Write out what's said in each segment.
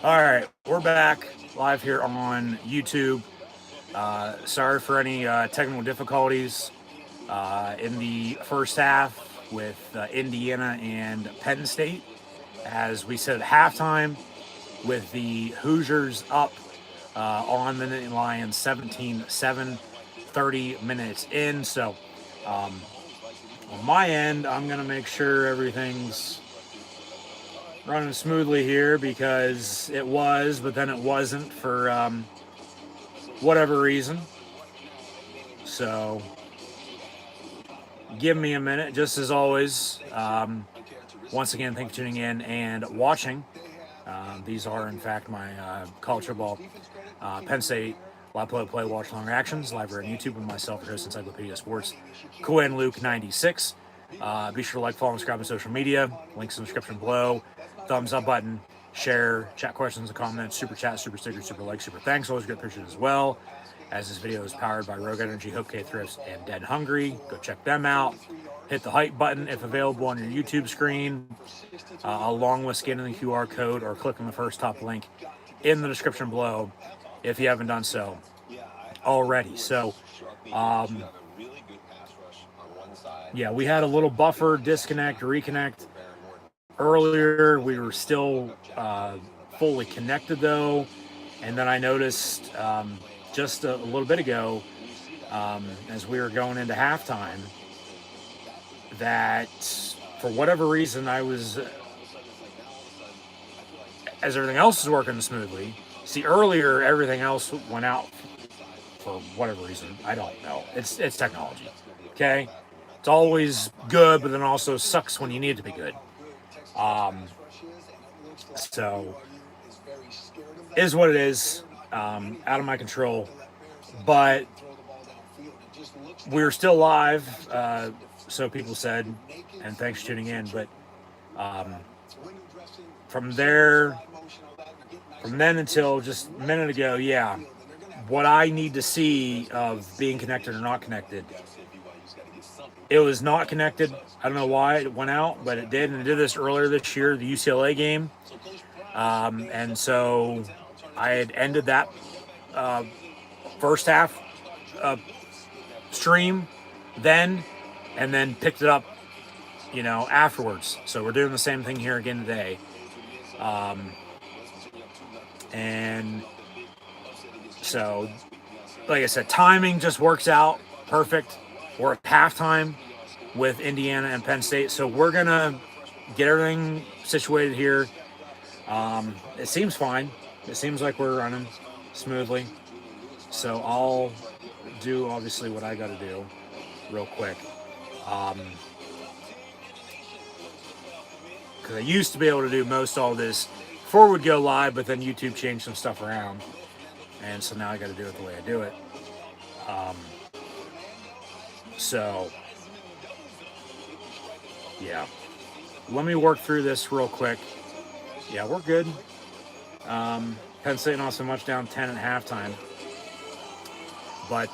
All right, we're back live here on YouTube. Sorry for any technical difficulties in the first half with Indiana and Penn State. As we said at halftime, with the Hoosiers up on the Nittany Lions 17-7, 30 minutes in. So on my end, I'm going to make sure everything's running smoothly here because it was, but then it wasn't for whatever reason. So give me a minute, just as always. Once again, thank you for tuning in and watching. These are, in fact, my college football Penn State live play watch long reactions live here on YouTube with myself, your host, Encyclopedia Sports, Quinn Luke 96. Be sure to like, follow, and subscribe on social media. Links in the description below. Thumbs up button, share, chat questions and comments, super chat, super stickers, super likes, super thanks. Always get appreciated as well. As this video is powered by Rogue Energy, HopeKThrifts, and Dead Hungry. Go check them out. Hit the hype button if available on your YouTube screen, along with scanning the QR code or clicking the first top link in the description below if you haven't done so already. So, yeah, we had a little buffer disconnect, reconnect earlier. We were still fully connected though, and then I noticed just a little bit ago as we were going into halftime that for whatever reason I was, as everything else is working smoothly. See, earlier everything else went out for whatever reason. I don't know. It's technology. Okay, it's always good, but then also sucks when you need it to be good. So is what it is. Out of my control, but we're still live. So people said, and thanks for tuning in. But from then until just a minute ago, yeah, what I need to see of being connected or not connected, it was not connected. I don't know why it went out, but it did, and it did this earlier this year, the UCLA game, and so I had ended that first half stream then, and then picked it up, afterwards. So we're doing the same thing here again today. And so, like I said, timing just works out perfect. We're at halftime with Indiana and Penn State, so we're gonna get everything situated here. It seems fine. It seems like we're running smoothly. So I'll do obviously what I got to do real quick. Because I used to be able to do most all this before we'd go live, but then YouTube changed some stuff around. And so now I got to do it the way I do it. So, yeah. Let me work through this real quick. Yeah, we're good. Penn State not so much, down 10 at halftime. But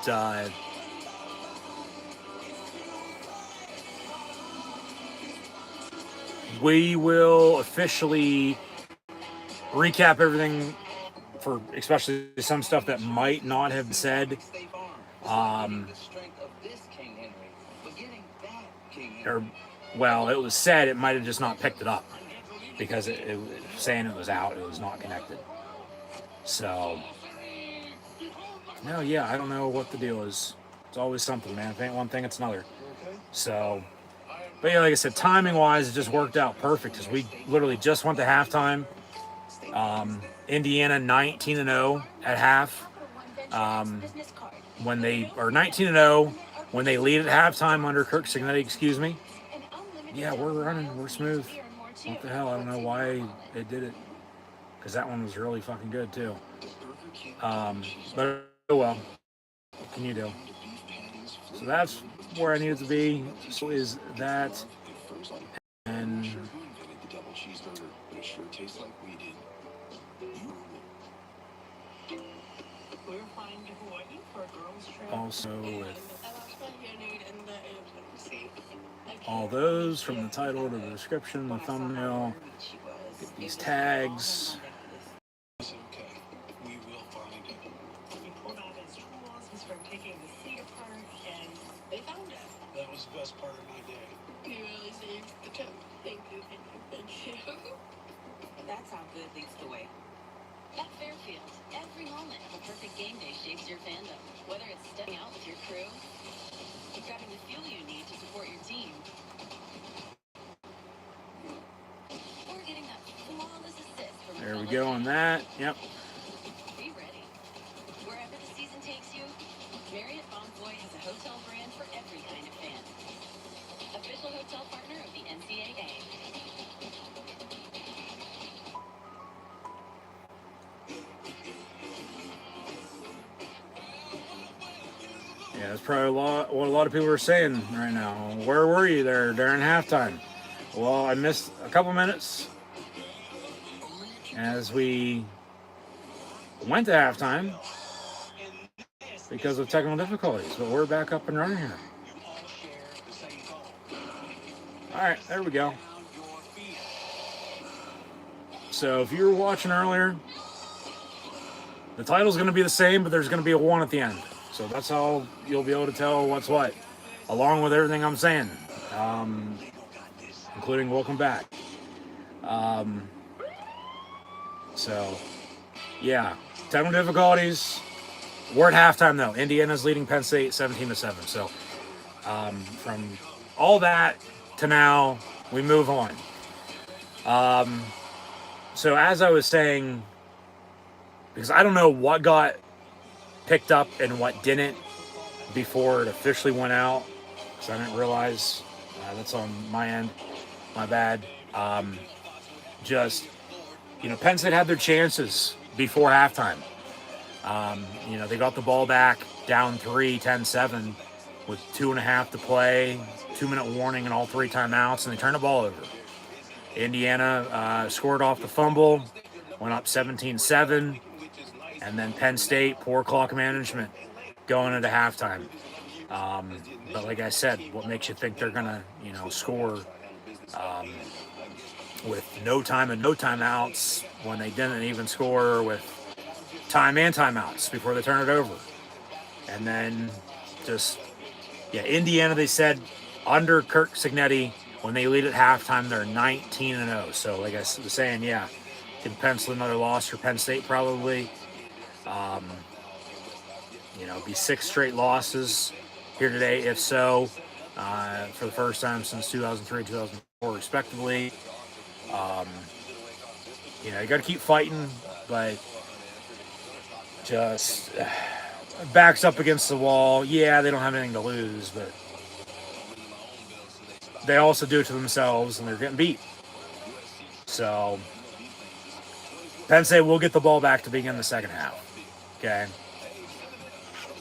we will officially recap everything, for especially some stuff that might not have been said. Well, it was said, it might have just not picked it up because it was saying it was out, it was not connected. So, no, yeah, I don't know what the deal is. It's always something, man. If it ain't one thing, it's another. So, but yeah, like I said, timing-wise, it just worked out perfect because we literally just went to halftime. Indiana 19-0 at half. When they are 19-0, when they lead at halftime under Kirk Cignetti, excuse me. Yeah, we're running, we're smooth. What the hell? I don't know why they did it, because that one was really fucking good too. But oh well, what can you do? So that's where I needed to be. So is that, and also with all those from the title to the description, the thumbnail, get these tags. You really saved the trip. Thank you, thank you, thank you. That's how good leads the way. At Fairfield, every moment of a perfect game day shapes your fandom. Whether it's stepping out with your crew, grabbing the fuel you need to support your team, or getting that flawless assist from There we go on that. Yep. Be ready. Wherever the season takes you, Marriott Bonvoy has a hotel brand for every kind of fan. Official hotel partner of the NCAA. Yeah, that's probably what a lot of people are saying right now. Where were you there during halftime? Well, I missed a couple minutes as we went to halftime because of technical difficulties, but we're back up and running here. All right, there we go. So if you were watching earlier, the title's going to be the same, but there's going to be a 1 at the end. So that's how you'll be able to tell what's what, along with everything I'm saying, including welcome back. So, yeah, technical difficulties. We're at halftime, though. Indiana's leading Penn State 17-7. So, from all that to now, we move on. So, as I was saying, because I don't know what got picked up and what didn't before it officially went out, because I didn't realize that's on my end, my bad. Penn State had their chances before halftime. They got the ball back down 3, 10-7 with 2.5 to play, 2-minute warning and all 3 timeouts, and they turned the ball over. Indiana scored off the fumble, went up 17-7. And then Penn State, poor clock management going into halftime. But like I said, what makes you think they're going to, score with no time and no timeouts when they didn't even score with time and timeouts before they turn it over? And then Indiana, they said, under Kirk Cignetti, when they lead at halftime, they're 19-0. So like I was saying, can pencil another loss for Penn State probably. Be 6 straight losses here today, if so, for the first time since 2003 and 2004, respectively. You got to keep fighting, but just backs up against the wall. Yeah, they don't have anything to lose, but they also do it to themselves, and they're getting beat. So Penn State will get the ball back to begin the second half. Okay.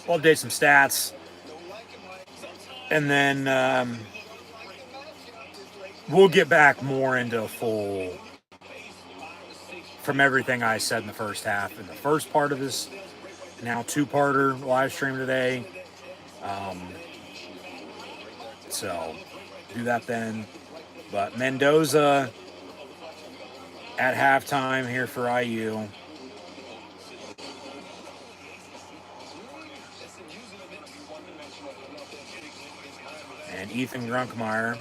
We'll update some stats. And then we'll get back more into full from everything I said in the first half. In the first part of this now 2-parter live stream today. So do that then. But Mendoza at halftime here for IU. And Ethan Grunkmeyer.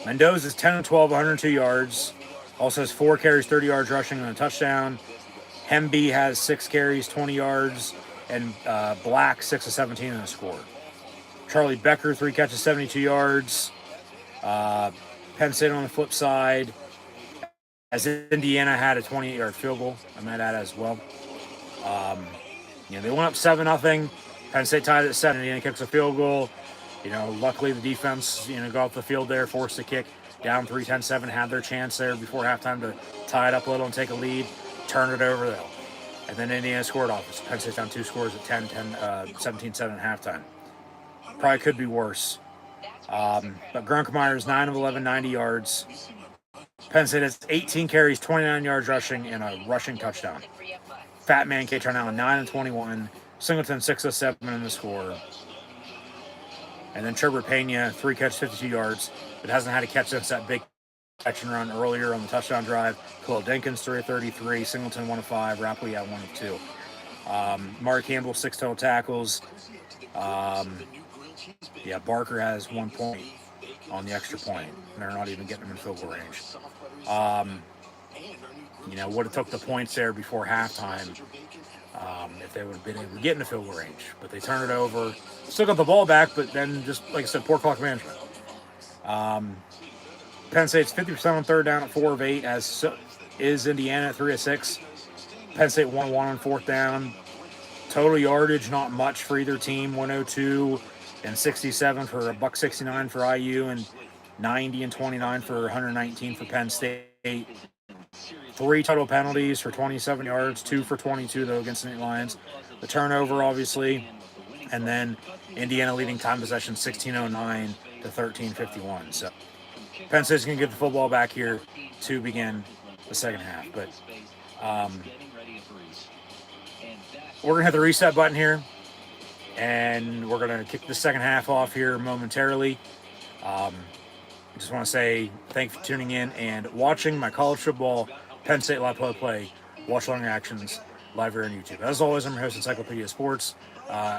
Mendoza's 10-12, 102 yards. Also has 4 carries, 30 yards rushing and a touchdown. Hemby has 6 carries, 20 yards. And Black, 6 of 17 and a score. Charlie Becker, 3 catches, 72 yards. Penn State on the flip side, as Indiana had a 20-yard field goal, I might add as well. They went up 7-0. Penn State tied it at 7. Indiana kicks a field goal. Luckily the defense, got off the field there, forced the kick. Down 3, 10-7, had their chance there before halftime to tie it up a little and take a lead. Turn it over, though. And then Indiana scored off it. Penn State down 2 scores at 17-7 at halftime. Probably could be worse. But Grunkmeyer is 9 of 11, 90 yards. Penn State has 18 carries, 29 yards rushing, and a rushing touchdown. Fat Man K-Tron Allen, 9 of 21. Singleton, 6 of 7 in the score. And then Trevor Pena, 3 catches, 52 yards, but hasn't had a catch since that big catch and run earlier on the touchdown drive. Khalil Dinkins, 3 of 33. Singleton, 1 of 5. Rapley at 1 of 2. Mark Campbell, 6 total tackles. Yeah, Barker has 1 point on the extra point, and they're not even getting them in field goal range. Would have took the points there before halftime if they would have been able to get in the field goal range. But they turn it over, still got the ball back, but then just, like I said, poor clock management. Penn State's 50% on third down at 4 of 8, as is Indiana at 3 of 6. Penn State 1-1 on fourth down. Total yardage, not much for either team. 102 and 67 for $169 for IU, and 90 and 29 for 119 for Penn State. 3 total penalties for 27 yards, 2 for 22 though against the Lions. The turnover, obviously, and then Indiana leading time possession 16:09 to 13:51. So Penn State's going to get the football back here to begin the second half. But we're going to hit the reset button here, and we're going to kick the second half off here momentarily. I just want to say thank you for tuning in and watching my college football Penn State live play watch long reactions live here on YouTube. As always, I'm your host, Encyclopedia Sports,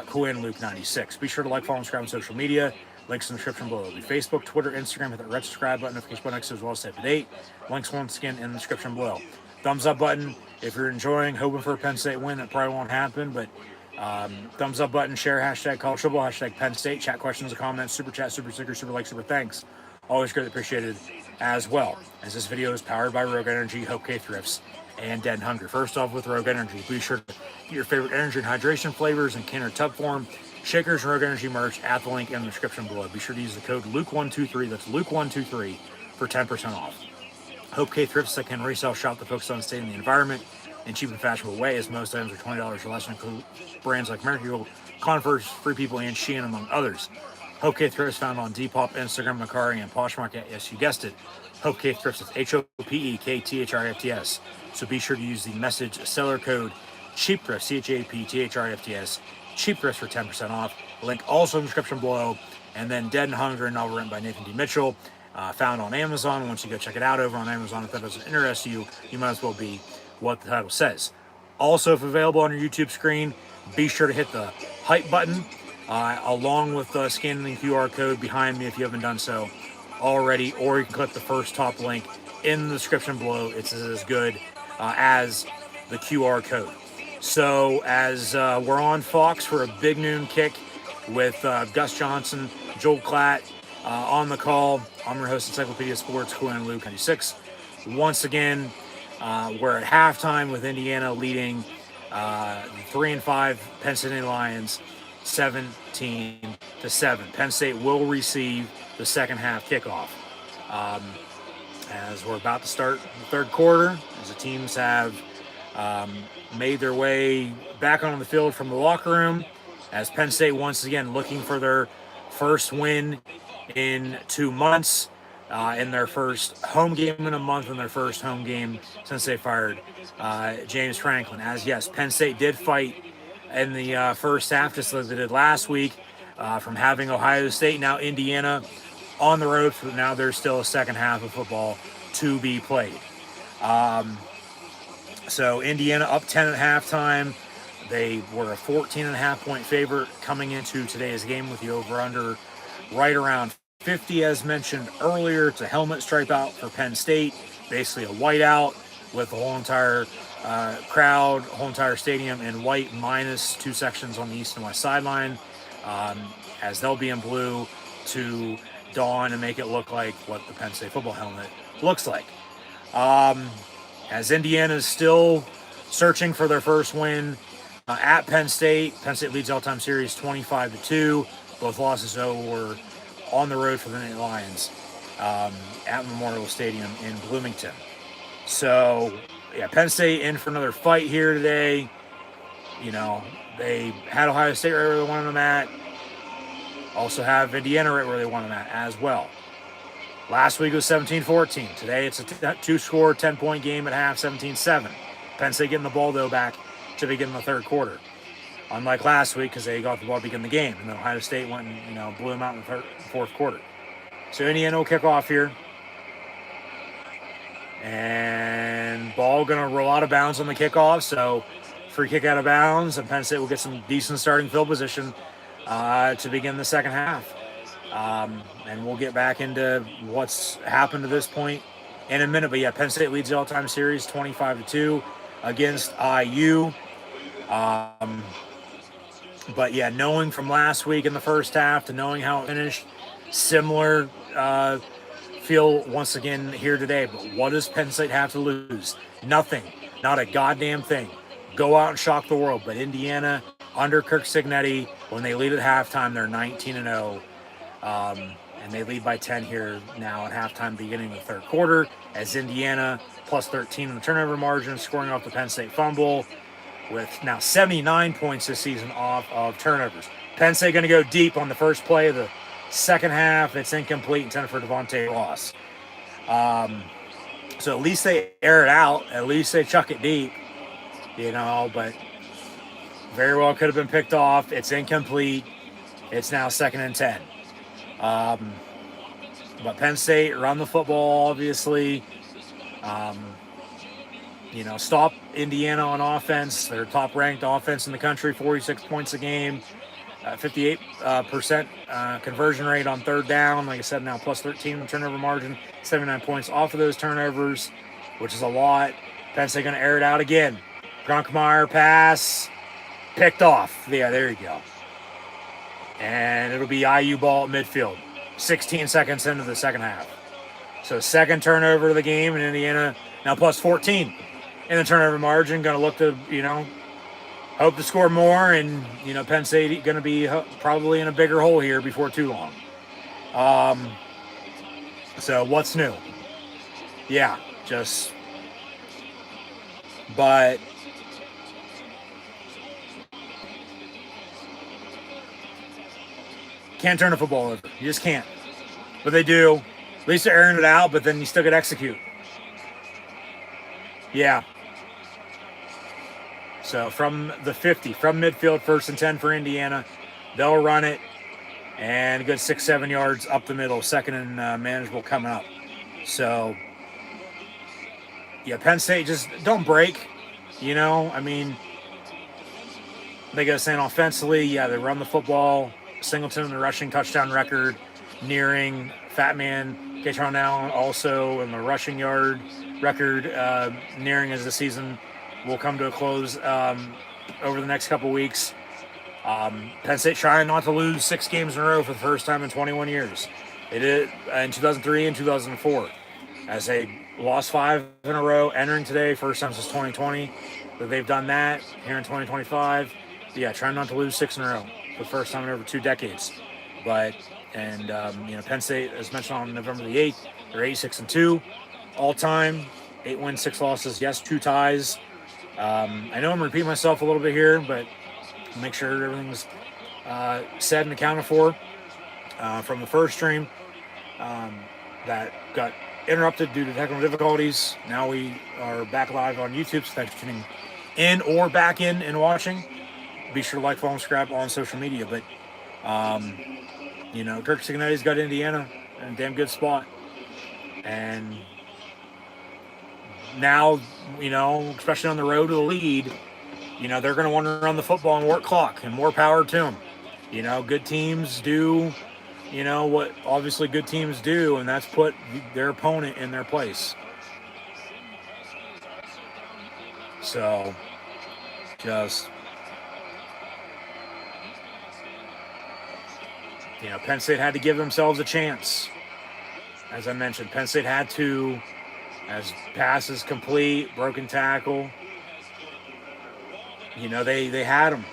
Quinn Luke 96. Be sure to like, follow, and subscribe on social media. Links in the description below. It'll be Facebook, Twitter, Instagram. Hit that red subscribe button, notification button next, as well as stay up to date. Links once again in the description below. Thumbs up button if you're enjoying, hoping for a Penn State win. That probably won't happen, but thumbs up button, share, hashtag college football, hashtag Penn State, chat questions or comments, super chat, super sticker, super like, super thanks. Always greatly appreciated as well. As this video is powered by Rogue Energy, HopeKThrifts, and Dead and Hungry. First off, with Rogue Energy, be sure to get your favorite energy and hydration flavors in can or tub form. Shakers and Rogue Energy merch at the link in the description below. Be sure to use the code Luke123, that's Luke123, for 10% off. HopeKThrifts, that can resell shop that focuses on staying in the environment in cheap and fashionable way, as most items are $20 or less, and include brands like Mercurial, Converse, Free People, and Shein, among others. HopeKThrifts found on Depop, Instagram, Macari, and Poshmark. Yes, you guessed it. HopeKThrifts is HopeKThrifts. So be sure to use the message seller code CHEAPTHRIFTS, CHAPTHRIFTS, CHEAPTHRIFTS for 10% off. Link also in the description below. And then Dead and Hungry, a novel written by Nathan D. Mitchell, found on Amazon. Once you go check it out over on Amazon, if that doesn't interest you, you might as well be what the title says. Also, if available on your YouTube screen, be sure to hit the hype button, along with scanning the QR code behind me if you haven't done so already, or you can click the first top link in the description below. It's as good as the QR code. So as we're on Fox for a big noon kick with Gus Johnson, Joel Klatt on the call, I'm your host, Encyclopedia Sports, Quinn Luke 96. Once again, we're at halftime with Indiana leading 3-5 Penn State Lions 17-7. Penn State will receive the second half kickoff. As we're about to start the third quarter, as the teams have made their way back on the field from the locker room, as Penn State once again looking for their first win in 2 months, in their first home game in a month, and their first home game since they fired James Franklin. As yes, Penn State did fight in the first half, just like they did last week, from having Ohio State, now Indiana, on the road. But now there's still a second half of football to be played. So Indiana up 10 at halftime. They were a 14.5 point favorite coming into today's game, with the over-under right around 50, as mentioned earlier. It's a helmet stripe out for Penn State, basically a whiteout with the whole entire crowd, whole entire stadium in white, minus 2 sections on the east and west sideline, as they'll be in blue to dawn and make it look like what the Penn State football helmet looks like. As Indiana is still searching for their first win at Penn State. Penn State leads all-time series 25-2. Both losses, though, were on the road for the Nittany Lions at Memorial Stadium in Bloomington. So, yeah, Penn State in for another fight here today. You know, they had Ohio State right where they wanted them at. Also have Indiana right where they wanted them at as well. Last week was 17-14. Today it's a two-score, 10-point game at half, 17-7. Penn State getting the ball, though, back to begin the third quarter. Unlike last week, because they got the ball to begin the game. And then Ohio State went and, blew them out in the fourth quarter. So Indiana will kick off here. And ball going to roll out of bounds on the kickoff. So free kick out of bounds. And Penn State will get some decent starting field position to begin the second half. And we'll get back into what's happened to this point in a minute. But yeah, Penn State leads the all-time series 25-2 against IU. But yeah, knowing from last week in the first half to knowing how it finished, similar feel once again here today. But what does Penn State have to lose? Nothing. Not a goddamn thing. Go out and shock the world. But Indiana, under Kirk Cignetti, when they lead at halftime, they're 19-0. And they lead by 10 here now at halftime, beginning of the third quarter, as Indiana plus 13 in the turnover margin, scoring off the Penn State fumble, with now 79 points this season off of turnovers. Penn State going to go deep on the first play of the second half. It's incomplete, intended for Devontae Ross. So at least they air it out. At least they chuck it deep, but very well could have been picked off. It's incomplete. It's now 2nd and 10. But Penn State run the football, obviously. Stop Indiana on offense. They're top-ranked offense in the country, 46 points a game, 58% conversion rate on third down. Like I said, now plus 13 in the turnover margin, 79 points off of those turnovers, which is a lot. Penn State going to air it out again. Gronkmeyer pass, picked off. Yeah, there you go. And it'll be IU ball at midfield, 16 seconds into the second half. So second turnover of the game, and Indiana now plus 14 in the turnover margin. Going to look to, hope to score more, and, Penn State going to be probably in a bigger hole here before too long. So what's new? Yeah, but can't turn a football over. You just can't. But they do. At least they're airing it out, but then you still got to execute. Yeah. So from the 50, from midfield, 1st and 10 for Indiana. They'll run it, and a good 6-7 yards up the middle. 2nd and manageable coming up. So, yeah, Penn State, just don't break. They go saying offensively, yeah, they run the football. Singleton, the rushing touchdown record, nearing Fat Man Kaytron Allen, also in the rushing yard record, nearing as the season will come to a close over the next couple weeks. Penn State trying not to lose 6 games in a row for the first time in 21 years. They did it in 2003 and 2004, as they lost 5 in a row, entering today, first time since 2020 that they've done that here in 2025. Yeah, trying not to lose 6 in a row for the first time in over 2 decades. But Penn State, as mentioned on November the 8th, they're 8-6-2 all time, 8 wins, 6 losses. Yes, 2 ties. I know I'm repeating myself a little bit here, but make sure everything's said and accounted for from the first stream that got interrupted due to technical difficulties. Now we are back live on YouTube, so thanks for tuning in or back in and watching. Be sure to like, follow, and subscribe on social media. But, Kirk Cignetti's got Indiana in a damn good spot. And now, especially on the road to the lead, they're going to want to run the football and work clock, and more power to them. Good teams do, what obviously good teams do, and that's put their opponent in their place. So, Penn State had to give themselves a chance. As I mentioned, Penn State had to, as passes complete, broken tackle. They had them,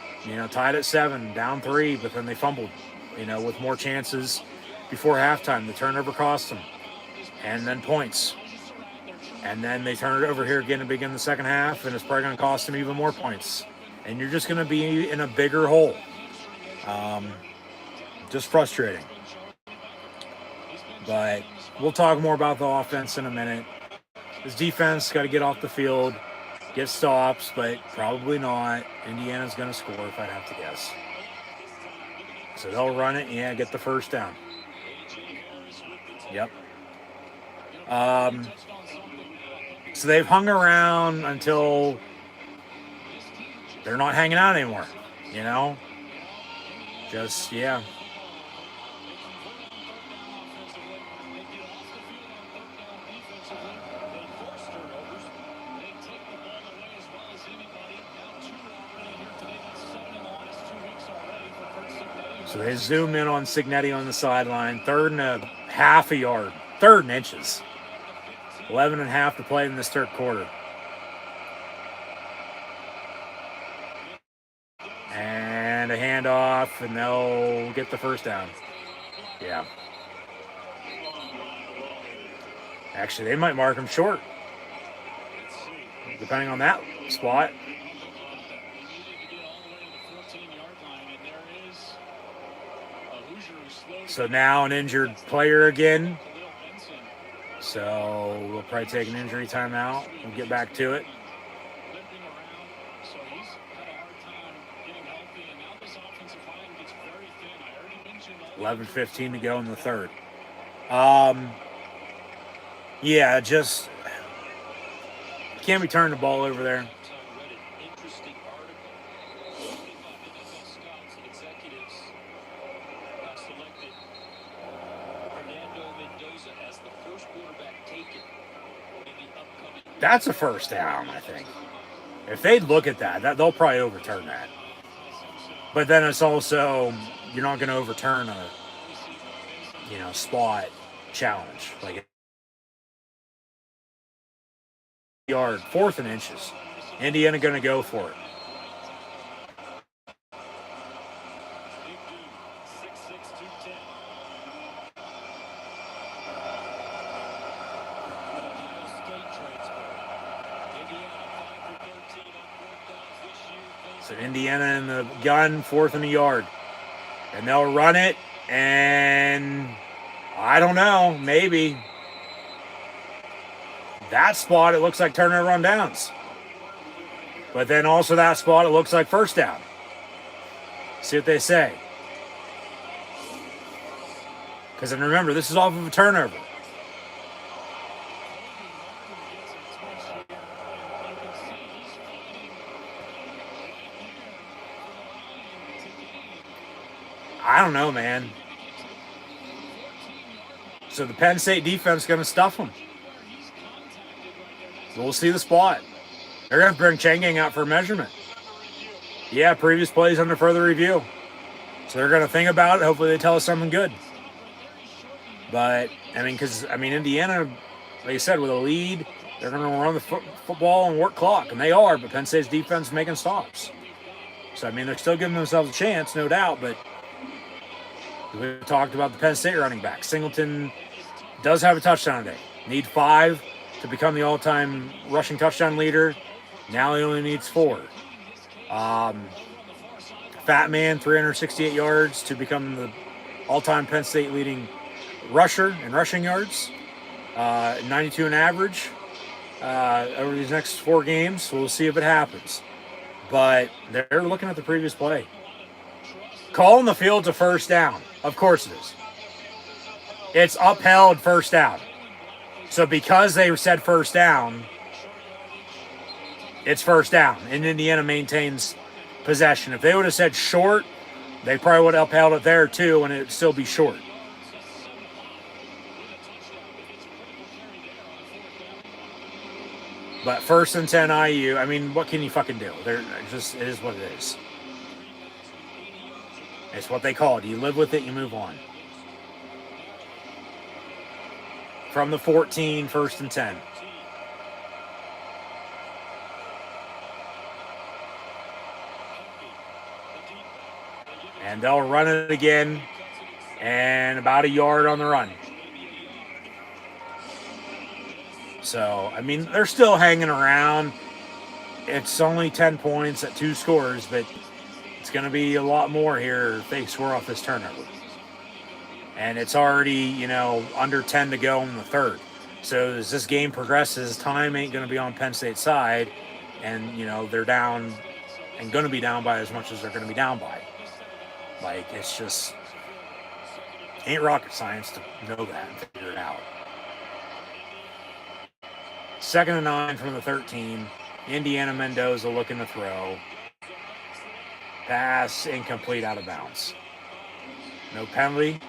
tied at 7, down 3, but then they fumbled, with more chances before halftime. The turnover cost them, and then points. And then they turn it over here again to begin the second half, and it's probably going to cost them even more points. And you're just going to be in a bigger hole. Just frustrating. But we'll talk more about the offense in a minute. This defense got to get off the field, get stops, but probably not. Indiana's going to score, if I'd have to guess. So they'll run it, get the first down. Yep. So they've hung around until they're not hanging out anymore, Just, yeah. So they zoom in on Cignetti on the sideline. 3rd and a half a yard. 3rd and inches. 11 and a half to play in this 3rd quarter. And a handoff, and they'll get the first down. Yeah. Actually, they might mark him short, depending on that spot. So now an injured player again. So we'll probably take an injury timeout. We'll get back to it. 11:15 to go in the 3rd. Yeah, just can't be turning the ball over there. That's a first down, I think. If they look at that, they'll probably overturn that. But then it's also, you're not going to overturn a, spot challenge. Like, yard, 4th and inches. Indiana going to go for it. So Indiana in the gun, 4th and a yard. And they'll run it, and I don't know, maybe. That spot, it looks like turnover on downs. But then also that spot, it looks like first down. See what they say. Because then remember, this is off of a turnover. I don't know, man. So the Penn State defense is going to stuff them. We'll see the spot. They're going to bring Changing out for a measurement. Yeah, previous plays under further review. So they're going to think about it. Hopefully they tell us something good. But, Indiana, like I said, with a lead, they're going to run the football and work clock. And they are, but Penn State's defense is making stops. So, they're still giving themselves a chance, no doubt. But we talked about the Penn State running back. Singleton does have a touchdown today. Need 5 to become the all-time rushing touchdown leader. Now he only needs 4. Fat Man, 368 yards to become the all-time Penn State leading rusher in rushing yards. 92 in average over these next 4 games. So we'll see if it happens. But they're looking at the previous play. Calling the field's a first down. Of course it is. It's upheld first down. So because they said first down, it's first down. And Indiana maintains possession. If they would have said short, they probably would have upheld it there too, and it'd still be short. But 1st and 10 IU, what can you fucking do? It is what it is. It's what they call it. You live with it, you move on. From the 14, 1st and 10. And they'll run it again. And about a yard on the run. So, they're still hanging around. It's only 10 points at 2 scores, but it's going to be a lot more here if they score off this turnover. And it's already, under 10 to go in the 3rd. So as this game progresses, time ain't going to be on Penn State's side. And, they're down and going to be down by as much as they're going to be down by. It's just ain't rocket science to know that and figure it out. 2nd and 9 from the 13. Indiana Mendoza looking to throw. Pass incomplete, out of bounds. No penalty.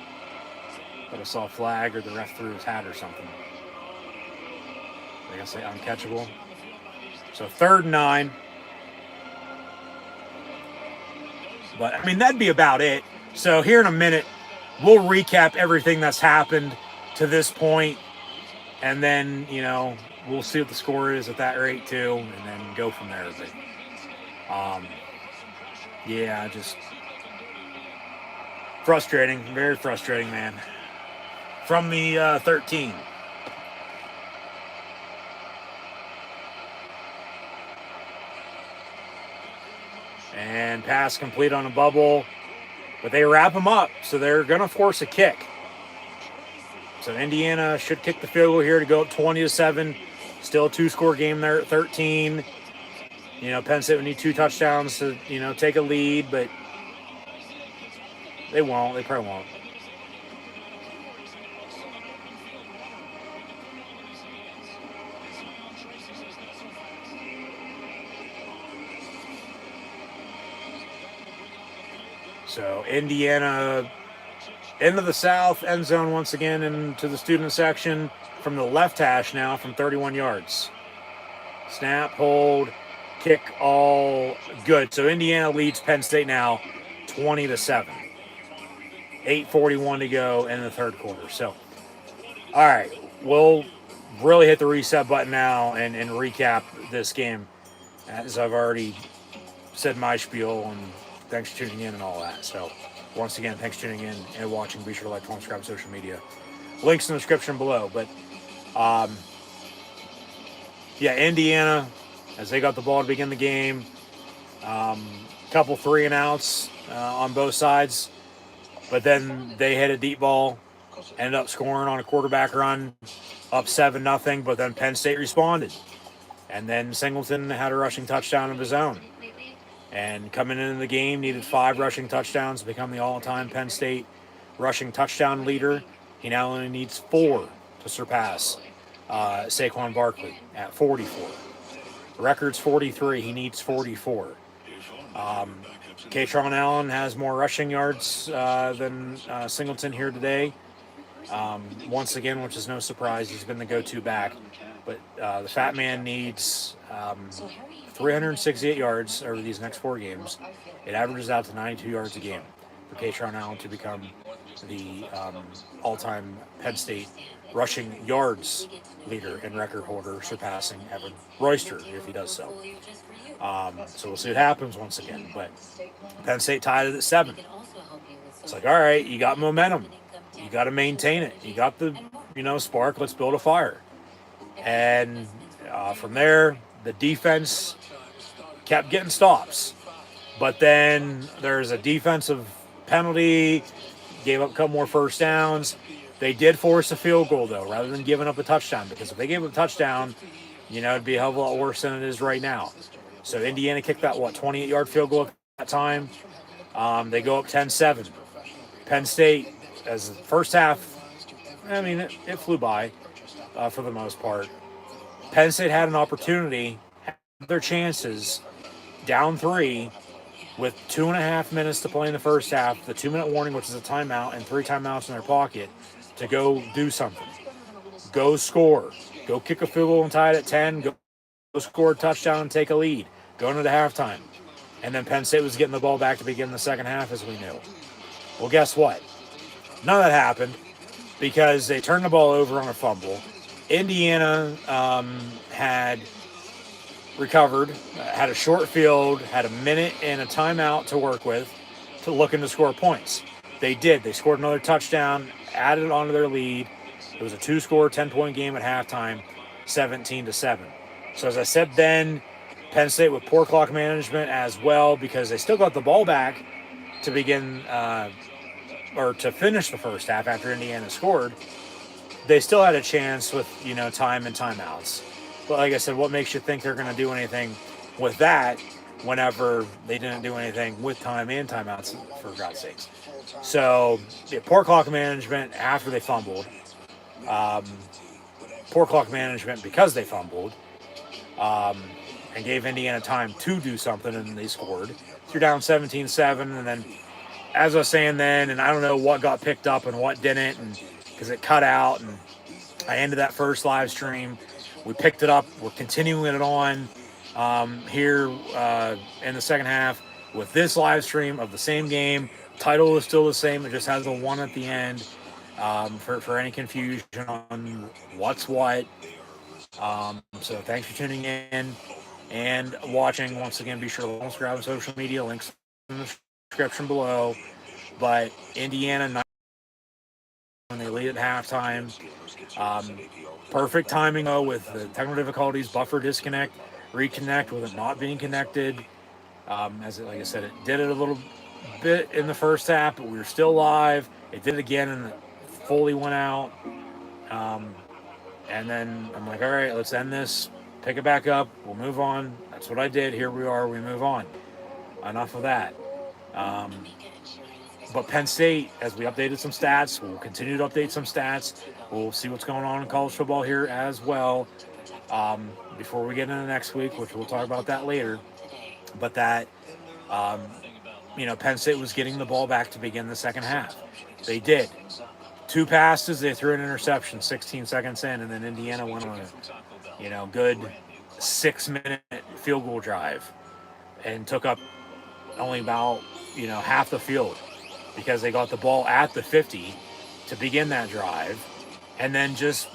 But I saw a flag or the ref threw his hat or something. I guess say uncatchable. So 3rd and 9. But, I mean, that'd be about it. So here in a minute, we'll recap everything that's happened to this point. And then, you know, we'll see what the score is at that rate, too. And then go from there. But, yeah, just frustrating. Very frustrating, man. From the 13. And pass complete on a bubble. But they wrap them up, so they're going to force a kick. So Indiana should kick the field goal here to go up 20-7. Still a 2-score game there at 13. You know, Penn State would need 2 touchdowns to, you know, take a lead, but they won't. They probably won't. So Indiana into the south end zone once again into the student section from the left hash now from 31 yards. Snap, hold, kick, all good. So Indiana leads Penn State now 20-7. 8:41 to go in the 3rd quarter. So, all right, we'll really hit the reset button now and recap this game, as I've already said my spiel, and thanks for tuning in and all that. So, once again, thanks for tuning in and watching. Be sure to like, follow, subscribe, social media. Links in the description below. But, yeah, Indiana, as they got the ball to begin the game, couple 3-and-outs on both sides. But then they hit a deep ball, ended up scoring on a quarterback run, up 7-0. But then Penn State responded. And then Singleton had a rushing touchdown of his own. And coming into the game, needed 5 rushing touchdowns to become the all-time Penn State rushing touchdown leader. He now only needs 4 to surpass Saquon Barkley at 44. The record's 43. He needs 44. Kaytron Allen has more rushing yards than Singleton here today. Once again, which is no surprise, he's been the go-to back. But the fat man needs 368 yards over these next 4 games. It averages out to 92 yards a game for Kaytron Allen to become the all-time Penn State rushing yards leader and record holder, surpassing Evan Royster if he does so. So we'll see what happens once again. But Penn State tied it at 7. It's like, all right, you got momentum. You got to maintain it. You got the, spark. Let's build a fire. And from there, the defense kept getting stops. But then there's a defensive penalty, gave up a couple more first downs. They did force a field goal, though, rather than giving up a touchdown. Because if they gave up a touchdown, it'd be a hell of a lot worse than it is right now. So Indiana kicked that, 28-yard field goal at that time. They go up 10-7. Penn State, as the first half, it flew by for the most part. Penn State had an opportunity, had their chances, down 3, with 2.5 minutes to play in the first half, the 2-minute warning, which is a timeout, and 3 timeouts in their pocket, to go do something. Go score. Go kick a field goal and tie it at 10. Go score a touchdown and take a lead. Go into the halftime. And then Penn State was getting the ball back to begin the second half, as we knew. Well, guess what? None of that happened because they turned the ball over on a fumble. Indiana had recovered, had a short field, had a minute and a timeout to work with to looking to score points. They did. They scored another touchdown, added it onto their lead. It was a 2-score, 10-point game at halftime, 17-7. So as I said then, Penn State with poor clock management as well, because they still got the ball back to begin or to finish the first half after Indiana scored. They still had a chance with, time and timeouts. But like I said, what makes you think they're going to do anything with that whenever they didn't do anything with time and timeouts, for God's sakes? So, poor clock management after they fumbled. Poor clock management because they fumbled. And gave Indiana time to do something, and they scored. So you're down 17-7, and then as I was saying then, and I don't know what got picked up and what didn't, and because it cut out, and I ended that first live stream. We picked it up. We're continuing it on here in the second half with this live stream of the same game. Title is still the same. It just has a 1 at the end for any confusion on what's what. So thanks for tuning in and watching. Once again, be sure to subscribe on social media. Links in the description below. But Indiana, when they lead at halftime, perfect timing though with the technical difficulties, buffer disconnect, reconnect with it not being connected. Like I said, it did it a little bit in the first half, but we were still live. It did it again and it fully went out. And then I'm like, all right, let's end this, pick it back up, we'll move on. That's what I did. Here we are, we move on. Enough of that. But Penn State, as we updated some stats, we'll continue to update some stats. We'll see what's going on in college football here as well. Before we get into next week, which we'll talk about that later. But that, Penn State was getting the ball back to begin the second half. They did. 2 passes, they threw an interception 16 seconds in, and then Indiana went on a, good 6-minute field goal drive and took up only about, half the field because they got the ball at the 50 to begin that drive and then just,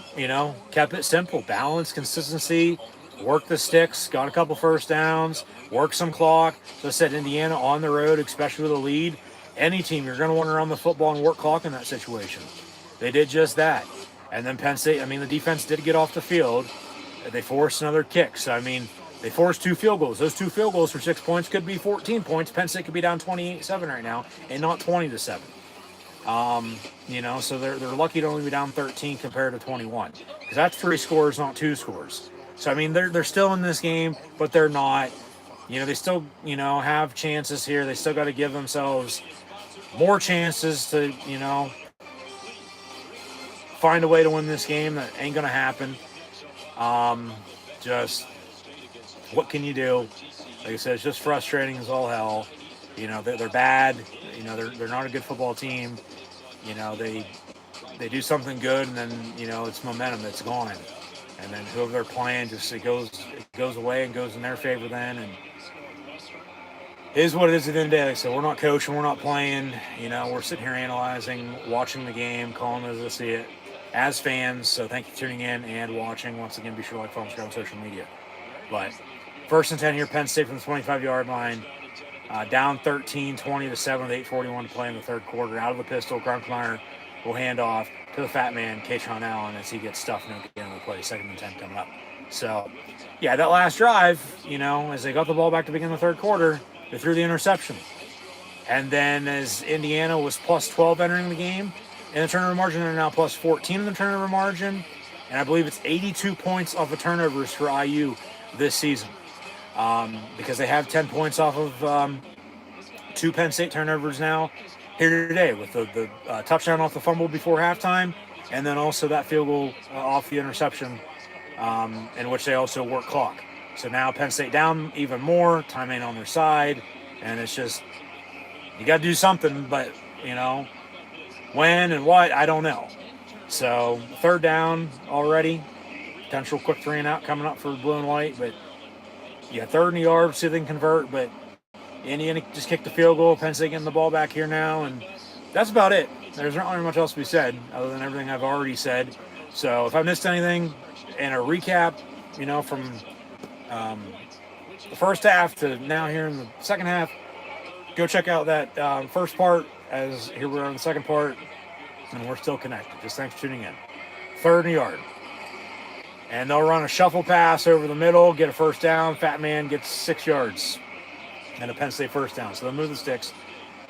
kept it simple. Balance, consistency, work the sticks, got a couple first downs, work some clock. So I said Indiana on the road, especially with a lead, any team, you're going to want to run the football and work clock in that situation. They did just that. And then Penn State, the defense did get off the field. They forced another kick. So, they forced 2 field goals. Those 2 field goals for 6 points could be 14 points. Penn State could be down 28-7 right now and not 20-7. So they're lucky to only be down 13 compared to 21. Because that's 3 scores, not 2 scores. So, they're still in this game, but they're not. They still, have chances here. They still got to give themselves more chances to, find a way to win this game. That ain't going to happen. Just, what can you do? Like I said, it's just frustrating as all hell. They're bad. They're not a good football team. They do something good, and then, it's momentum that's gone. And then whoever they're playing, just it goes away and goes in their favor then. And it is what it is at the end of the day. Like I said, we're not coaching, we're not playing. We're sitting here analyzing, watching the game, calling as I see it as fans. So thank you for tuning in and watching. Once again, be sure to like, follow, subscribe on social media. But 1st and 10 here, Penn State from the 25-yard line. Down 13, 20-7 with 8:41 to play in the third quarter. Out of the pistol, Grunkmeyer will hand off to the fat man, Kaytron Allen, as he gets stuffed and again on the play. 2nd and 10 coming up. So, yeah, that last drive, as they got the ball back to begin the third quarter, they threw the interception. And then as Indiana was plus 12 entering the game, in the turnover margin, they're now plus 14 in the turnover margin. And I believe it's 82 points off of turnovers for IU this season. Because they have 10 points off of 2 Penn State turnovers now here today with the touchdown off the fumble before halftime, and then also that field goal off the interception in which they also work clock. So now Penn State down even more, time ain't on their side, and it's just, you got to do something, but, when and what, I don't know. So 3rd down already, potential quick 3 and out coming up for blue and white, but yeah, 3rd and yard, see if they can convert, but Indiana just kicked the field goal. Penn State getting the ball back here now, and that's about it. There's not really much else to be said other than everything I've already said. So if I missed anything in a recap, from the first half to now here in the second half, go check out that first part, as here we are in the second part, and we're still connected. Just thanks for tuning in. 3rd and yard. And they'll run a shuffle pass over the middle, get a first down. Fat man gets 6 yards and a Penn State first down. So they'll move the sticks.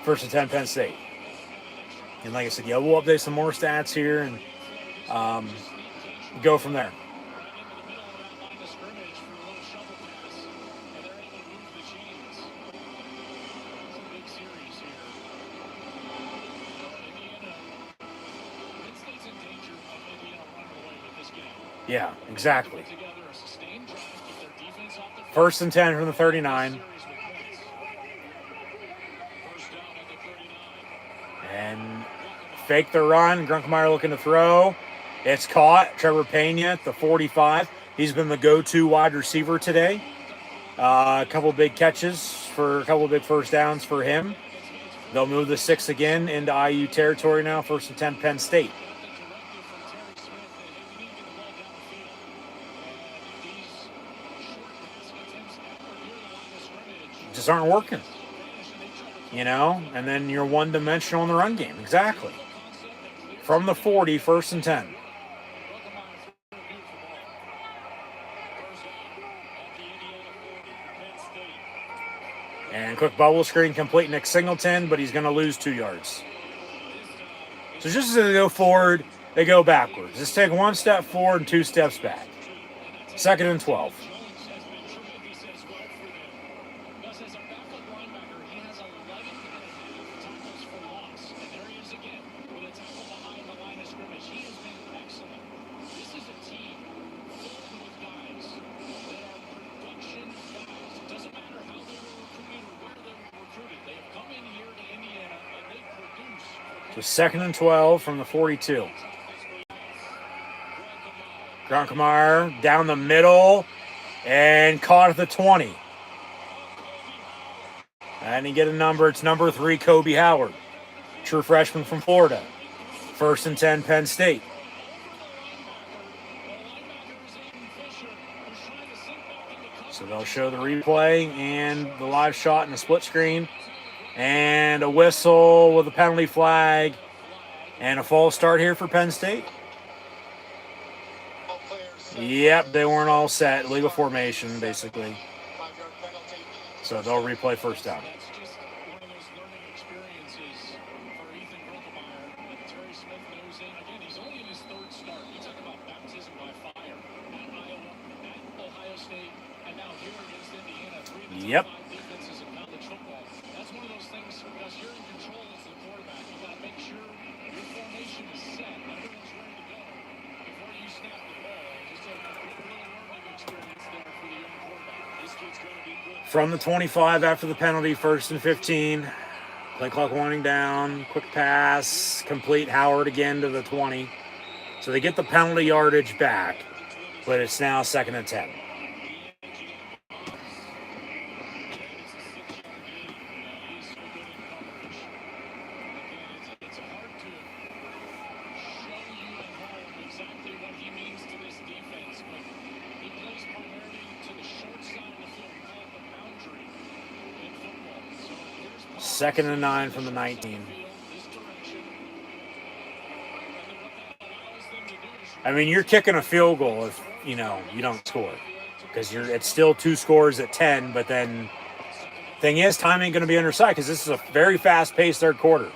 1st and 10, Penn State. And like I said, we'll update some more stats here and go from there. Yeah, exactly. 1st and 10 from the 39. fake the run. Grunkemeyer looking to throw. It's caught. Trevor Pena at the 45. He's been the go-to wide receiver today. A couple big catches for a couple big first downs for him. They'll move the 6 again into IU territory now. 1st and 10, Penn State. Just aren't working. And then you're one-dimensional in the run game. Exactly. From the 40, 1st and 10. And quick bubble screen complete, Nick Singleton, but he's going to lose 2 yards. So just as they go forward, they go backwards. Just take 1 step forward and 2 steps back. 2nd and 12. So 2nd and 12 from the 42. Grunkemeyer down the middle and caught at the 20. And he get a number. It's number 3, Kobe Howard. True freshman from Florida. 1st and 10, Penn State. So they'll show the replay and the live shot in the split screen. And a whistle with a penalty flag. And a false start here for Penn State. Yep, they weren't all set. Legal formation, basically. So they'll replay first down. Yep. From the 25 after the penalty, 1st and 15. Play clock winding down. Quick pass. Complete. Howard again to the 20. So they get the penalty yardage back, but it's now 2nd and 10. Second and 9 from the 19. I mean, you're kicking a field goal if, you don't score. Because it's still 2 scores at 10, but then thing is, time ain't going to be on your side because this is a very fast-paced third quarter.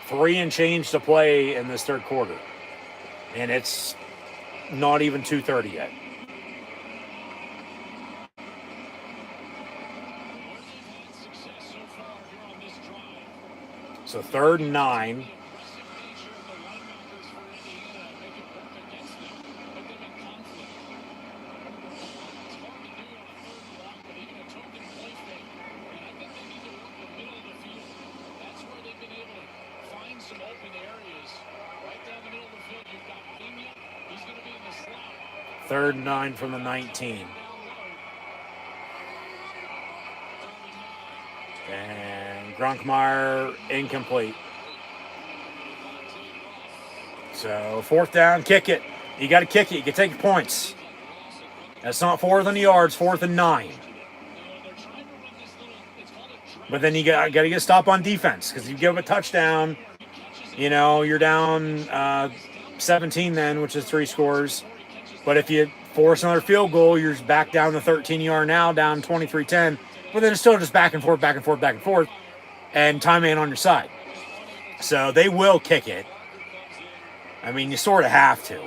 3 and change to play in this third quarter. And it's not even 2:30 yet. So 3rd and 9. Third and 9 from the 19. And Grunkemeyer incomplete. So 4th down, kick it. You got to kick it. You can take your points. That's not 4th on the yards, 4th and 9. But then you got to get a stop on defense because you give a touchdown, you're down 17 then, which is 3 scores. But if you force another field goal, you're back down to 13-yard now, down 23-10. But then it's still just back and forth, back and forth, back and forth. And time ain't on your side. So they will kick it. I mean, you sort of have to.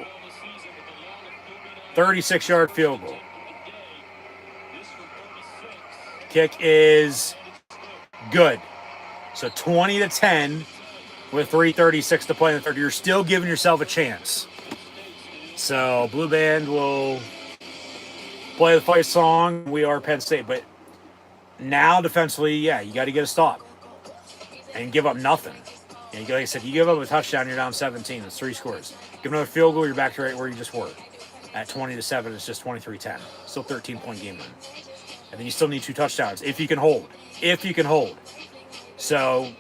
36-yard field goal. Kick is good. So 20-10 with 3:36 to play in the third. You're still giving yourself a chance. So Blue Band will play the fight song. We are Penn State. But now defensively, you got to get a stop. and give up nothing. And like I said, you give up a touchdown, you're down 17. It's 3 scores. Give another field goal, you're back to right where you just were. At 20-7, it's just 23-10. Still 13-point game win. And then you still need 2 touchdowns if you can hold. If you can hold. So,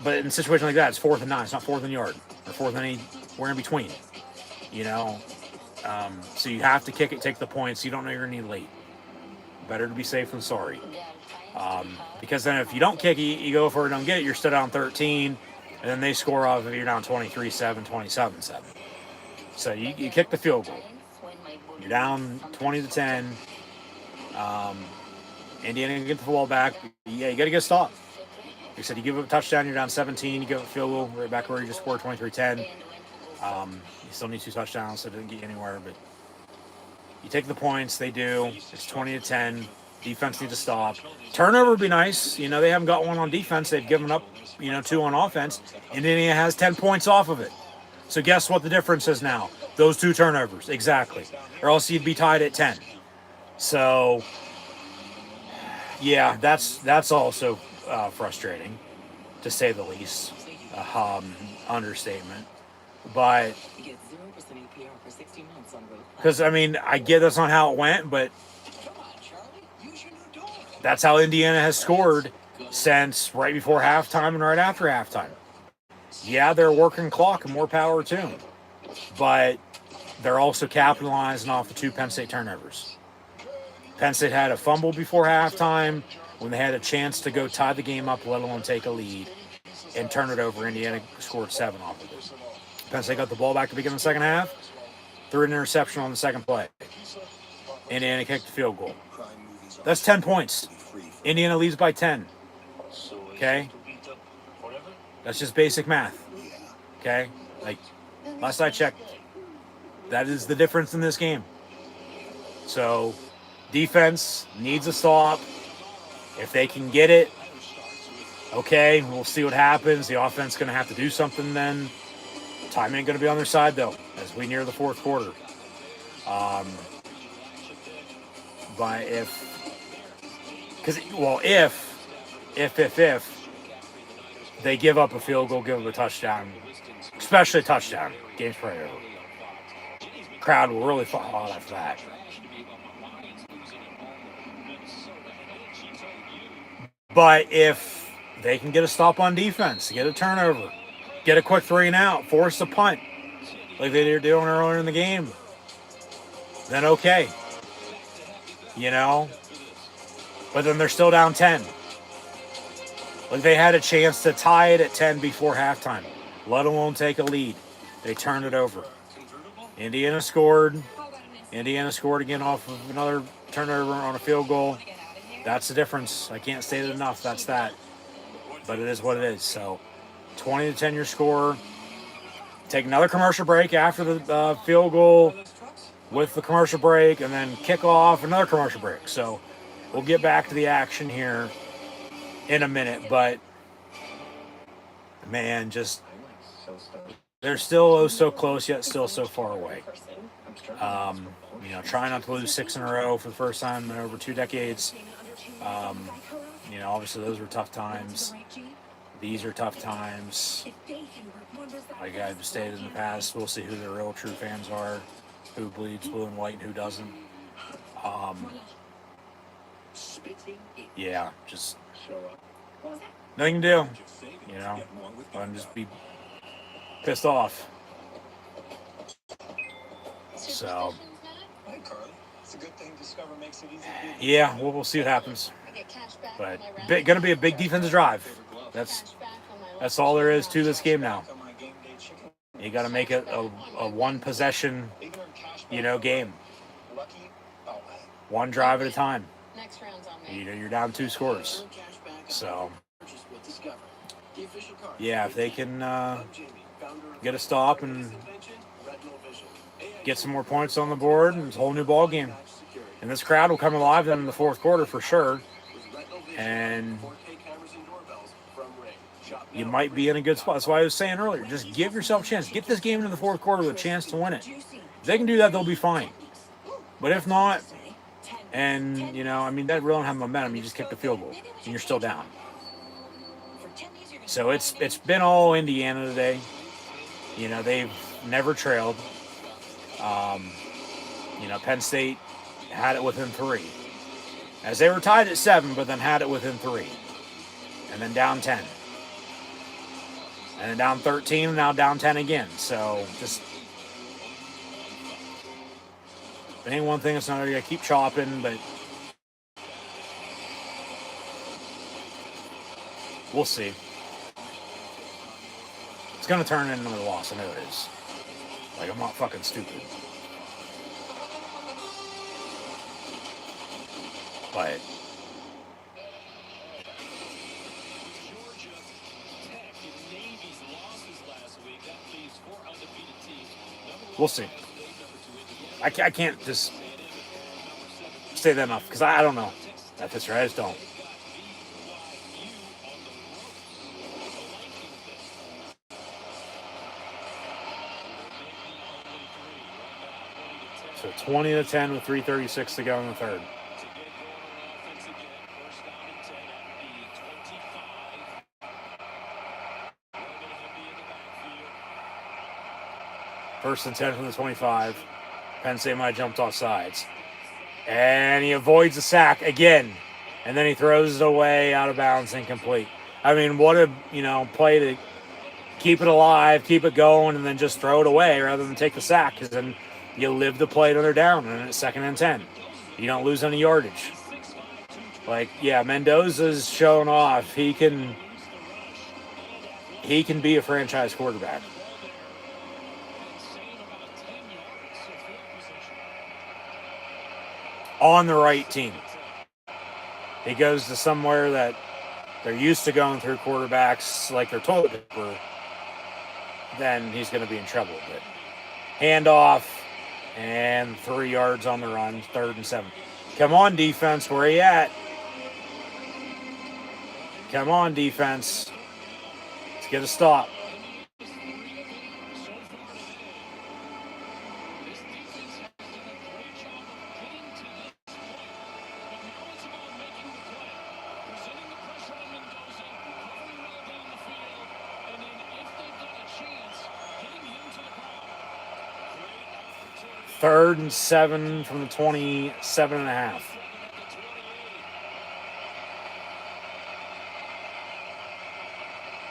but in a situation like that, it's 4th and 9. It's not 4th and yard or 4th and anywhere in between. You know, so you have to kick it, take the points. You don't know you're gonna need late. Better to be safe than sorry. Because then if you don't kick it, you go for it, don't get it, you're still down 13, and then they score off if you're down 23-7, 27-7. So you kick the field goal. You're down 20-10. Indiana can get the ball back. Yeah, you got to get a stop. Like I said, you give up a touchdown, you're down 17. You give up a field goal, right back where you just scored 23-10. You still need 2 touchdowns, so it didn't get you anywhere. But you take the points, they do. It's 20-10. Defense needs to stop. Turnover would be nice. You know, they haven't got one on defense. They've given up, 2 on offense. Indiana has 10 points off of it. So guess what the difference is now? Those 2 turnovers. Exactly. Or else you'd be tied at 10. So, yeah, that's also frustrating, to say the least. Understatement. But, because, I get that's not how it went, but that's how Indiana has scored since right before halftime and right after halftime. Yeah, they're working clock and more power to them. But they're also capitalizing off the 2 Penn State turnovers. Penn State had a fumble before halftime when they had a chance to go tie the game up, let alone take a lead, and turn it over. Indiana scored 7 off of it. Penn State got the ball back to begin the second half, threw an interception on the second play. Indiana kicked the field goal. That's 10 points. Indiana leads by 10. Okay? That's just basic math. Okay? Like, last I checked, that is the difference in this game. So, defense needs a stop. If they can get it, okay, we'll see what happens. The offense is going to have to do something then. Time ain't going to be on their side, though, as we near the 4th quarter. But if they give up a field goal, give up a touchdown, especially a touchdown, game's probably over. Crowd will really fall out after that. But if they can get a stop on defense, get a turnover, get a quick 3 and out, force a punt, like they were doing earlier in the game, then okay. But then they're still down 10. Like they had a chance to tie it at 10 before halftime, let alone take a lead. They turned it over. Indiana scored. Indiana scored again off of another turnover on a field goal. That's the difference. I can't state it enough. That's that. But it is what it is. So 20-10 your score. Take another commercial break after the field goal with the commercial break, and then kick off another commercial break. So we'll get back to the action here in a minute. But, man, just they're still so close, yet still so far away. Trying not to lose 6 in a row for the first time in over 2 decades. Obviously those were tough times. These are tough times. Like I've stated in the past, we'll see who the real true fans are, who bleeds blue and white and who doesn't. Yeah, just nothing to do. I'm just be pissed off. So, yeah, we'll see what happens. But going to be a big defensive drive. That's all there is to this game now. You got to make it a one possession, game. One drive at a time. You're down 2 scores. So, yeah, if they can get a stop and get some more points on the board, and it's a whole new ball game. And this crowd will come alive then in the 4th quarter for sure. And you might be in a good spot. That's why I was saying earlier, just give yourself a chance. Get this game into the 4th quarter with a chance to win it. If they can do that, they'll be fine. But if not, and, that really don't have momentum, you just kick the field goal, and you're still down. So it's been all Indiana today. You know, they've never trailed. You know, Penn State had it within 3. As they were tied at 7, but then had it within 3. And then down 10. And then down 13, and now down 10 again. So just, if ain't one thing, it's not going to keep chopping, but we'll see. It's going to turn into another loss. I know it is. Like, I'm not fucking stupid. But we'll see. I can't just say that enough because I don't know. That's right. I just don't. So 20-10 with 3:36 to go in the third. First and 10 from the 25. Penn State might have jumped off sides. And he avoids the sack again. And then he throws it away, out of bounds, incomplete. I mean, what a, play to keep it alive, keep it going, and then just throw it away rather than take the sack. Because then you live to play another down, and it's 2nd and 10. You don't lose any yardage. Like, yeah, Mendoza's showing off. He can be a franchise quarterback. On the right team. He goes to somewhere that they're used to going through quarterbacks like they're toilet paper, then he's going to be in trouble. But handoff and 3 yards on the run, 3rd and 7. Come on, defense, where are you at? Come on, defense. Let's get a stop. Third and 7 from the 27.5.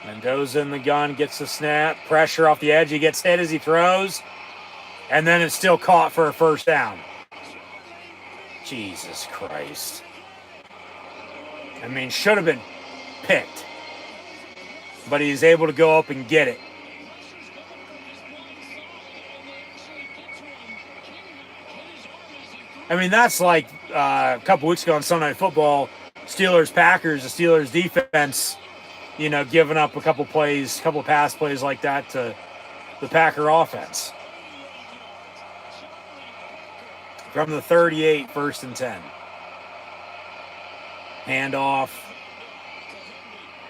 Mendoza in the gun, gets the snap, pressure off the edge. He gets hit as he throws, and then it's still caught for a first down. Jesus Christ. I mean, should have been picked, but he's able to go up and get it. I mean, that's like a couple weeks ago on Sunday Night Football, Steelers-Packers, the Steelers defense, giving up a couple pass plays like that to the Packer offense. From the 38, 1st and 10. Handoff.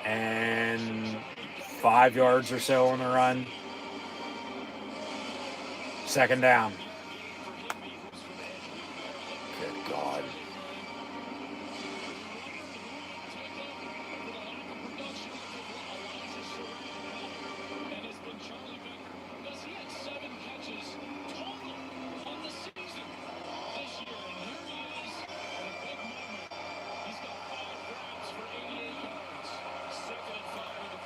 And 5 yards or so on the run. 2nd down. Good God.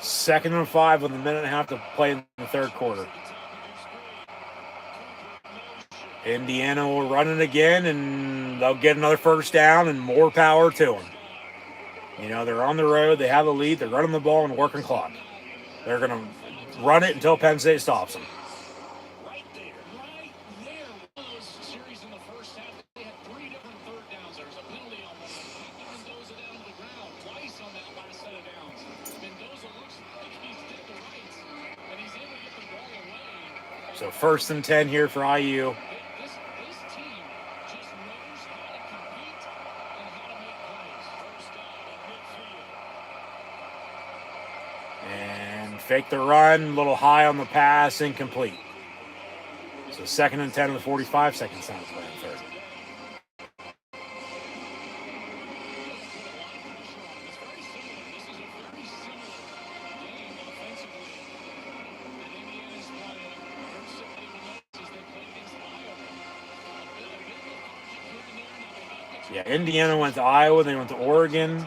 Second and 5 with a minute and a half to play in the third quarter. Indiana will run it again, and they'll get another first down, and more power to them. They're on the road. They have a lead. They're running the ball and working clock. They're going to run it until Penn State stops them. Right there. One of those series in the first half, they had 3 different third downs. There was a penalty on one. Mendoza down to the ground twice on that last set of downs. Mendoza looks like he's hit the rights, and he's able to get the ball away. So 1st and 10 here for IU. Fake the run, a little high on the pass, incomplete. So 2nd and 10 with 45 seconds down to play in third. Yeah, Indiana went to Iowa. They went to Oregon.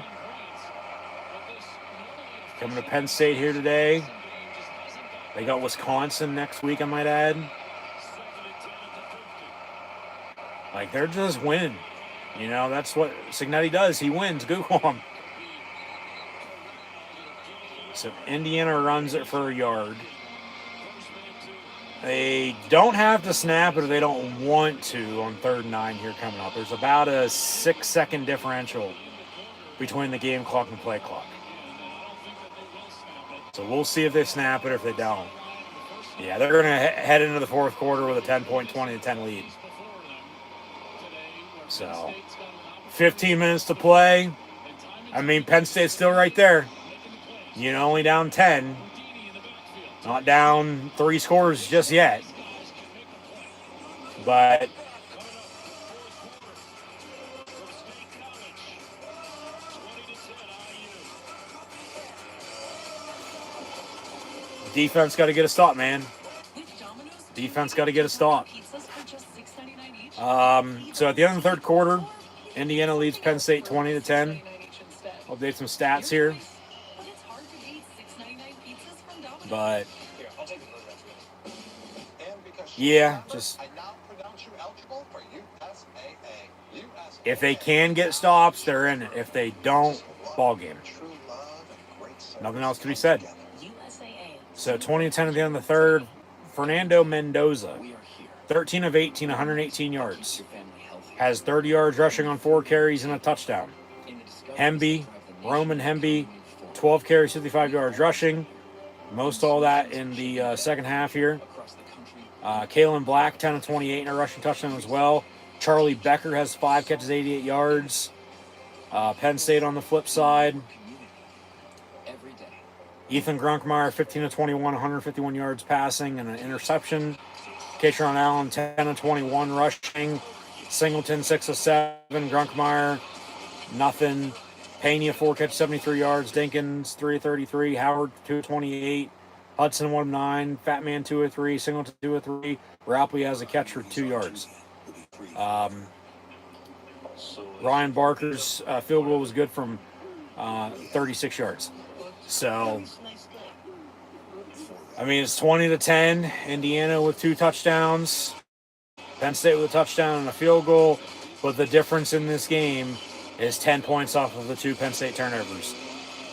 Coming to Penn State here today. They got Wisconsin next week, I might add. Like, they're just winning. You know, that's what Cignetti does. He wins. Google him. So Indiana runs it for a yard. They don't have to snap it if they don't want to on 3rd and 9 here coming up. There's about a 6-second differential between the game clock and play clock. So we'll see if they snap it or if they don't. Yeah, they're going to head into the 4th quarter with a 10-point, 20-10 lead. So 15 minutes to play. I mean, Penn State's still right there. You know, only down 10. Not down 3 scores just yet. But defense got to get a stop, man. Defense got to get a stop. So at the end of the 3rd quarter, Indiana leads Penn State 20-10. Update some stats here. But yeah, just if they can get stops, they're in it. If they don't, ball game. Nothing else to be said. So 20-10 at the end of the 3rd. Fernando Mendoza, 13 of 18, 118 yards. Has 30 yards rushing on 4 carries and a touchdown. Roman Hemby, 12 carries, 55 yards rushing. Most all that in the second half here. Kalen Black, 10 of 28 and a rushing touchdown as well. Charlie Becker has 5 catches, 88 yards. Penn State on the flip side. Ethan Grunkmeyer, 15 of 21, 151 yards passing and an interception. Katron Allen, 10 of 21 rushing. Singleton, 6 of 7. Grunkmeyer, nothing. Pena, 4 catches, 73 yards. Dinkins, 3 of 33. Howard, 2 of 28. Hudson, 1 of 9. Fat Man, 2 of 3. Singleton, 2 of 3. Rapley has a catch for 2 yards. Ryan Barker's field goal was good from 36 yards. So, I mean, it's 20-10. Indiana with 2 touchdowns. Penn State with a touchdown and a field goal. But the difference in this game is 10 points off of the 2 Penn State turnovers.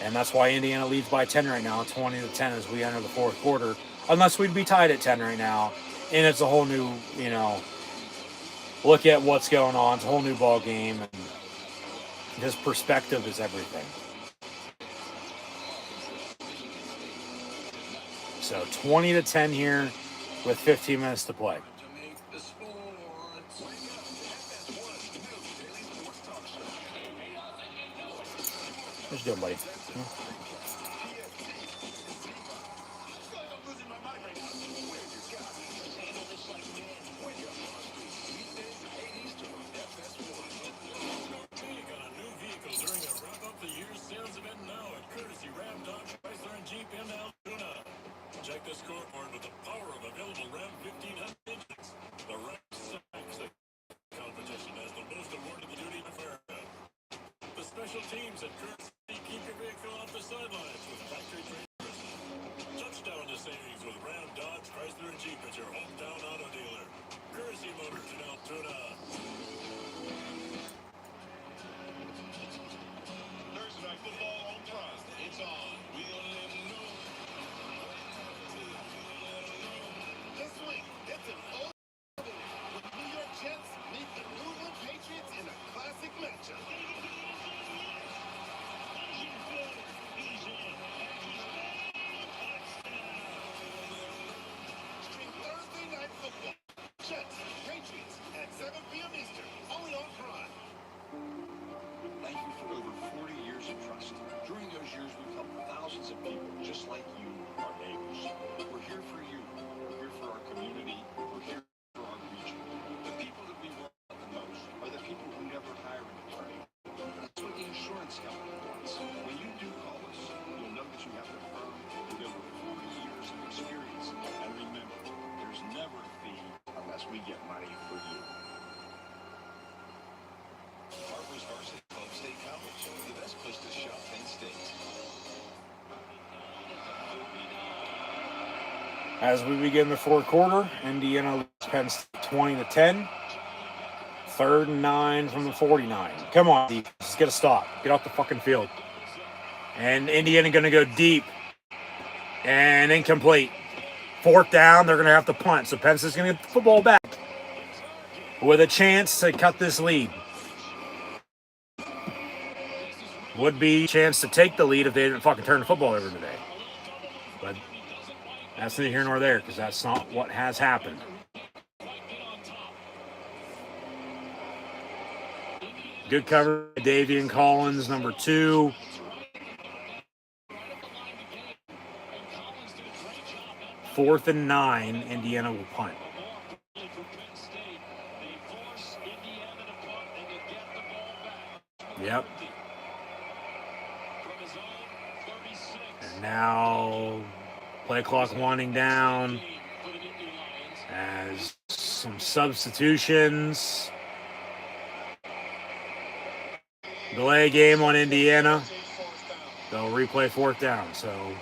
And that's why Indiana leads by 10 right now, 20-10 as we enter the 4th quarter. Unless we'd be tied at 10 right now. And it's a whole new, you know, look at what's going on. It's a whole new ball game. And his perspective is everything. So 20-10 here with 15 minutes to play. What you doing, buddy? Check the scoreboard with the power of available Ram 1500 engines. The Ram Sax competition has the most awarded duty in America. The special teams at Courtesy keep your vehicle off the sidelines with factory trailers. Touchdown to savings with Ram, Dodge, Chrysler, and Jeep at your hometown auto dealer. Courtesy Motors in Altoona. Thursday Night Football on Prime. It's on. We'll let them know. This week, it's an old with New York Jets meet the New England Patriots in a classic matchup. Stream Thursday Night Football. Jets, Patriots at 7 p.m. Eastern, only on Prime. Thank you for over 40 years of trust. During those years, we've helped thousands of people just like you, our neighbors. We're here for you. We're here for our community. We're here for our region. The people that we want the most are the people who never hire an attorney. That's what the insurance company wants. When you do call us, you'll know that you have a firm with over 40 years of experience. And remember, there's never a fee unless we get money for you. Our As we begin the fourth quarter, Indiana leads Penn State 20-10. 3rd and 9 from the 49. Come on, defense. Get a stop. Get off the fucking field. And Indiana going to go deep and incomplete. 4th down, they're going to have to punt. So Penn State's going to get the football back with a chance to cut this lead. Would be a chance to take the lead if they didn't fucking turn the football over today. But that's neither here nor there because that's not what has happened. Good cover by Davian Collins, number 2. Fourth and 9, Indiana will punt. Yep. And now play clock winding down as some substitutions. Delay game on Indiana. They'll replay 4th down. So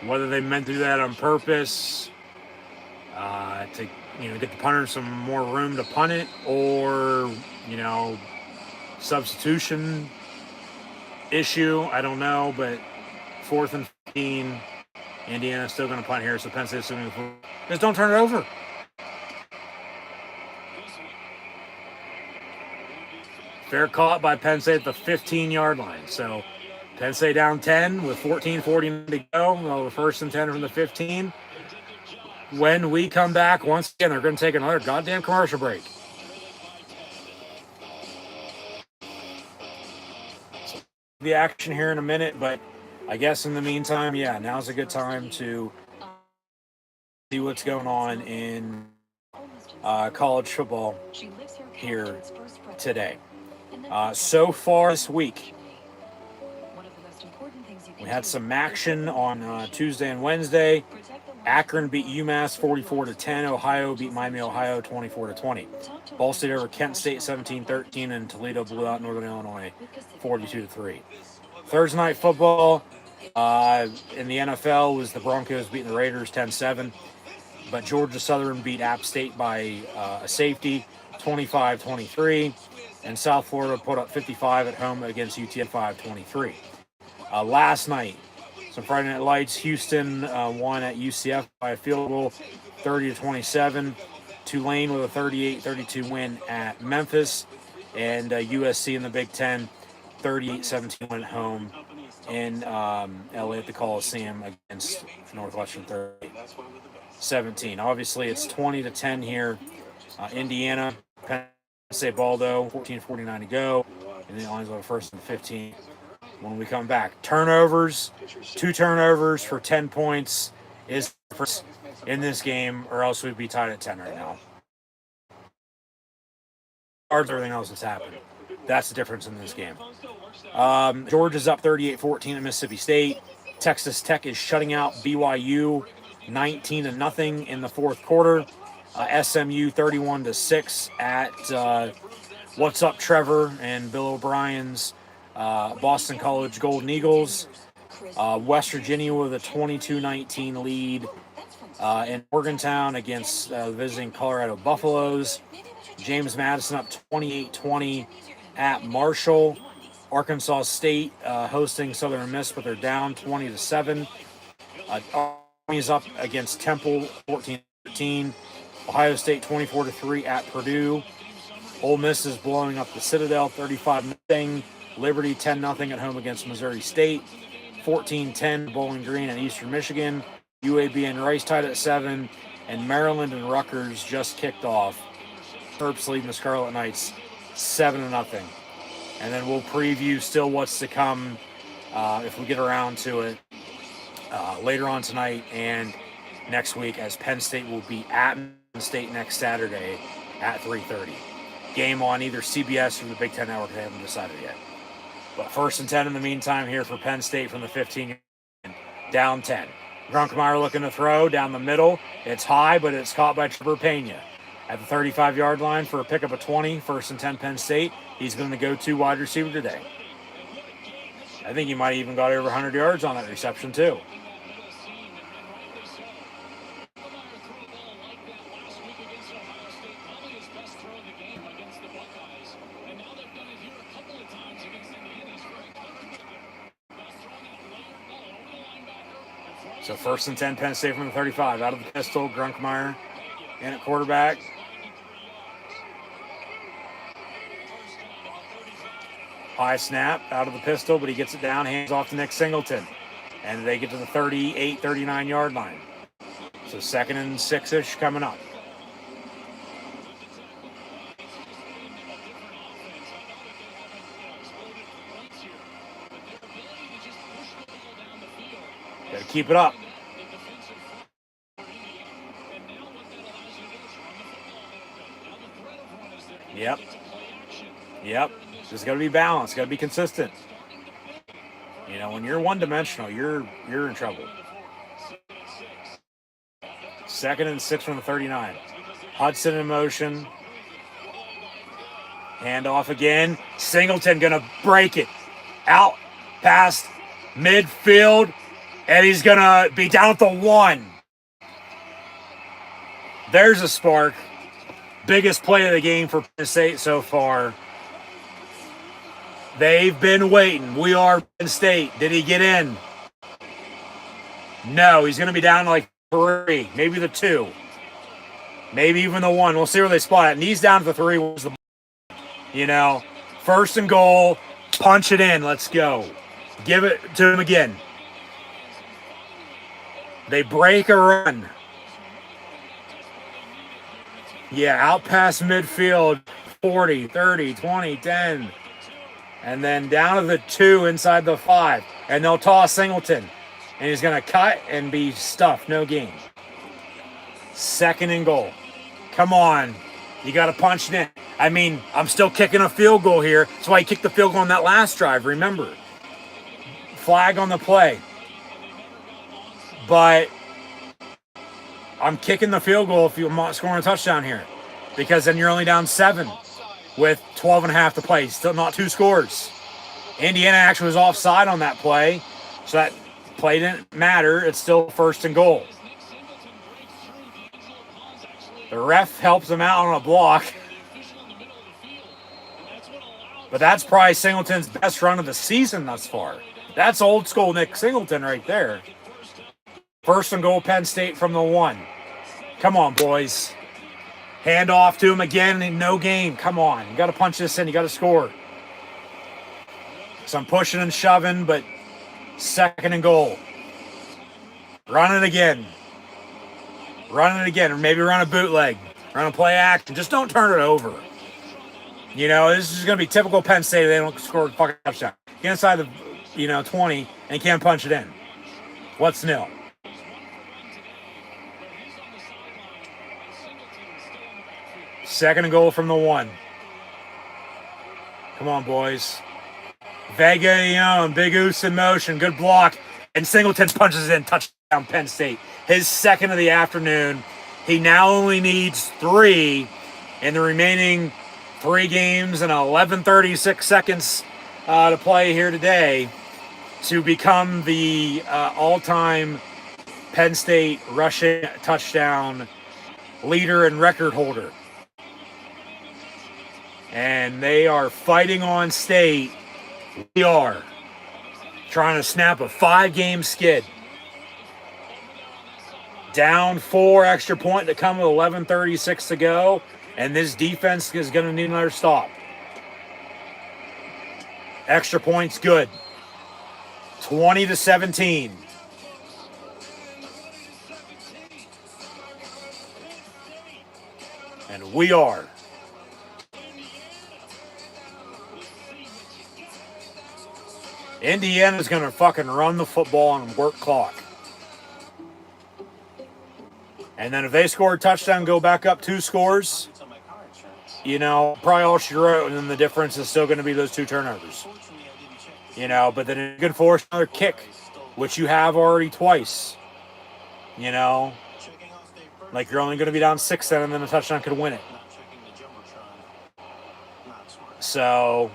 whether they meant to do that on purpose to get the punter some more room to punt it, or substitution issue, I don't know. But 4th and 15, Indiana's still going to punt here. So Penn State's going to just don't turn it over. Fair caught by Penn State at the 15-yard line. So Penn State down 10 with 14:49 to go. Well, 1st and 10 from the 15. When we come back, once again, they're going to take another goddamn commercial break. So, the action here in a minute, but I guess in the meantime, now's a good time to see what's going on in college football here today. So far this week, we had some action on Tuesday and Wednesday. Akron beat UMass 44-10. Ohio beat Miami, Ohio 24-20. Ball State over Kent State 17-13, and Toledo blew out Northern Illinois 42-3. Thursday night football in the NFL was the Broncos beating the Raiders 10-7, but Georgia Southern beat App State by a safety 25-23. And South Florida put up 55 at home against UTSA 5-23. Last night, some Friday Night Lights, Houston won at UCF by a field goal 30-27. Tulane with a 38-32 win at Memphis. And USC in the Big Ten, 38-17 win at home in LA at the Coliseum against Northwestern 30-17. Obviously, it's 20-10 here. Indiana, Penn State Baldo, 14:49 to go, and the Lions have a 1st and 15 when we come back. Turnovers, 2 turnovers for 10 points is first in this game, or else we'd be tied at 10 right now. Everything else that's happened. That's the difference in this game. Georgia's up 38-14 at Mississippi State. Texas Tech is shutting out BYU 19-0 in the 4th quarter. SMU 31-6 at What's Up Trevor and Bill O'Brien's Boston College Golden Eagles. West Virginia with a 22-19 lead in Morgantown against visiting Colorado Buffaloes. James Madison up 28-20 at Marshall. Arkansas State hosting Southern Miss, but they're down 20-7. Army's up against Temple 14-13. Ohio State 24-3 at Purdue. Ole Miss is blowing up the Citadel 35-0. Liberty 10-0 at home against Missouri State. 14-10 Bowling Green and Eastern Michigan. UAB and Rice tied at 7. And Maryland and Rutgers just kicked off. Terps leading the Scarlet Knights 7-0. And then we'll preview still what's to come if we get around to it later on tonight and next week, as Penn State will be at Penn State next Saturday at 3:30. Game on either CBS or the Big Ten Network. They haven't decided yet. But 1st and 10 in the meantime here for Penn State from the 15, down 10. Grunkmeyer looking to throw down the middle. It's high, but it's caught by Trevor Pena at the 35-yard line for a pickup of 20. 1st and 10 Penn State. He's been the go-to wide receiver today. I think he might have even got over 100 yards on that reception, too. So 1st and 10, Penn State from the 35. Out of the pistol, Grunkmeyer in at quarterback. High snap out of the pistol, but he gets it down, hands off to Nick Singleton. And they get to the 38, 39-yard line. So 2nd and 6-ish coming up. Got to keep it up. Yep. Just got to be balanced. Got to be consistent. You know, when you're one-dimensional, you're in trouble. 2nd and 6 from the 39. Hudson in motion. Handoff again. Singleton going to break it. Out past midfield. And he's going to be down at the 1. There's a spark. Biggest play of the game for Penn State so far. They've been waiting. We are Penn State. Did he get in? No, he's going to be down to like 3, maybe the 2. Maybe even the 1. We'll see where they spot it. And he's down to the 3. You know, 1st and goal. Punch it in. Let's go. Give it to him again. They break a run. Yeah, out past midfield. 40, 30, 20, 10. And then down to the 2 inside the 5. And they'll toss Singleton. And he's going to cut and be stuffed. No gain. 2nd and goal. Come on. You got to punch it in. I mean, I'm still kicking a field goal here. That's why he kicked the field goal on that last drive. Remember. Flag on the play. But I'm kicking the field goal if you're not scoring a touchdown here. Because then you're only down 7. With 12 and a half to play. Still not 2 scores. Indiana actually was offside on that play. So that play didn't matter. It's still 1st and goal. The ref helps him out on a block. But that's probably Singleton's best run of the season thus far. That's old school Nick Singleton right there. 1st and goal, Penn State from the 1. Come on, boys. Hand off to him again, no game. Come on. You got to punch this in. You got to score. So I'm pushing and shoving, but 2nd and goal. Run it again. Run it again. Or maybe run a bootleg. Run a play action. Just don't turn it over. You know, this is going to be typical Penn State. They don't score a fucking touchdown. Get inside the 20 and can't punch it in. What's new? 2nd and goal from the 1. Come on, boys. Vega Young, Big Oos in motion, good block. And Singleton punches in, touchdown Penn State. His 2nd of the afternoon. He now only needs 3 in the remaining 3 games and 11:36 seconds to play here today to become the all-time Penn State rushing touchdown leader and record holder. And they are fighting on state. We are trying to snap a 5-game skid. Down 4, extra point to come with 11:36 to go. And this defense is going to need another stop. Extra points good. 20-17. And we are. Indiana's going to fucking run the football and work clock. And then if they score a touchdown, go back up 2 scores, you know, probably all she wrote, and then the difference is still going to be those 2 turnovers. You know, but then you can force another kick, which you have already twice. You know, like you're only going to be down 6 then, and then a touchdown could win it. So...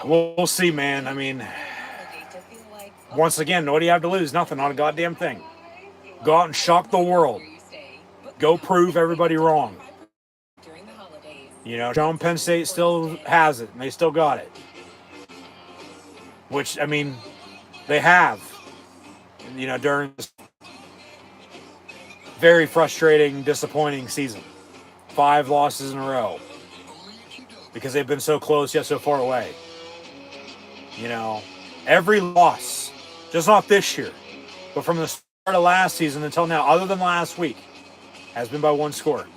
we'll see, man. I mean, once again, what do you have to lose? Nothing, not a goddamn thing. Go out and shock the world. Go prove everybody wrong. You know, show them Penn State still has it, and they still got it. Which, I mean, they have. You know, during this very frustrating, disappointing season. 5 losses in a row. Because they've been so close yet so far away. You know, every loss, just not this year, but from the start of last season until now, other than last week, has been by 1 score.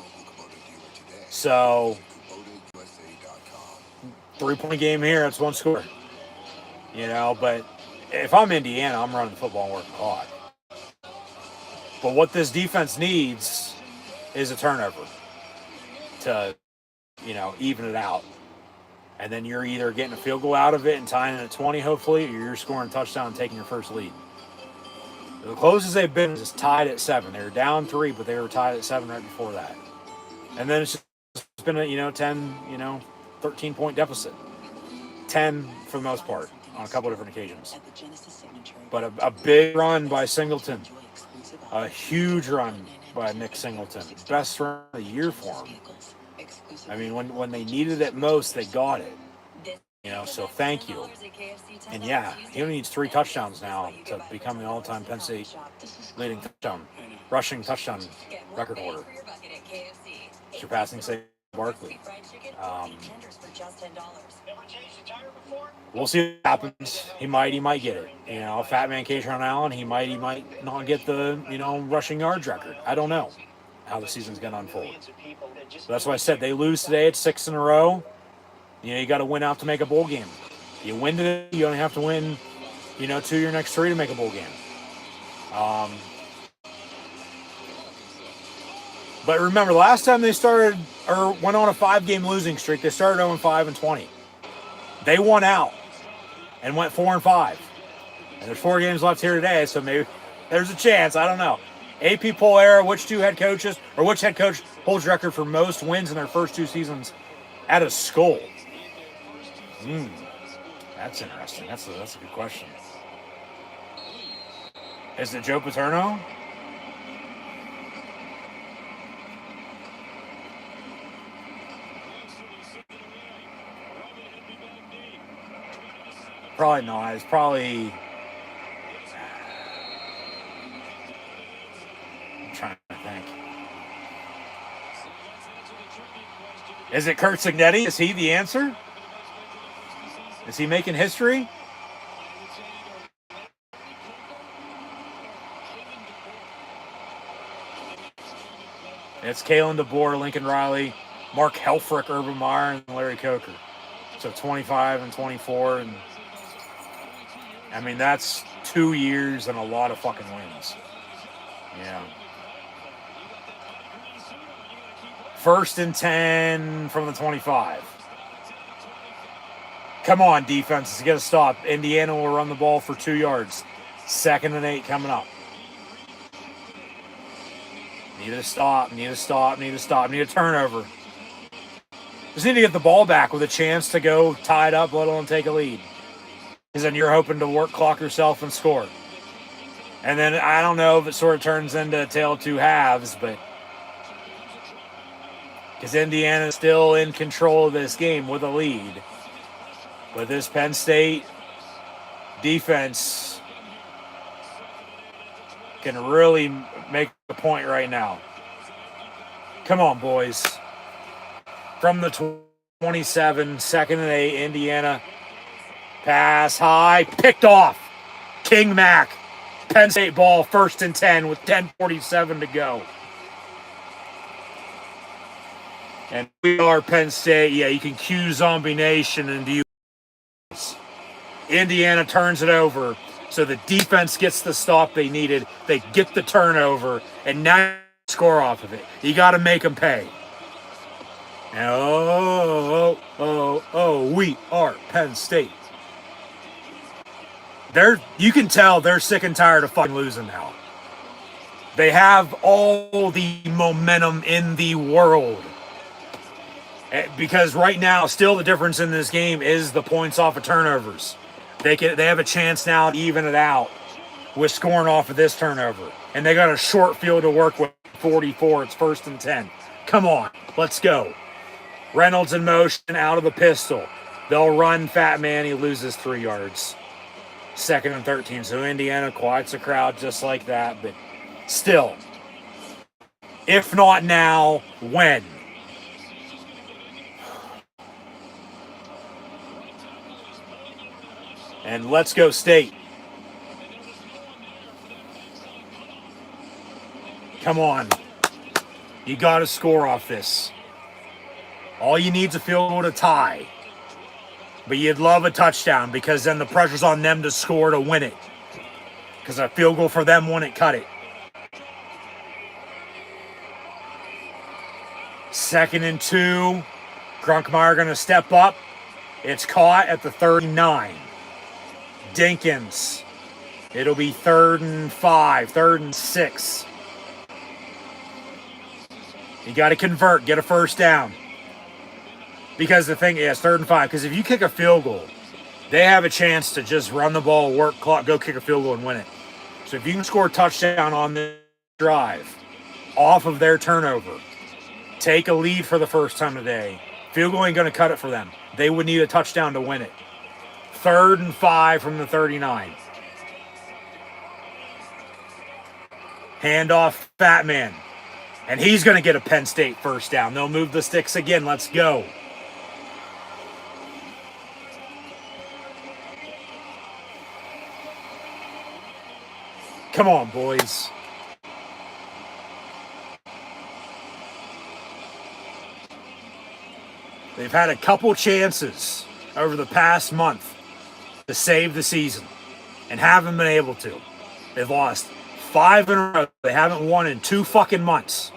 So, 3-point game here, it's 1 score. You know, but if I'm Indiana, I'm running the football and working hard. But what this defense needs is a turnover to, you know, even it out. And then you're either getting a field goal out of it and tying it at 20, hopefully, or you're scoring a touchdown and taking your first lead. The closest they've been is tied at 7. They were down 3, but they were tied at 7 right before that. And then it's been a, 10, 13-point deficit. 10 for the most part on a couple of different occasions. But a big run by Singleton. A huge run by Nick Singleton. Best run of the year for him. I mean, when they needed it most, they got it. You know, so thank you. And yeah, he only needs 3 touchdowns now to become the all-time Penn State leading rushing touchdown record holder, surpassing, say, Barkley. We'll see what happens. He might get it. You know, Fat Man Kaytron Allen, he might not get the, rushing yards record. I don't know how the season's going to unfold. So that's why I said they lose today at 6 in a row. You got to win out to make a bowl game. You win today, you only have to win, 2 of your next 3 to make a bowl game. But remember, last time they started or went on a 5-game losing streak, they started 0-5-20. They won out and went 4-5. And there's 4 games left here today, so maybe there's a chance. I don't know. AP poll era, which head coach holds record for most wins in their first 2 seasons at a school? That's interesting. That's a good question. Is it Joe Paterno? Probably not. It's probably... I'm trying to think. Is it Kurt Cignetti? Is he the answer? Is he making history? It's Kalen DeBoer, Lincoln Riley, Mark Helfrich, Urban Meyer, and Larry Coker. So 25 and 24, and I mean, that's 2 years and a lot of fucking wins. Yeah. 1st and 10 from the 25. Come on, defense. It's got to stop. Indiana will run the ball for 2 yards. 2nd and 8 coming up. Need a stop. Need a turnover. Just need to get the ball back with a chance to go tie it up, let alone take a lead. Because then you're hoping to work clock yourself and score. And then I don't know if it sort of turns into a tale of 2 halves, but because Indiana is still in control of this game with a lead. But this Penn State defense can really make a point right now. Come on, boys. From the 27, 2nd and 8, Indiana. Pass high, picked off. King Mac. Penn State ball, 1st and 10 with 10:47 to go. And we are Penn State. Yeah, you can cue Zombie Nation and do. Indiana turns it over. So the defense gets the stop they needed. They get the turnover. And now you score off of it. You got to make them pay. And we are Penn State. You can tell they're sick and tired of fucking losing now. They have all the momentum in the world. Because right now, still the difference in this game is the points off of turnovers. They have a chance now to even it out with scoring off of this turnover. And they got a short field to work with, 44. It's 1st and 10. Come on, let's go. Reynolds in motion, out of the pistol. They'll run Fat Man. He loses 3 yards. 2nd and 13. So Indiana quiets the crowd just like that. But still, if not now, when? And let's go State. Come on. You got to score off this. All you need is a field goal to tie. But you'd love a touchdown because then the pressure's on them to score to win it. Because a field goal for them wouldn't cut it. 2nd and 2. Grunkmeyer going to step up. It's caught at the 39. Dinkins. It'll be 3rd and 5, 3rd and 6. You got to convert, get a first down. Because the thing is, 3rd and 5. Because if you kick a field goal, they have a chance to just run the ball, work clock, go kick a field goal and win it. So if you can score a touchdown on this drive off of their turnover, take a lead for the first time today. Field goal ain't going to cut it for them. They would need a touchdown to win it. 3rd and 5 from the 39. Handoff, Fat Man. And he's going to get a Penn State first down. They'll move the sticks again. Let's go. Come on, boys. They've had a couple chances over the past month to save the season and haven't been able to. They've lost 5 in a row. They haven't won in 2 fucking months.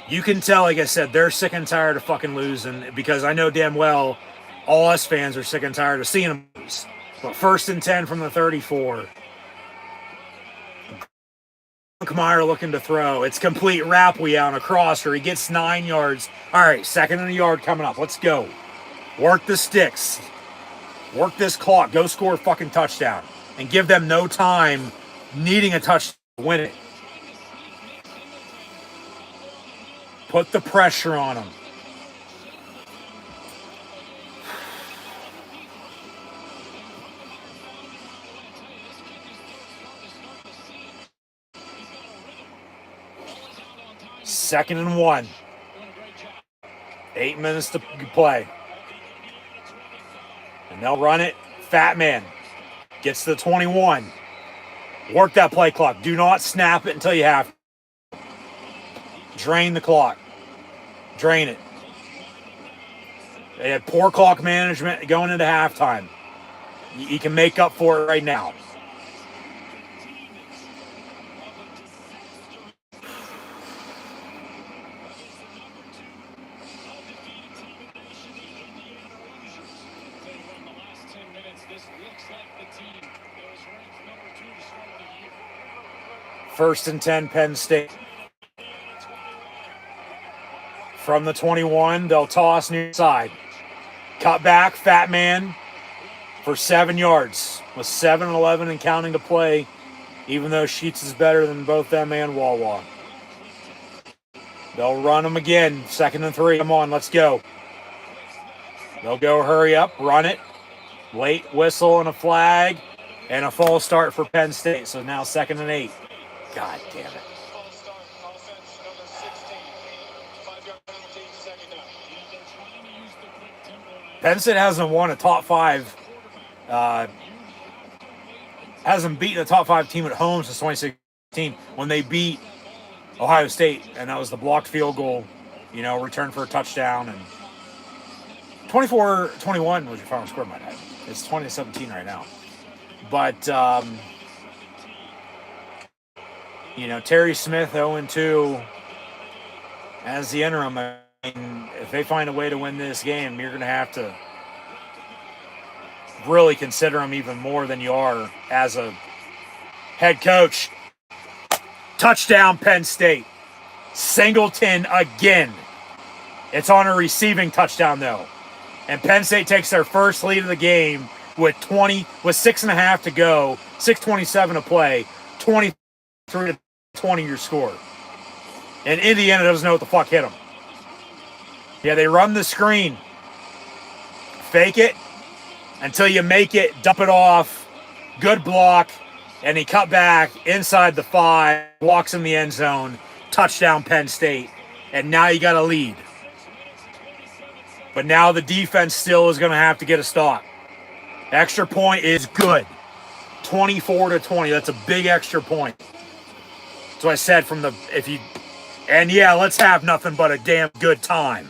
You can tell, like I said, they're sick and tired of fucking losing because I know damn well all us fans are sick and tired of seeing them lose. But 1st and 10 from the 34. Meyer looking to throw. It's complete Rapwee on a crosser. He gets 9 yards. All right, 2nd and a yard coming up. Let's go. Work the sticks. Work this clock. Go score a fucking touchdown. And give them no time needing a touchdown to win it. Put the pressure on them. Second and 1. 8 minutes to play. And they'll run it. Fat Man gets to the 21. Work that play clock. Do not snap it until you have to. Drain the clock. Drain it. They had poor clock management going into halftime. You can make up for it right now. First and 10, Penn State. From the 21, they'll toss near side. Cut back, Fat Man for 7 yards with 7:11 and counting to play, even though Sheets is better than both them and Wawa. They'll run them again, 2nd and 3. Come on, let's go. They'll go hurry up, run it. Late whistle and a flag, and a false start for Penn State. So now 2nd and 8. God damn it. Penn State hasn't won a top 5, hasn't beaten a top 5 team at home since 2016 when they beat Ohio State, and that was the blocked field goal, return for a touchdown, and 24-21 was your final score, my dad. It's 2017 right now. But, Terry Smith 0-2 as the interim. I mean, if they find a way to win this game, you're going to have to really consider them even more than you are as a head coach. Touchdown, Penn State. Singleton again. It's on a receiving touchdown, though. And Penn State takes their first lead of the game with 6.5 to go, 6:27 to play, 23-20 your score. And Indiana doesn't know what the fuck hit them. Yeah, they run the screen. Fake it until you make it, dump it off. Good block. And he cut back inside the 5, walks in the end zone. Touchdown Penn State. And now you got a lead. But now the defense still is going to have to get a stop. Extra point is good. 24-20. That's a big extra point. So I said and yeah, let's have nothing but a damn good time.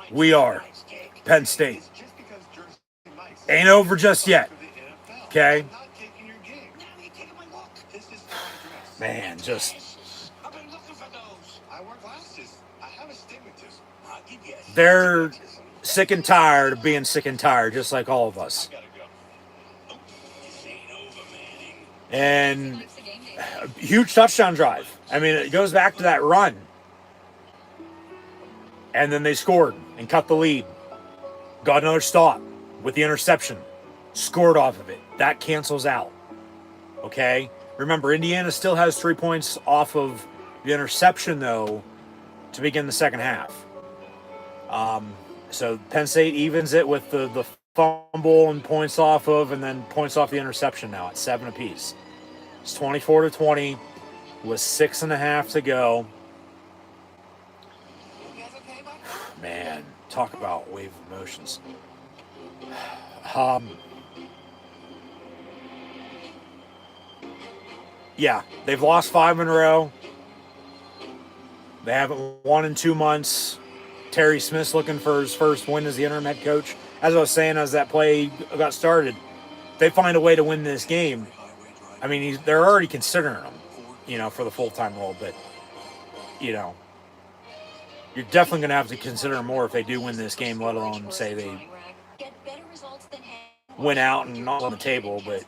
We are Penn State. Ain't over just yet. Okay? Man, just... They're sick and tired of being sick and tired, just like all of us. And a huge touchdown drive. I mean, it goes back to that run. And then they scored and cut the lead. Got another stop with the interception. Scored off of it. That cancels out. Okay? Remember, Indiana still has 3 points off of the interception, though, to begin the second half. So Penn State evens it with the fumble and points off of, and then points off the interception now at 7 apiece. It's 24-20 with 6.5 to go. Man, talk about wave of emotions. Yeah, they've lost 5 in a row. They haven't won in 2 months. Terry Smith's looking for his first win as the interim head coach. As I was saying, as that play got started, they find a way to win this game. I mean, they're already considering him, for the full-time role, but, you're definitely going to have to consider him more if they do win this game, let alone say they win out and not on the table, but,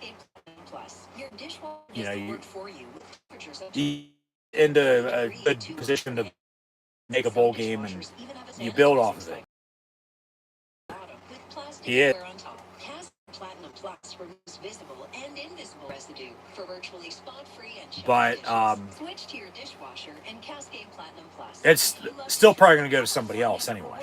you into a good position to make a bowl game, and you build off of it. Yeah. But it's still probably going to go to somebody else anyway.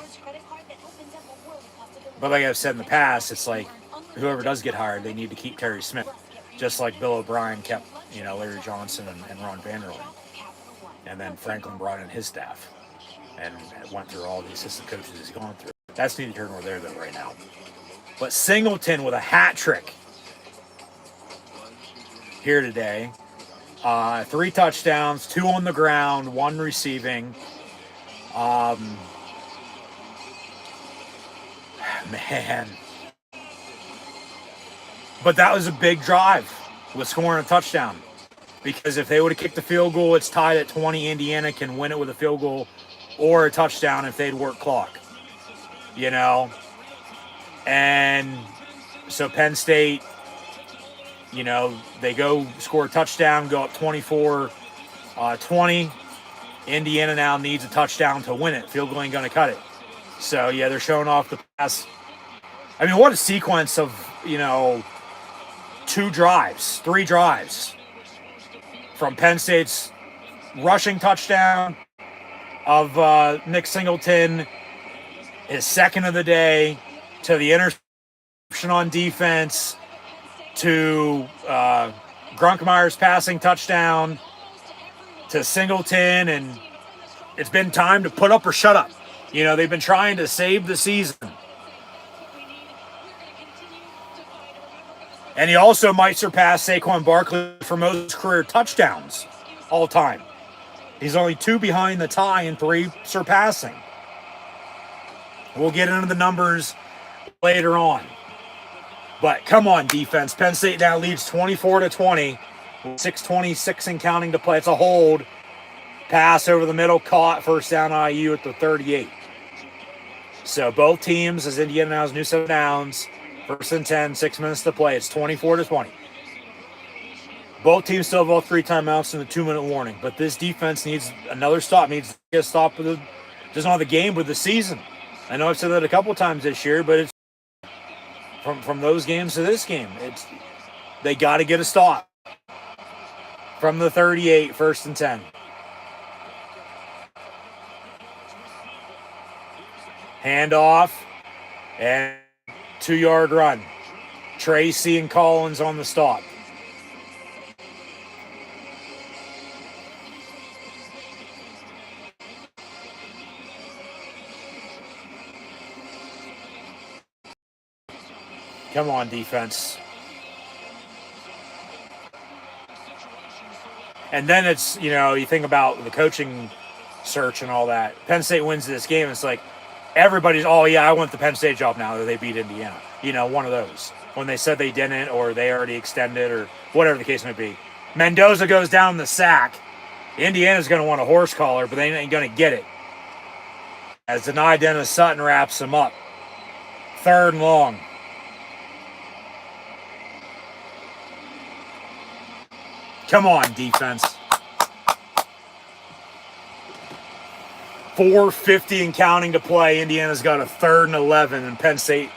But like I've said in the past, it's like whoever does get hired, they need to keep Terry Smith, just like Bill O'Brien kept, Larry Johnson and Ron Vanderlyn, and then Franklin brought in his staff and went through all the assistant coaches he's gone through. That's neither here nor there though right now. But Singleton with a hat trick here today. 3 touchdowns, 2 on the ground, 1 receiving. Man. But that was a big drive with scoring a touchdown. Because if they would have kicked the field goal, it's tied at 20. Indiana can win it with a field goal or a touchdown if they'd work clock. And so Penn State, they go score a touchdown, go up 24-20. Indiana now needs a touchdown to win it. Field goal ain't going to cut it. So, yeah, they're showing off the pass. I mean, what a sequence of, 2 drives, 3 drives. From Penn State's rushing touchdown of Nick Singleton, his second of the day, to the interception on defense, to Grunkmeyer's passing touchdown, to Singleton, and it's been time to put up or shut up. They've been trying to save the season. And he also might surpass Saquon Barkley for most career touchdowns all time. He's only 2 behind the tie and 3 surpassing. We'll get into the numbers later on. But come on, defense. Penn State now leads 24-20 6:26 and counting to play. It's a hold. Pass over the middle, caught, first down IU at the 38. So both teams, as Indiana now has new set of downs, 1st and 10, 6 minutes to play. It's 24-20. Both teams still have all 3 timeouts and a 2-minute warning. But this defense needs another stop. Needs to get a stop with doesn't have the game with the season. I know I've said that a couple times this year, but it's from those games to this game. They got to get a stop from the 38, 1st and 10. Handoff and 2-yard run. Tracy and Collins on the stop. Come on, defense. And then it's, you think about the coaching search and all that. Penn State wins this game. It's like everybody's, I want the Penn State job now that they beat Indiana. One of those. When they said they didn't or they already extended or whatever the case may be. Mendoza goes down the sack. Indiana's going to want a horse collar, but they ain't going to get it. As Denai Dennis Sutton wraps him up. 3rd and long. Come on, defense. 4:50 and counting to play. Indiana's got a 3rd and 11, and Penn State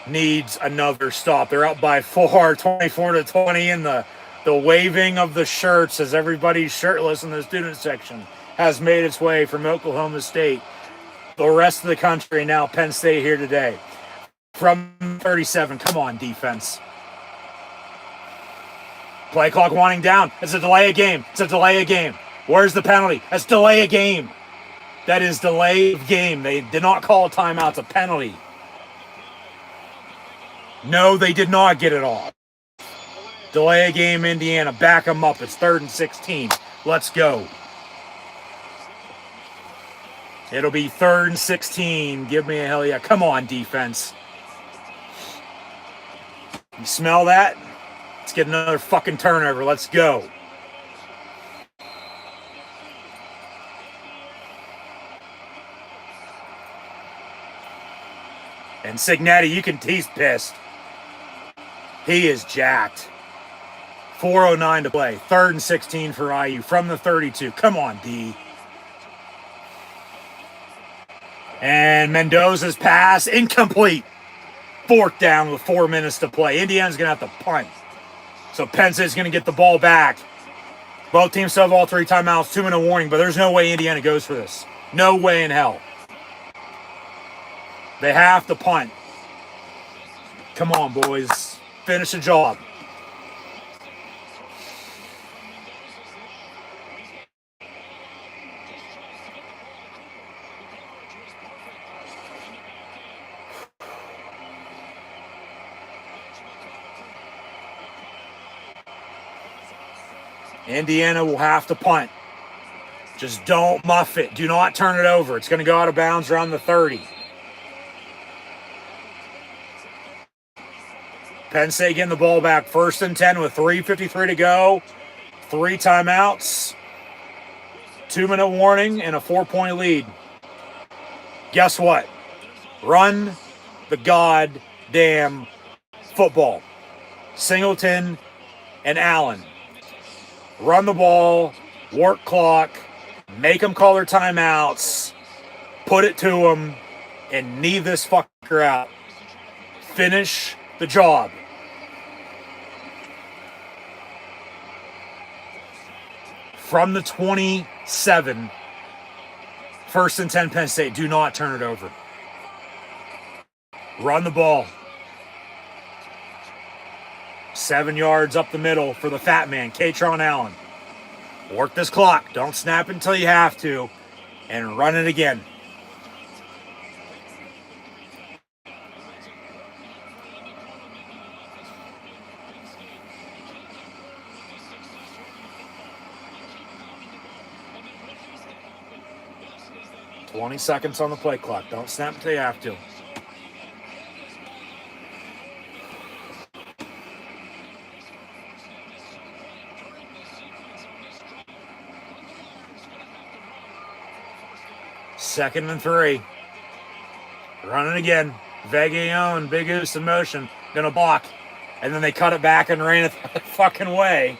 needs another stop. They're up by 4, 24-20, and the waving of the shirts as everybody's shirtless in the student section has made its way from Oklahoma State. The rest of the country now Penn State here today. From 37, come on, defense. Play clock winding down. It's a delay of game. It's a delay of game. Where's the penalty? That's delay of game. That is delay of game. They did not call a timeout. It's a penalty. No, they did not get it off. Delay of game, Indiana. Back them up. It's 3rd and 16. Let's go. It'll be 3rd and 16. Give me a hell yeah. Come on, defense. You smell that? Let's get another fucking turnover. Let's go. And Signetti, he's pissed. He is jacked. 4:09 to play. 3rd and 16 for IU from the 32. Come on, D. And Mendoza's pass, incomplete. 4th down with 4 minutes to play. Indiana's going to have to punt. So Penn State's going to get the ball back. Both teams still have all 3 timeouts, 2-minute warning, but there's no way Indiana goes for this. No way in hell. They have to punt. Come on, boys. Finish the job. Indiana will have to punt. Just don't muff it. Do not turn it over. It's going to go out of bounds around the 30. Penn State getting the ball back. 1st and 10 with 3:53 to go. 3 timeouts. 2-minute warning and a 4-point lead. Guess what? Run the goddamn football. Singleton and Allen. Run the ball, work clock, make them call their timeouts, put it to them, and knee this fucker out. Finish the job. From the 27, 1st and 10 Penn State. Do not turn it over. Run the ball. 7 yards up the middle for the fat man, Katron Allen. Work this clock. Don't snap until you have to. And run it again. $20 seconds on the play clock. Don't snap until you have to. 2nd and 3. Running again. Vegayon, Big Oos in motion. Gonna block. And then they cut it back and ran it the fucking way.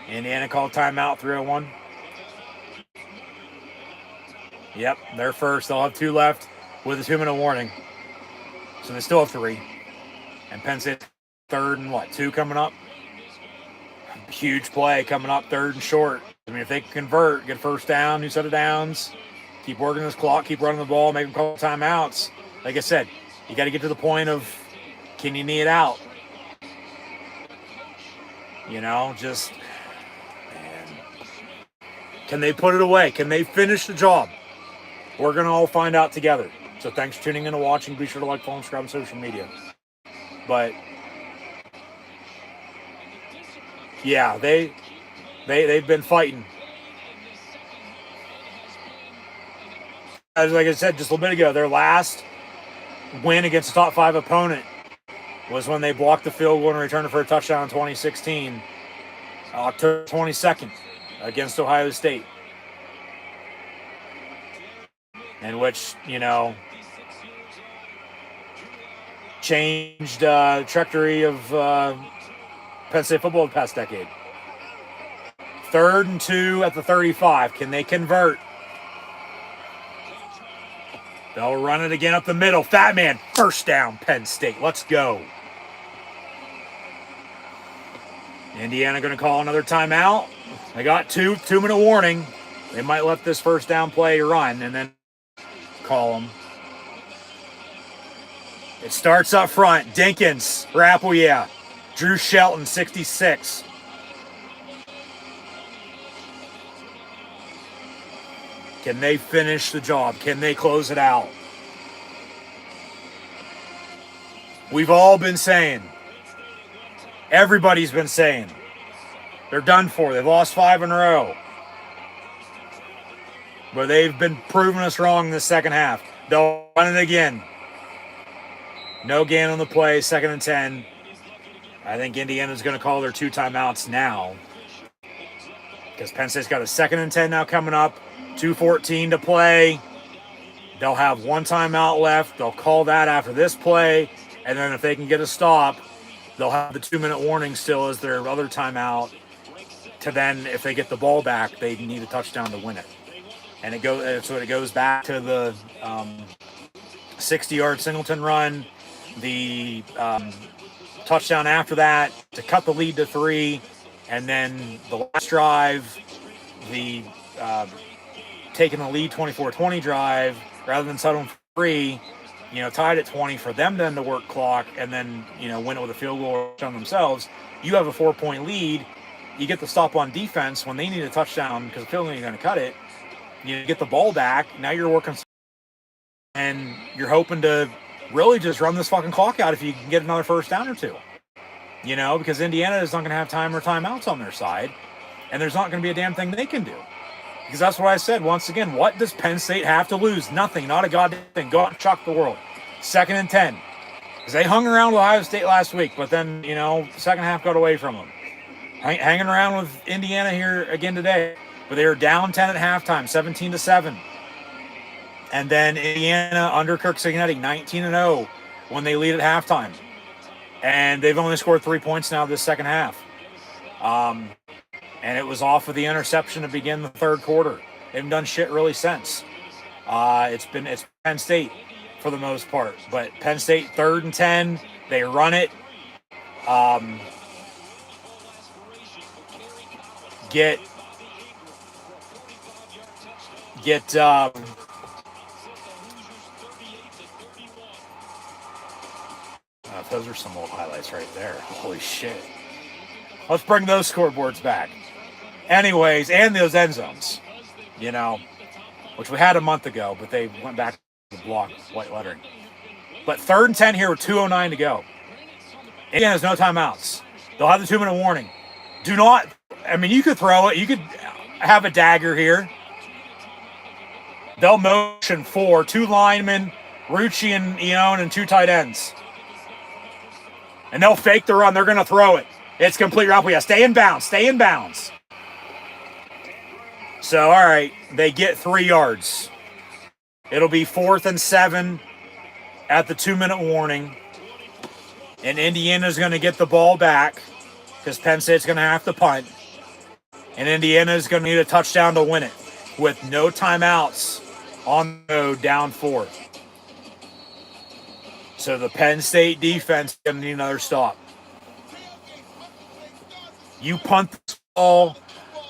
Indiana called timeout, 3:01. Yep, they're first. They'll have 2 left with a 2-minute warning. So they still have 3. And Penn State 3rd and 2 coming up? Huge play coming up, 3rd and short. I mean, if they can convert, get first down, new set of downs, keep working this clock, keep running the ball, make them call timeouts. Like I said, you got to get to the point of, can you knee it out? You know, just, man. Can they put it away? Can they finish the job? We're going to all find out together. So thanks for tuning in and watching. Be sure to like, follow, and subscribe on social media. But, yeah, they've been fighting. As like I said just a little bit ago, their last win against a top 5 opponent was when they blocked the field goal and returned it for a touchdown in 2016, October 22nd, against Ohio State. In which, you know, changed trajectory of Penn State football the past decade. 3rd and 2 at the 35. Can they convert? They'll run it again up the middle. Fat man, first down, Penn State. Let's go. Indiana going to call another timeout. They got 2-minute warning. They might let this first down play run and then call them. It starts up front. Dinkins, Rapple, Drew Shelton, 66. Can they finish the job? Can they close it out? We've all been saying, everybody's been saying, they're done for. They've lost 5 in a row. But they've been proving us wrong in the second half. They'll run it again. No gain on the play, 2nd and 10. I think Indiana's going to call their 2 timeouts now. Because Penn State's got a 2nd and 10 now coming up. 2:14 to play. They'll have 1 timeout left. They'll call that after this play. And then if they can get a stop, they'll have the 2-minute warning still as their other timeout. To then, if they get the ball back, they need a touchdown to win it. And it goes back to the 60-yard Singleton run, the touchdown after that to cut the lead to 3, and then the last drive, the taking the lead 24-20 drive rather than settling for 3, tied at 20 for them then to work clock and then, win it with a field goal on themselves. You have a 4-point lead. You get the stop on defense when they need a touchdown because the field goal ain't going to cut it. You get the ball back. Now you're working and you're hoping to really just run this fucking clock out if you can get another first down or 2. Because Indiana is not going to have time or timeouts on their side. And there's not going to be a damn thing they can do. Because that's what I said. Once again, what does Penn State have to lose? Nothing. Not a goddamn thing. Go out and shock the world. 2nd and 10. Because they hung around with Ohio State last week. But then, the second half got away from them. Hanging around with Indiana here again today. But they were down 10 at halftime. 17-7. And then Indiana under Kirk Cignetti, 19-0 when they lead at halftime. And they've only scored 3 points now this second half. And it was off of the interception to begin the 3rd quarter. They haven't done shit really since. It's Penn State for the most part. But Penn State 3rd and 10. They run it. Those are some old highlights right there. Holy shit. Let's bring those scoreboards back. Anyways, and those end zones, which we had a month ago, but they went back to the block, white lettering. But 3rd and 10 here with 2:09 to go. Indiana has no timeouts. They'll have the 2-minute warning. You could throw it. You could have a dagger here. They'll motion for 2 linemen, Rucci and Ione, and 2 tight ends. And they'll fake the run. They're going to throw it. It's complete. Stay in bounds. So, all right, they get 3 yards. It'll be 4th and 7 at the 2-minute warning. And Indiana's going to get the ball back because Penn State's going to have to punt. And Indiana's going to need a touchdown to win it with no timeouts on the road, down 4. So the Penn State defense is going to need another stop. You punt the ball,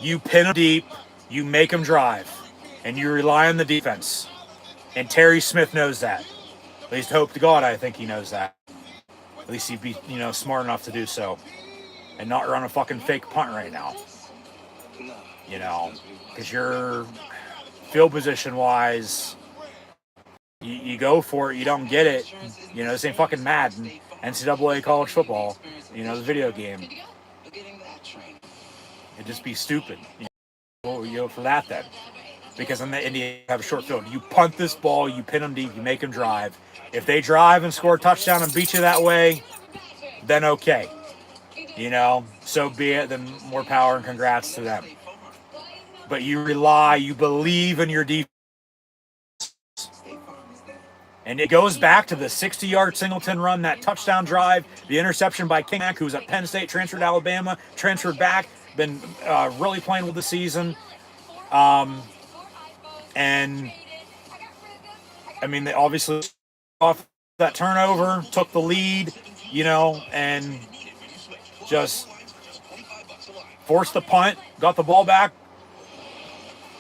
you pin them deep, you make them drive, and you rely on the defense. And Terry Smith knows that. At least hope to God I think he knows that. At least he'd be, smart enough to do so. And not run a fucking fake punt right now. Because you're field position wise, you go for it, you don't get it. This ain't fucking Madden, NCAA college football, the video game. It'd just be stupid. For that then. Because in the Indians have a short field. You punt this ball, you pin them deep, you make them drive. If they drive and score a touchdown and beat you that way, then okay. So be it, then more power and congrats to them. But you believe in your defense. And it goes back to the 60-yard Singleton run, that touchdown drive, the interception by King Mack, who was at Penn State, transferred to Alabama, transferred back, been really playing with the season. And, they obviously off that turnover, took the lead, and just forced the punt, got the ball back.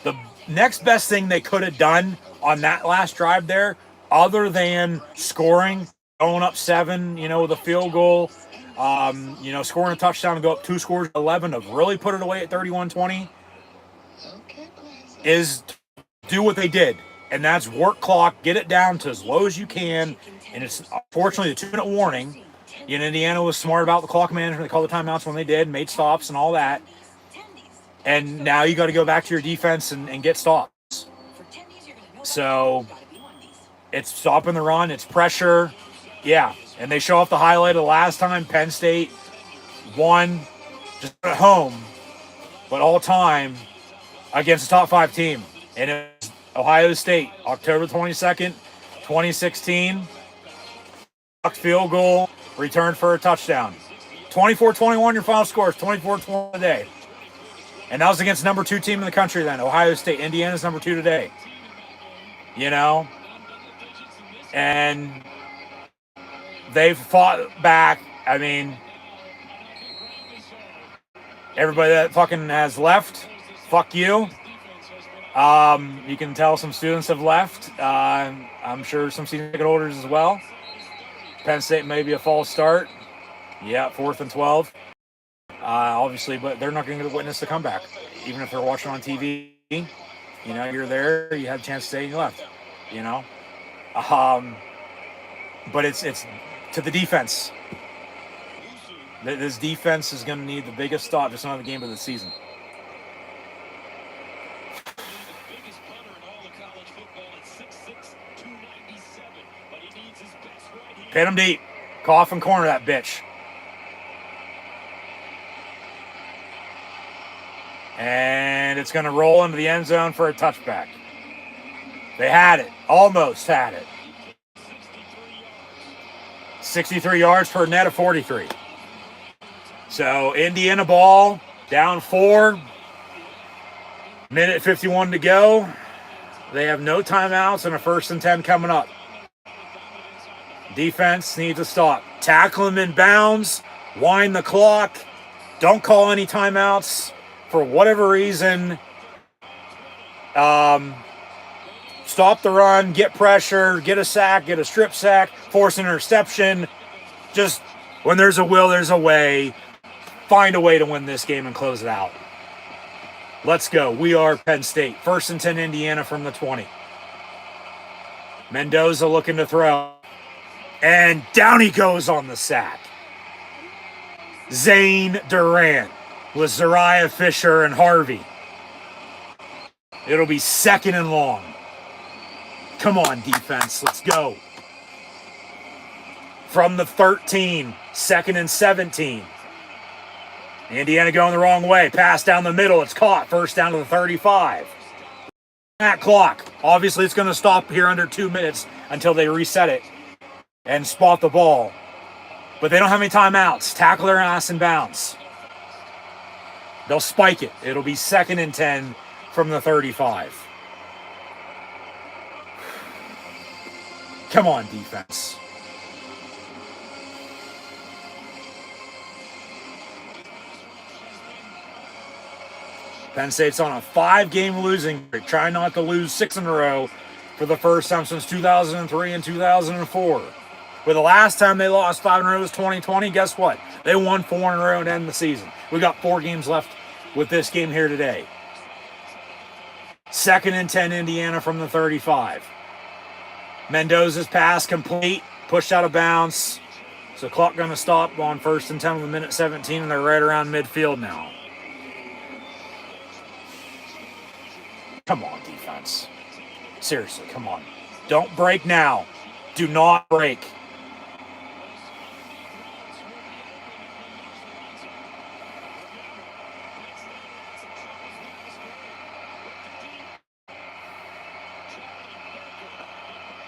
The next best thing they could have done on that last drive there, other than scoring, going up 7, with a field goal, scoring a touchdown and go up 2 scores, 11 to really put it away at 31-20, is do what they did. And that's work clock, get it down to as low as you can. And it's unfortunately the 2-minute warning. Indiana was smart about the clock management. They called the timeouts when they did, made stops and all that. And now you got to go back to your defense and get stops. So it's stopping the run, it's pressure. Yeah. And they show off the highlight of the last time Penn State won just at home, but all time against a top 5 team. And it was Ohio State, October 22nd, 2016. Field goal, returned for a touchdown. 24-21 your final score is 24-20 today. And that was against number 2 team in the country then, Ohio State. Indiana's number 2 today. And they've fought back. Everybody that fucking has left, fuck you. You can tell some students have left. I'm sure some season ticket holders as well. Penn State may be a false start. Yeah, 4th and 12. Obviously, but they're not going to witness the comeback. Even if they're watching on TV, you're there, you had a chance to stay and you left. But it's to the defense. This defense is going to need the biggest stop, just another game of the season. Pin him deep. Cough and corner that bitch. And it's going to roll into the end zone for a touchback. They had it. Almost had it. 63 yards per net of 43. So Indiana ball, down 4. Minute 51 to go. They have no timeouts and a 1st and 10 coming up. Defense needs to stop. Tackle him in bounds. Wind the clock. Don't call any timeouts. For whatever reason, stop the run, get pressure, get a sack, get a strip sack, force an interception. Just when there's a will, there's a way. Find a way to win this game and close it out. Let's go. We are Penn State. 1st and 10 Indiana from the 20. Mendoza looking to throw. And down he goes on the sack. Zane Durant with Zariah Fisher and Harvey. It'll be 2nd and long. Come on, defense. Let's go. From the 13, 2nd and 17. Indiana going the wrong way. Pass down the middle. It's caught. First down to the 35. That clock. Obviously, it's going to stop here under 2 minutes until they reset it and spot the ball. But they don't have any timeouts. Tackle their ass in bounds. They'll spike it. It'll be 2nd and 10 from the 35. Come on, defense. Penn State's on a 5-game losing streak, trying not to lose 6 in a row for the first time since 2003 and 2004. But the last time they lost 5 in a row was 2020. Guess what? They won 4 in a row to end the season. We got 4 games left with this game here today. 2nd and 10, Indiana from the 35. Mendoza's pass complete, pushed out of bounds. So clock going to stop on 1st and 10 with a minute 17, and they're right around midfield now. Come on, defense. Seriously, come on. Don't break now. Do not break.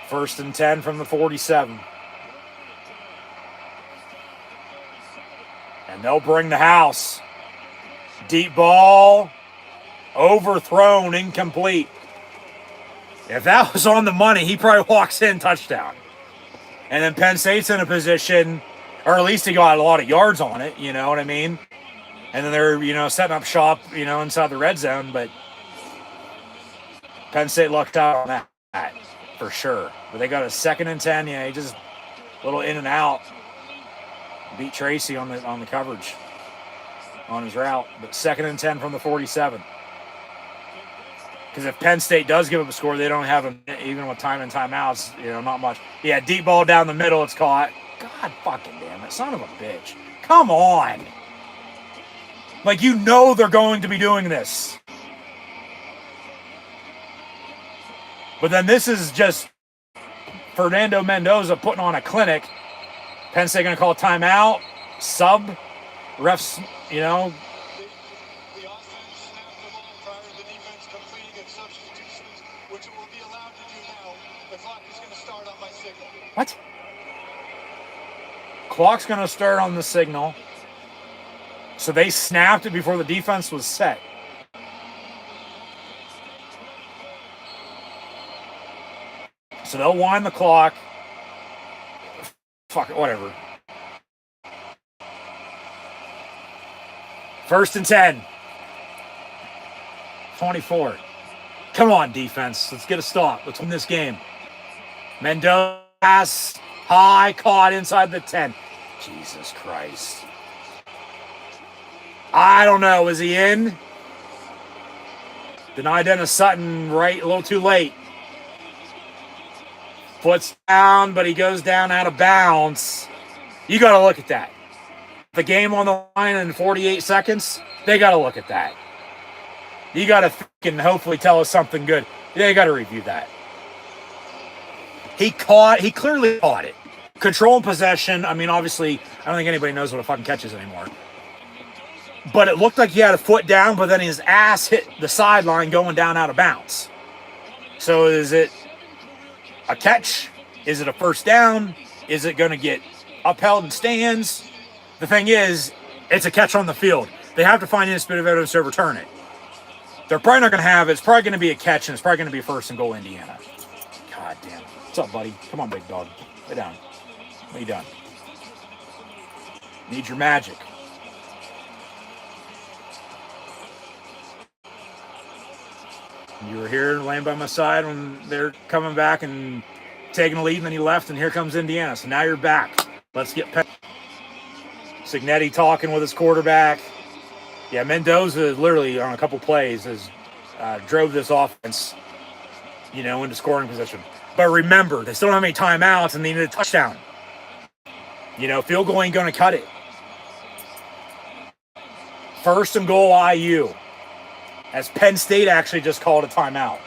First and 10 from the 47. And they'll bring the house. Deep ball. Overthrown, incomplete. If that was on the money, he probably walks in, touchdown. And then Penn State's in a position, or at least he got a lot of yards on it, you know what I mean? And then they're, setting up shop, inside the red zone, but Penn State lucked out on that, for sure. But they got a 2nd and 10, he just a little in and out. Beat Tracy on the coverage on his route, but 2nd and 10 from the 47. Because if Penn State does give up a score, they don't have them, even with time and timeouts, not much. Yeah, deep ball down the middle, it's caught. God fucking damn it, son of a bitch. Come on. Like, they're going to be doing this. But then this is just Fernando Mendoza putting on a clinic. Penn State going to call timeout, sub, refs, What? Clock's going to start on the signal. So they snapped it before the defense was set. So they'll wind the clock. Fuck it, whatever. 1st and 10. 24. Come on, defense. Let's get a stop. Let's win this game. Mendoza pass high, caught inside the 10. Jesus Christ. I don't know. Is he in? Denied Dennis Sutton right a little too late. Foot's down, but he goes down out of bounds. You got to look at that. The game on the line in 48 seconds, they got to look at that. You got to fucking hopefully tell us something good. They got to review that. He clearly caught it. Control and possession. I mean, obviously, I don't think anybody knows what a fucking catch is anymore. But it looked like he had a foot down, but then his ass hit the sideline going down out of bounds. So is it a catch? Is it a first down? Is it going to get upheld in stands? The thing is, it's a catch on the field. They have to find any bit of evidence to overturn it. They're probably not going to have it. It's probably going to be a catch, and it's probably going to be 1st and goal, Indiana. God damn. What's up, buddy? Come on, big dog. Lay down. What are you doing? Need your magic. You were here laying by my side when they're coming back and taking a lead, and then you left, and here comes Indiana. So now you're back. Let's get Penn. Signetti talking with his quarterback. Yeah, Mendoza literally on a couple plays has drove this offense, into scoring position. But remember, they still don't have any timeouts, and they need a touchdown. Field goal ain't going to cut it. 1st and goal, IU. As Penn State actually just called a timeout.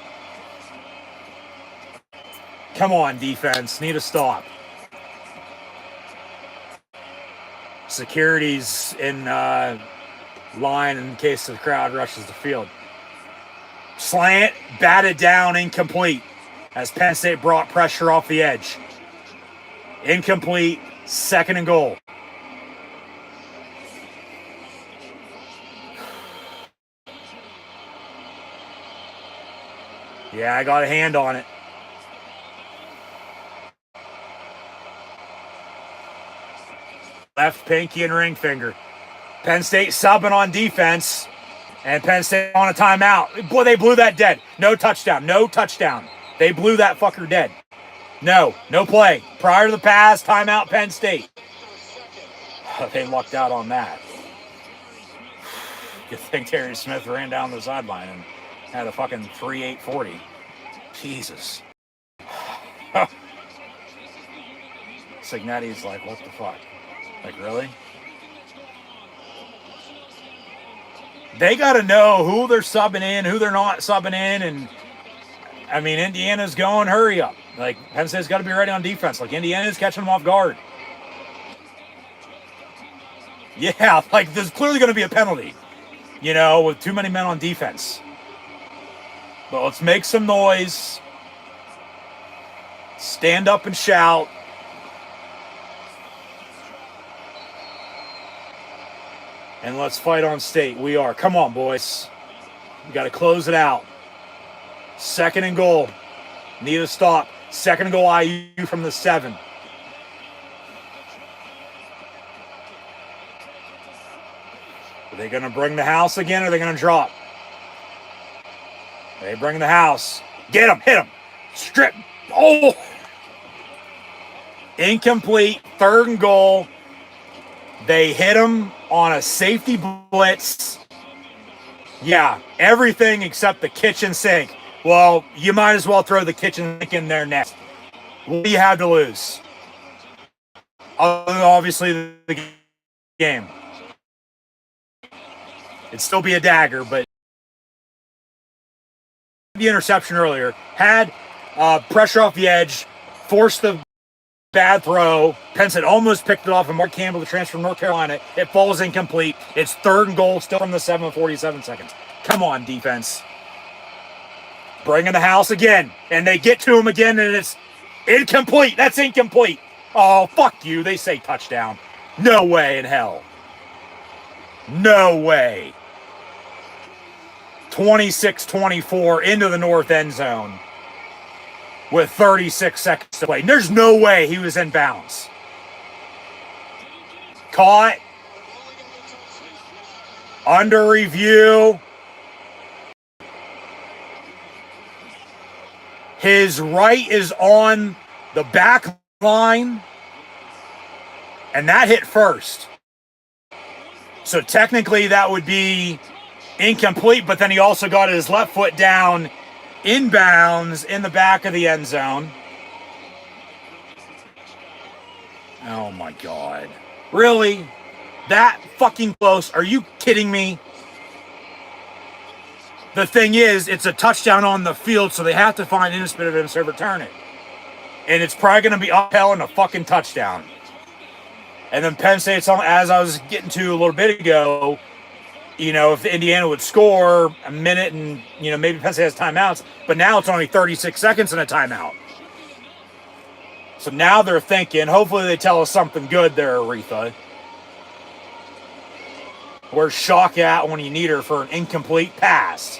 Come on, defense. Need a stop. Security's in line in case the crowd rushes the field. Slant, batted down, incomplete, as Penn State brought pressure off the edge. Incomplete, 2nd and goal. Yeah, I got a hand on it. Left pinky and ring finger. Penn State subbing on defense, and Penn State on a timeout. Boy, they blew that dead. No touchdown. No touchdown. They blew that fucker dead. No play. Prior to the pass, timeout, Penn State. They lucked out on that. You think Terry Smith ran down the sideline and had a fucking 3.840. Jesus. Signetti's like, what the fuck? Like, really? They got to know who they're subbing in, who they're not subbing in, and I mean, Indiana's going, hurry up. Like, Penn State's got to be ready on defense. Like, Indiana's catching them off guard. Yeah, like, there's clearly going to be a penalty, you know, with too many men on defense. But let's make some noise. Stand up and shout. And let's fight on state. We are. Come on, boys. We got to close it out. 2nd and goal. Need a stop. 2nd and goal IU from the 7. Are they going to bring the house again, or are they going to drop? They bring the house. Get him. Hit him. Strip. Oh! Incomplete. 3rd and goal. They hit him on a safety blitz. Yeah, everything except the kitchen sink. Well, you might as well throw the kitchen sink in there next. What do you have to lose? Other than obviously the game. It'd still be a dagger, but the interception earlier had pressure off the edge, forced the bad throw. Penn State almost picked it off, and Mark Campbell, the transfer from North Carolina, it falls incomplete. It's 3rd and goal, still from the 7 with 47 seconds. Come on, defense. Bringing the house again, and they get to him again, and it's incomplete. That's incomplete. Oh, fuck you. They say touchdown. No way in hell. No way. 26-24 into the north end zone with 36 seconds to play. There's no way he was in bounds. Caught. Under review. His right is on the back line, and that hit first. So technically that would be incomplete, but then he also got his left foot down inbounds in the back of the end zone. Oh my God. Really? That fucking close? Are you kidding me? The thing is, it's a touchdown on the field, so they have to find innocent of him to return it. And it's probably going to be uphill and a fucking touchdown. And then Penn State, as I was getting to a little bit ago, you know, if Indiana would score a minute and, you know, maybe Penn State has timeouts, but now it's only 36 seconds in a timeout. So now they're thinking, hopefully they tell us something good there, Aretha. Where's Shock at when you need her for an incomplete pass?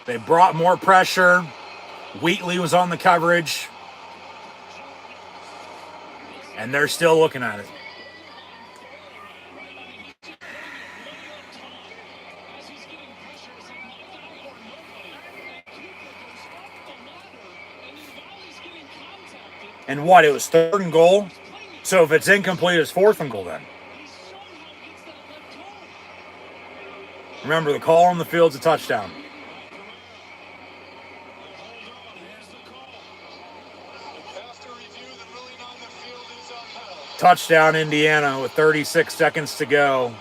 They brought more pressure. Wheatley was on the coverage. And they're still looking at it. And what? It was 3rd and goal? So if it's incomplete, it's 4th and goal then. Remember, the call on the field's a touchdown. Touchdown, Indiana, with 36 seconds to go.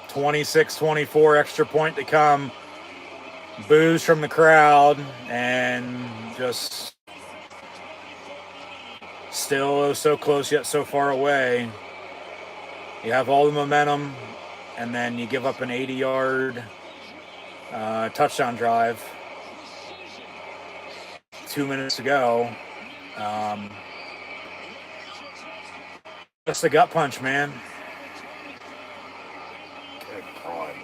26-24, extra point to come. Boos from the crowd, and just still so close yet so far away. You have all the momentum, and then you give up an 80-yard touchdown drive. 2 minutes to go. Just a gut punch, man. Good God.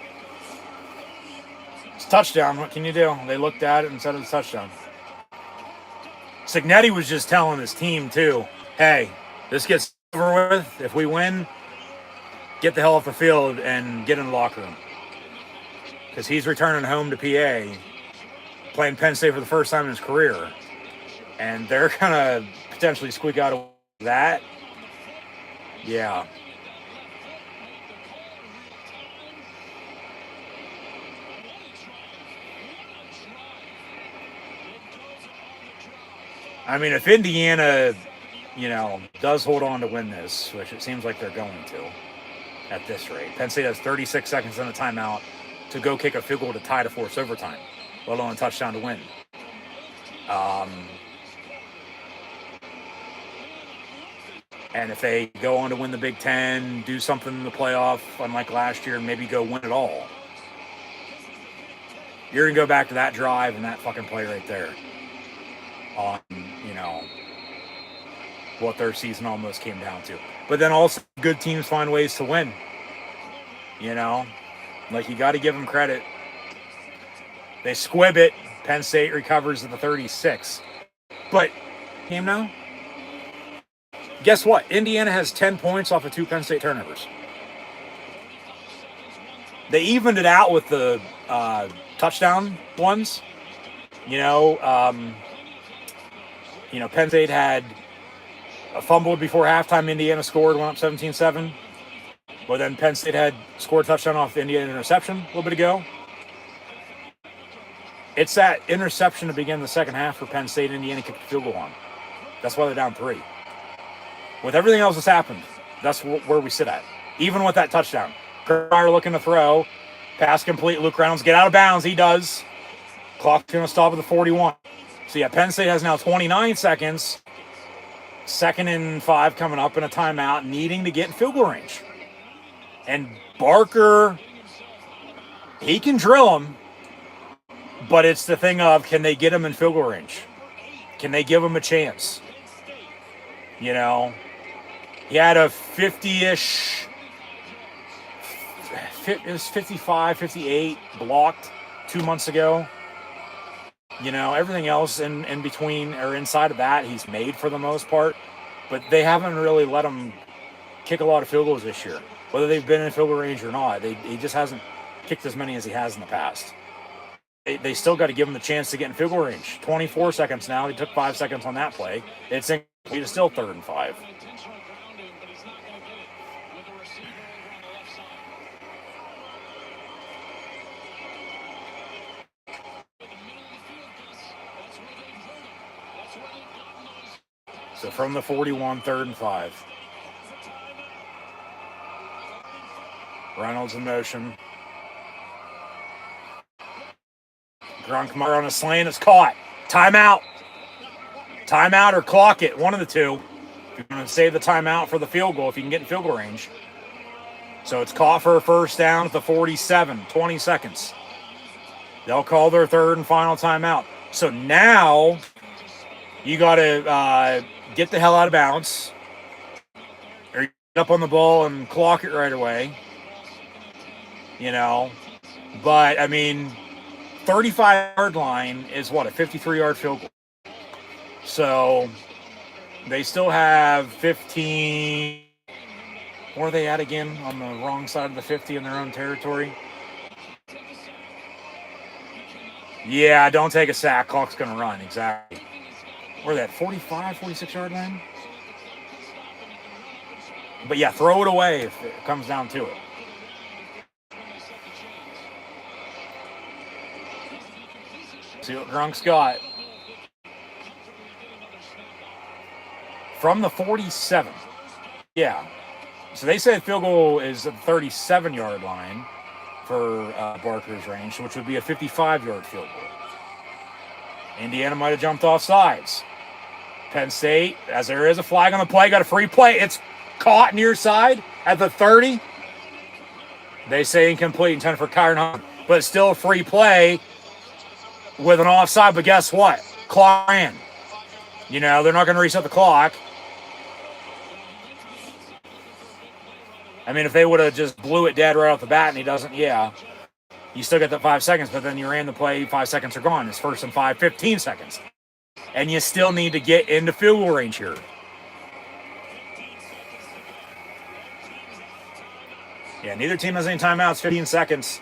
It's a touchdown. What can you do? They looked at it and said it's a touchdown. Cignetti was just telling his team, too, hey, this gets over with. If we win, get the hell off the field and get in the locker room. Because he's returning home to PA, playing Penn State for the first time in his career. And they're going to potentially squeak out of that. Yeah. I mean, if Indiana, does hold on to win this, which it seems like they're going to at this rate. Penn State has 36 seconds in a timeout to go kick a field goal to tie to force overtime, let alone a touchdown to win. And if they go on to win the Big Ten, do something in the playoff, unlike last year, and maybe go win it all, you're going to go back to that drive and that fucking play right there on, what their season almost came down to. But then also, good teams find ways to win. You got to give them credit. They squib it. Penn State recovers at the 36. But, guess what? Indiana has 10 points off of 2 Penn State turnovers. They evened it out with the touchdown ones. Penn State had a fumbled before halftime. Indiana scored, went up 17-7. But then Penn State had scored a touchdown off the Indiana interception a little bit ago. It's that interception to begin the second half for Penn State. Indiana kicked the field goal on. That's why they're down 3. With everything else that's happened, that's where we sit at. Even with that touchdown. Kerr looking to throw. Pass complete. Luke Reynolds get out of bounds. He does. Clock's going to stop at the 41. So, yeah, Penn State has now 29 seconds. 2nd and 5 coming up in a timeout, needing to get in field goal range. And Barker, he can drill him, but it's the thing of, can they get him in field goal range? Can they give him a chance? He had a 50-ish, it was 55, 58 blocked 2 months ago. Everything else in between or inside of that, he's made for the most part. But they haven't really let him kick a lot of field goals this year. Whether they've been in field goal range or not, he just hasn't kicked as many as he has in the past. They still got to give him the chance to get in field goal range. 24 seconds now. He took 5 seconds on that play. It's still 3rd and 5. So from the 41, 3rd and 5. Reynolds in motion. Grunkmeyer on a slant is caught. Timeout. Timeout or clock it. One of the two. If you're going to save the timeout for the field goal, if you can get in field goal range. So it's caught for a first down at the 47. 20 seconds. They'll call their 3rd and final timeout. So now you got to get the hell out of bounds. Or get up on the ball and clock it right away. But, 35-yard line is a 53-yard field goal. So they still have 15. Where are they at again? On the wrong side of the 50 in their own territory. Yeah, don't take a sack. Clock's going to run. Exactly. Where are they at? 45, 46-yard line? But yeah, throw it away if it comes down to it. See what Grunk's got. From the 47. Yeah. So they said field goal is the 37-yard line for Barker's range, which would be a 55-yard field goal. Indiana might have jumped off sides. Penn State, as there is a flag on the play, got a free play. It's caught near side at the 30. They say incomplete, intended for Kyron Hunt, but it's still a free play with an offside. But guess what? Clock ran. You know, they're not going to reset the clock. I mean, if they would have just blew it dead right off the bat and he doesn't, yeah, you still get that 5 seconds, but then you ran the play, 5 seconds are gone. It's first and 15 seconds. And you still need to get into field goal range here. Yeah, neither team has any timeouts, 15 seconds.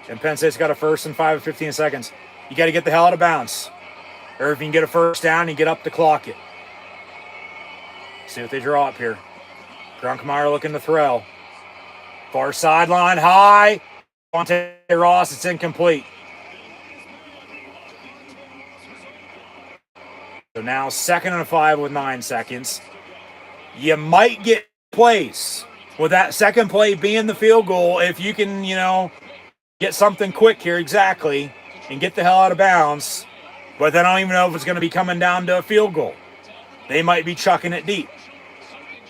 And Penn State's got a first and 15 seconds. You got to get the hell out of bounds. Or if you can get a first down, you get up to clock it. See what they draw up here. Grunkmeyer looking to throw. Far sideline, high. Monte Ross, it's incomplete. So now 2nd and 5 with 9 seconds. You might get plays with that second play being the field goal if you can, you know, get something quick here exactly and get the hell out of bounds. But then I don't even know if it's going to be coming down to a field goal. They might be chucking it deep.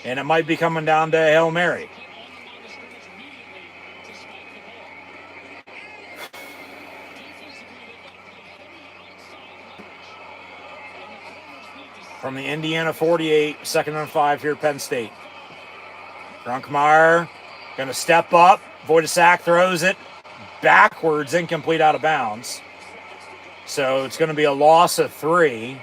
And it might be coming down to a Hail Mary. From the Indiana 48, 2nd and 5 here, Penn State. Grunkmeyer going to step up. Avoid a sack, throws it backwards, incomplete, out of bounds. So it's going to be a loss of 3.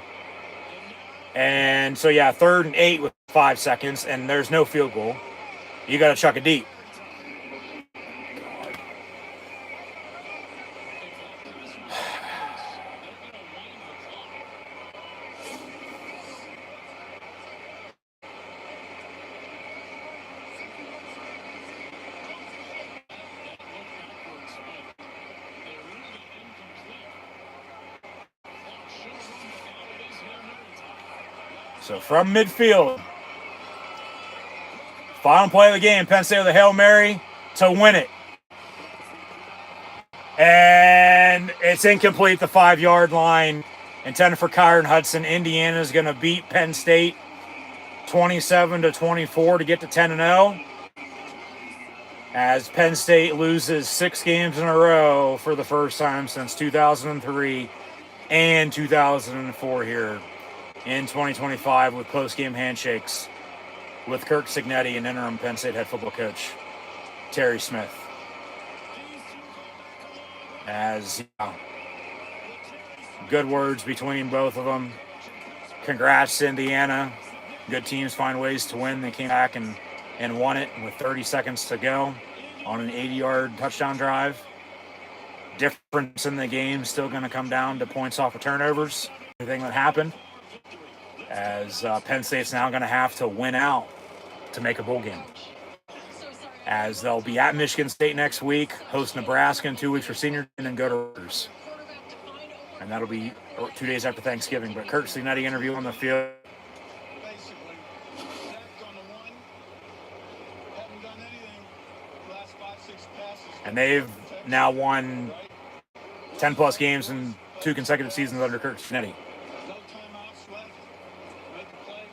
And so, yeah, 3rd and 8 with 5 seconds, and there's no field goal. You got to chuck it deep. So from midfield, final play of the game, Penn State with a Hail Mary to win it. And it's incomplete, the 5-yard line, intended for Kyron Hudson. Indiana is going to beat Penn State 27-24 to get to 10-0. As Penn State loses 6 games in a row for the first time since 2003 and 2004 here in 2025 with post-game handshakes with Kirk Cignetti and interim Penn State head football coach Terry Smith. As good words between both of them. Congrats to Indiana. Good teams find ways to win. They came back and won it with 30 seconds to go on an 80-yard touchdown drive. Difference in the game still going to come down to points off of turnovers. Everything that happened. As Penn State's now going to have to win out to make a bowl game. As they'll be at Michigan State next week, host Nebraska in 2 weeks for senior, and then go to Rutgers. And that'll be 2 days after Thanksgiving. But Kirk Cignetti interview on the field. And they've now won 10-plus games in 2 consecutive seasons under Kirk Cignetti.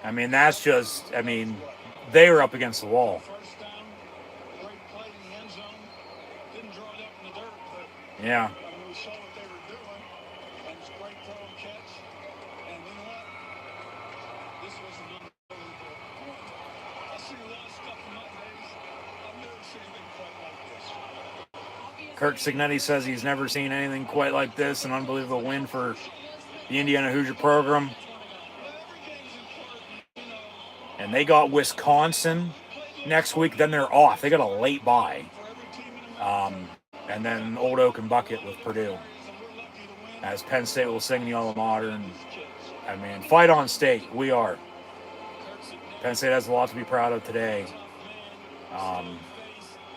I mean, that's just, I mean, they were up against the wall. Yeah. Kirk Cignetti says he's never seen anything quite like this. An unbelievable win for the Indiana Hoosier program. And they got Wisconsin next week. Then they're off. They got a late bye. And then Old Oak and Bucket with Purdue. As Penn State will sing the alma mater. And, I mean, fight on state. We are. Penn State has a lot to be proud of today.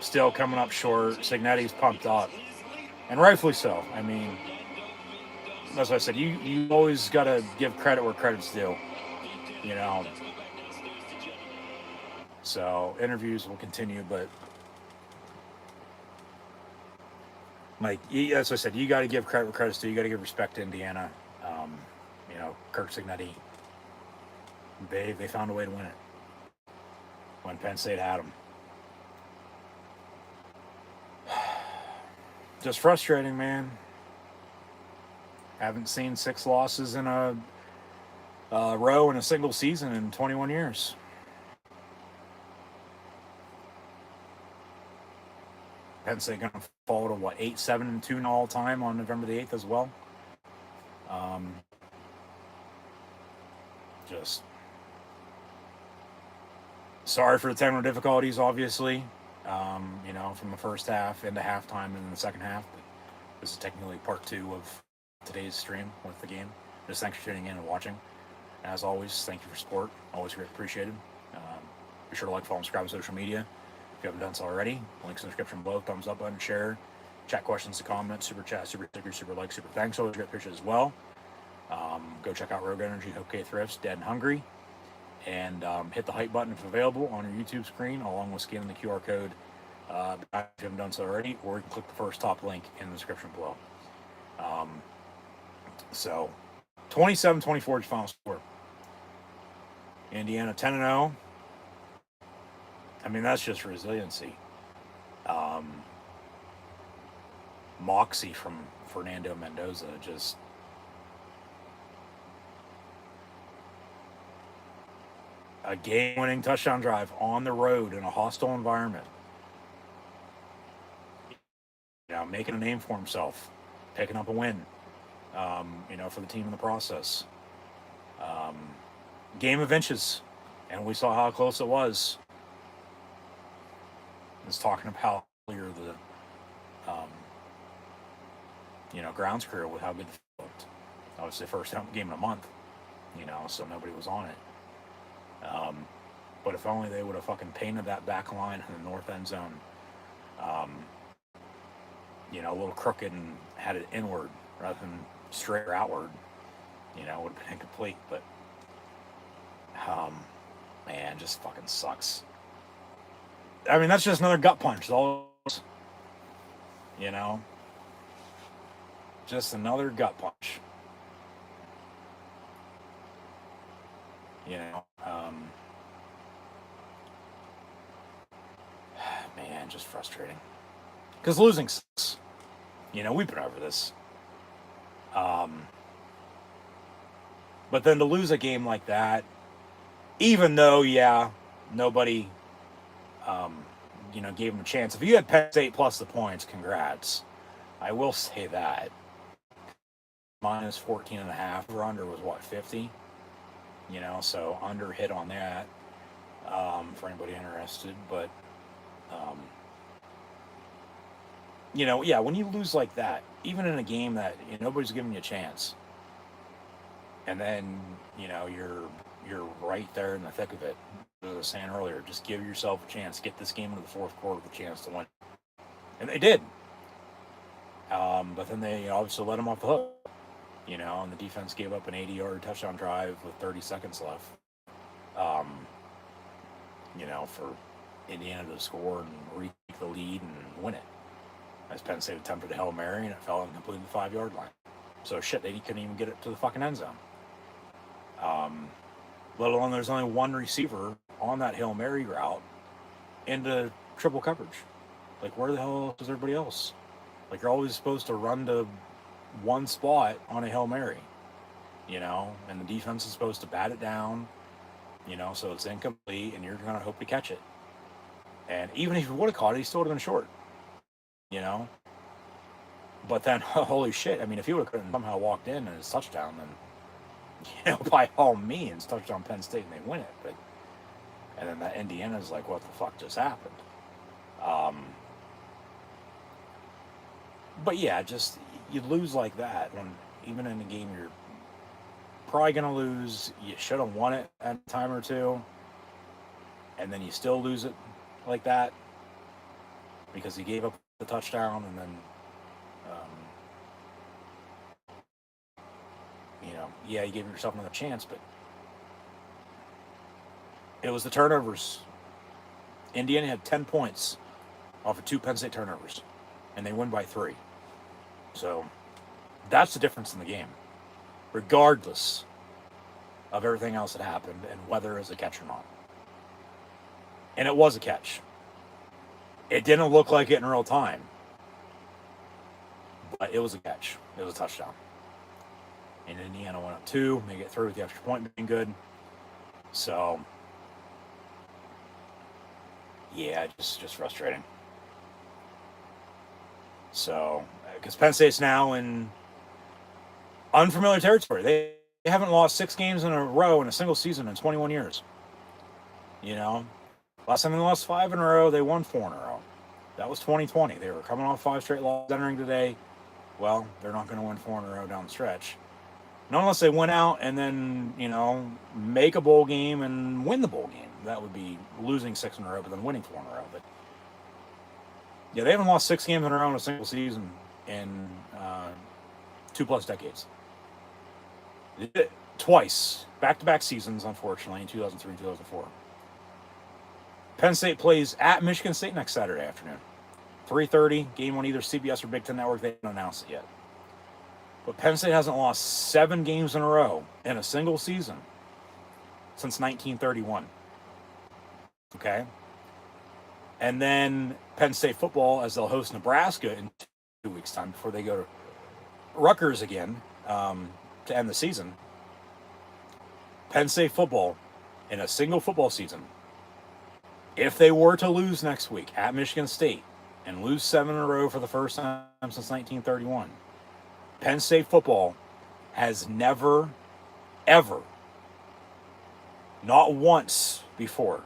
Still coming up short. Cignetti's pumped up. And rightfully so. I mean, that's what I said. You always got to give credit where credit's due. You know. So interviews will continue, but like that's what I said. You got to give credit where credit's due. You got to give respect to Indiana. You know, Kirk Cignetti. They found a way to win it when Penn State had them. Just frustrating, man. Haven't seen 6 losses in a row in a single season in 21 years. Penn State going to fall to what 8-7-2 all time on November the 8th as well. Just sorry for the technical difficulties, obviously. You know, from the first half into halftime and then the second half. But this is technically part 2 of today's stream with the game. Just thanks for tuning in and watching. As always, thank you for support. Always great appreciated. Be sure to like, follow, and subscribe on social media if you haven't done so already. Links in the description below. Thumbs up button, share, chat questions, comment, super chat, super sticker, super like, super thanks. Always great appreciated as well. Go check out Rogue Energy, HopeKThrifts, Dead and Hungry, and hit the hype button if available on your YouTube screen, along with scanning the QR code if you haven't done so already, or you can click the first top link in the description below. So 27-24 is your final score. Indiana 10-0. I mean, that's just resiliency. Moxie from Fernando Mendoza, just a game-winning touchdown drive on the road in a hostile environment. You know, making a name for himself, picking up a win. You know, for the team in the process. Game of inches, and we saw how close it was. I was talking about earlier the, you know, grounds crew with how good it looked. Obviously, first game in a month, you know, so nobody was on it. But if only they would have fucking painted that back line in the north end zone, you know, a little crooked and had it inward rather than straight or outward, you know, would have been incomplete. But, man, just fucking sucks. I mean, that's just another gut punch. All, you know, just another gut punch. You know, man, just frustrating. Because losing sucks. You know, we've been over this. But then to lose a game like that, even though, yeah, nobody, you know, gave them a chance. If you had Penn State plus the points, congrats. I will say that. Minus 14.5. Over under was what, 50? You know, so under hit on that, for anybody interested. But, you know, yeah, when you lose like that, even in a game that, you know, nobody's giving you a chance, and then, you know, you're right there in the thick of it. As I was saying earlier, just give yourself a chance. Get this game into the fourth quarter with a chance to win. And they did. But then they obviously let them off the hook. You know, and the defense gave up an 80-yard touchdown drive with 30 seconds left. You know, for Indiana to score and retake the lead and win it. As Penn State attempted a Hail Mary and it fell incomplete at the 5-yard line. So shit, they couldn't even get it to the fucking end zone. Let alone there's only one receiver on that Hail Mary route into triple coverage. Like, where the hell is everybody else? Like, you're always supposed to run to one spot on a Hail Mary, you know, and the defense is supposed to bat it down, you know, so it's incomplete and you're going to hope to catch it. And even if you would have caught it, he still would have been short, you know. But then, holy shit, I mean, if he would have somehow walked in and it's touchdown, then, you know, by all means, touchdown Penn State and they win it. But, and then that Indiana's like, what the fuck just happened? But yeah, just, you lose like that when, even in a game you're probably going to lose, you should have won it at a time or two, and then you still lose it like that because you gave up the touchdown, and then Yeah, you gave yourself another chance, but it was the turnovers. Indiana had 10 points off of 2 Penn State turnovers, and they win by 3. So that's the difference in the game, regardless of everything else that happened and whether it was a catch or not. And it was a catch. It didn't look like it in real time, but it was a catch. It was a touchdown. And Indiana went up 2, make it through with the extra point being good. So, yeah, just frustrating. So, because Penn State's now in unfamiliar territory. They haven't lost 6 games in a row in a single season in 21 years. Last time they lost 5 in a row, they won 4 in a row. That was 2020. They were coming off 5 straight losses entering today. Well, they're not going to win 4 in a row down the stretch. Not unless they win out and then, make a bowl game and win the bowl game. That would be losing 6 in a row, but then winning 4 in a row. But yeah, they haven't lost 6 games in a row in a single season in 2+ decades. They did it twice, back-to-back seasons, unfortunately, in 2003 and 2004. Penn State plays at Michigan State next Saturday afternoon. 3:30, game on either CBS or Big Ten Network. They haven't announced it yet. But Penn State hasn't lost 7 games in a row in a single season since 1931. Okay? And then Penn State football, as they'll host Nebraska in 2 weeks' time before they go to Rutgers again to end the season. Penn State football in a single football season, if they were to lose next week at Michigan State and lose 7 in a row for the first time since 1931, Penn State football has never, ever, not once before,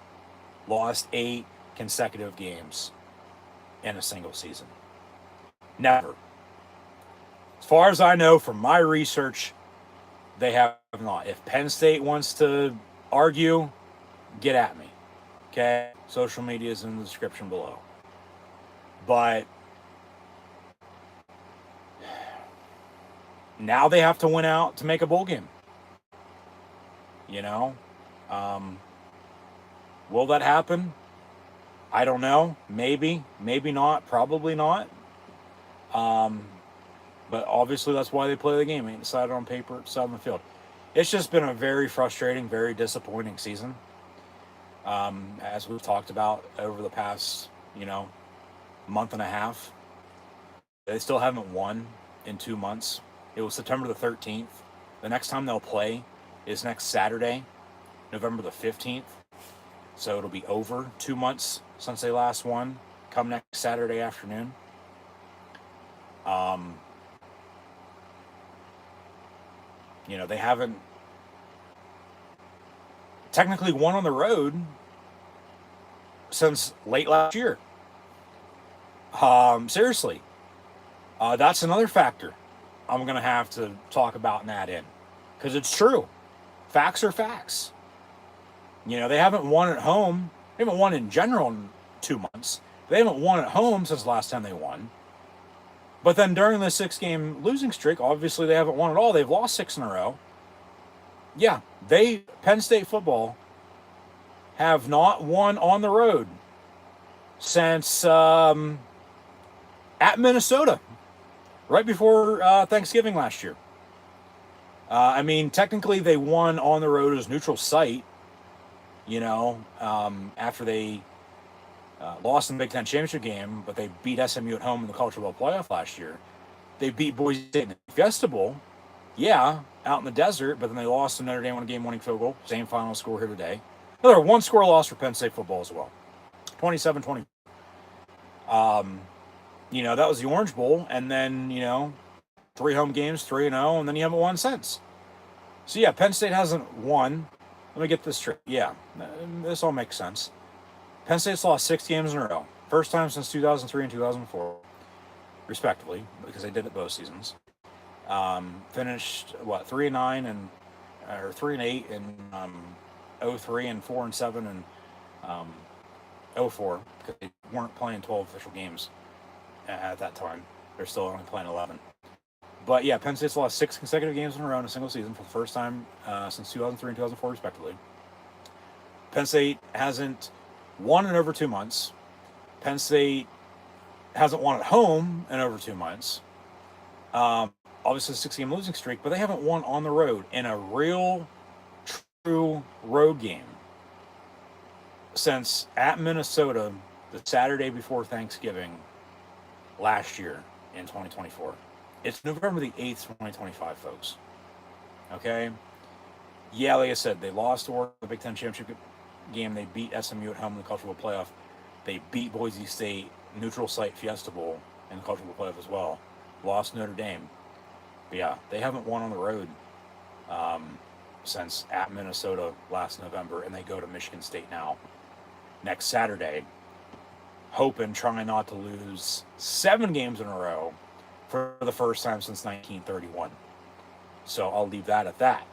lost 8 consecutive games in a single season. Never. As far as I know from my research, they have not. If Penn State wants to argue, get at me. Okay? Social media is in the description below. But now they have to win out to make a bowl game. Will that happen? I don't know. Maybe. Maybe not. Probably not. But obviously that's why they play the game. Ain't decided on paper, it's decided on the field. It's just been a very frustrating, very disappointing season. As we've talked about over the past, month and a half. They still haven't won in 2 months. It was September the 13th. The next time they'll play is next Saturday, November the 15th. So it'll be over 2 months since they last won, come next Saturday afternoon. They haven't technically won on the road since late last year. Seriously. That's another factor I'm going to have to talk about and add in. Because it's true. Facts are facts. They haven't won at home. They haven't won in general in 2 months. They haven't won at home since the last time they won. But then during the 6-game losing streak, obviously they haven't won at all. They've lost 6 in a row. Yeah, Penn State football have not won on the road since at Minnesota, right before Thanksgiving last year. Technically they won on the road as neutral site, after they lost in the Big Ten championship game, but they beat SMU at home in the College Football Playoff last year. They beat Boise State in the Fiesta Bowl, out in the desert, but then they lost to Notre Dame on a game-winning field goal. Same final score here today. Another 1-score loss for Penn State football as well. 27-20. That was the Orange Bowl, and then, 3 home games, 3-0, and then you haven't won since. So, yeah, Penn State hasn't won. Let me get this straight. Yeah, this all makes sense. Penn State's lost 6 games in a row. First time since 2003 and 2004, respectively, because they did it both seasons. Finished, 3-9 and, or 3-8 in 03 and 4-7 and 04, because they weren't playing 12 official games at that time. They're still only playing 11. But yeah, Penn State's lost 6 consecutive games in a row in a single season for the first time since 2003 and 2004, respectively. Penn State hasn't won in over 2 months. Penn State hasn't won at home in over 2 months. Obviously, a 6-game losing streak, but they haven't won on the road in a real, true road game since at Minnesota the Saturday before Thanksgiving last year in 2024. It's November the 8th, 2025, folks. Okay? Yeah, like I said, they lost to Oregon in the Big Ten Championship game. They beat SMU at home in the College Football Playoff. They beat Boise State, neutral site Fiesta Bowl in the College Football Playoff as well. Lost Notre Dame. But yeah, they haven't won on the road since at Minnesota last November, and they go to Michigan State now next Saturday, hoping, trying not to lose 7 games in a row for the first time since 1931. So I'll leave that at that.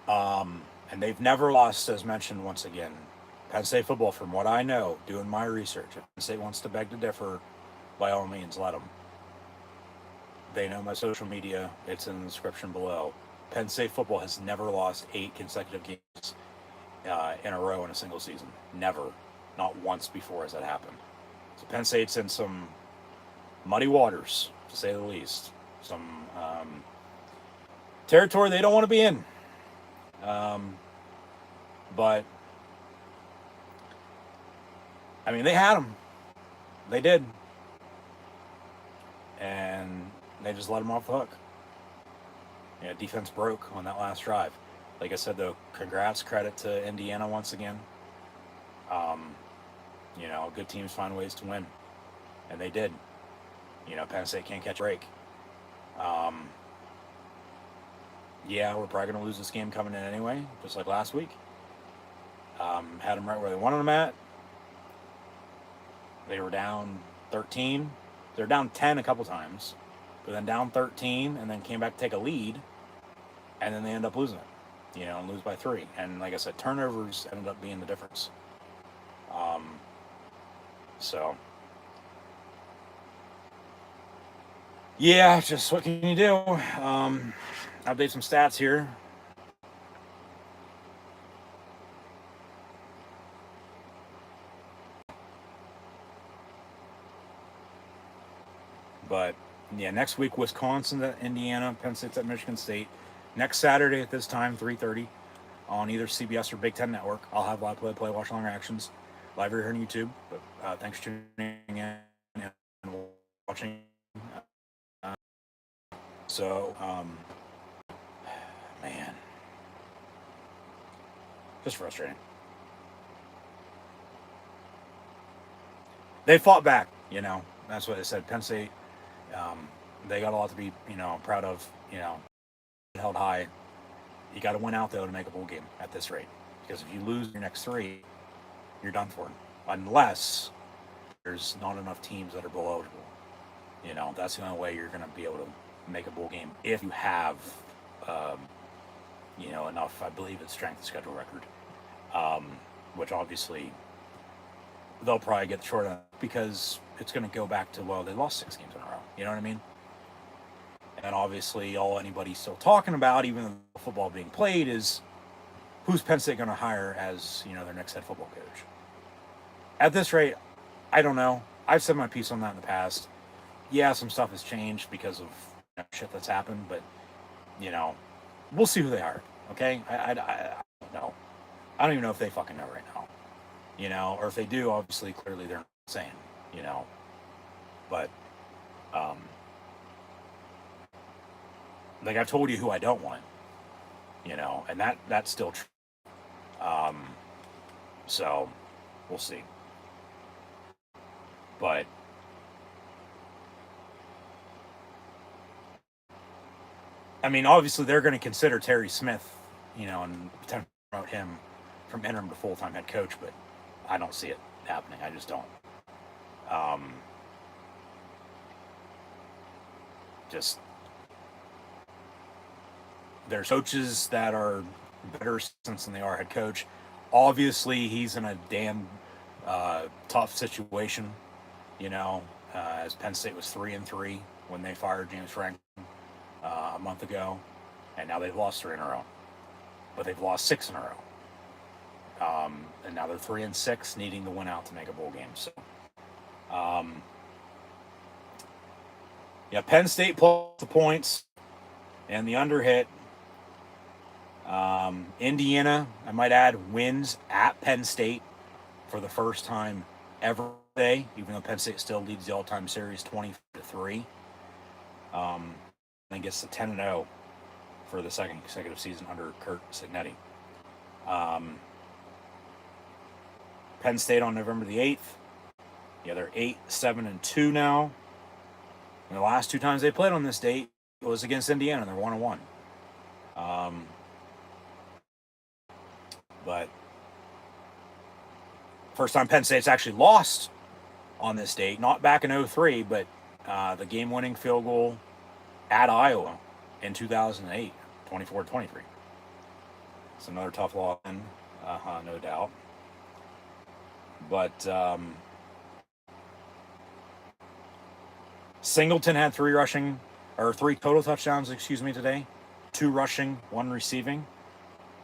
And they've never lost, as mentioned once again. Penn State football, from what I know, doing my research, if Penn State wants to beg to differ, by all means, let them. They know my social media. It's in the description below. Penn State football has never lost 8 consecutive games in a row in a single season. Never. Not once before has that happened. So Penn State's in some muddy waters, to say the least. Some territory they don't want to be in. But, I mean, they had them. They did. And they just let them off the hook. Yeah, defense broke on that last drive. Like I said, though, congrats, credit to Indiana once again. You know, good teams find ways to win. And they did. You know, Penn State can't catch a break. Yeah, we're probably going to lose this game coming in anyway, just like last week. Had them right where they wanted them at. They were down 13. They were down 10 a couple times, but then down 13, and then came back to take a lead, and then they end up losing it, you know, and lose by 3. And like I said, turnovers ended up being the difference. So, yeah, just what can you do? Update some stats here. But yeah, next week Wisconsin at Indiana, Penn State's at Michigan State. Next Saturday at this time, 3:30, on either CBS or Big Ten Network. I'll have live play, watch along reactions, live here on YouTube. But thanks for tuning in and watching. Man, just frustrating. They fought back, you know. That's what I said. Penn State, they got a lot to be, you know, proud of. You know, held high. You got to win out though to make a bowl game at this rate, because if you lose your next 3, you're done for. Unless there's not enough teams that are bowl eligible. You know, that's the only way you're going to be able to make a bowl game if you have, you know, enough. I believe it's strength of schedule record, which obviously they'll probably get short on because it's going to go back to, well, they lost 6 games in a row. You know what I mean? And obviously, all anybody's still talking about, even though football being played, is who's Penn State going to hire as, you know, their next head football coach. At this rate, I don't know. I've said my piece on that in the past. Yeah, some stuff has changed because of, you know, shit that's happened, but, you know, we'll see who they hire. Okay, I don't know. I don't even know if they fucking know right now. You know, or if they do, obviously, clearly they're not saying. You know, but like I've told you who I don't want. You know, and that's still true. So we'll see. But I mean, obviously they're going to consider Terry Smith, you know, and attempt to promote him from interim to full-time head coach, but I don't see it happening. I just don't. Just there's coaches that are better assistants than they are head coach. Obviously, he's in a damn tough situation, you know, as Penn State was 3-3 when they fired James Franklin a month ago, and now they've lost 3 in a row. But they've lost 6 in a row. And now they're 3-6, needing to win out to make a bowl game. So, yeah, Penn State plus the points and the under hit. Indiana, I might add, wins at Penn State for the first time ever today, even though Penn State still leads the all-time series 20-3. And gets to 10-0 for the second consecutive season under Kurt Signetti. Penn State on November the 8th. Yeah, they're 8-7-2 now. And the last 2 times they played on this date was against Indiana. They're 1-1. But first time Penn State's actually lost on this date, not back in 2003, but the game-winning field goal at Iowa in 2008, 24-23. It's another tough loss, no doubt. But Singleton had 3 total touchdowns, today. 2 rushing, 1 receiving.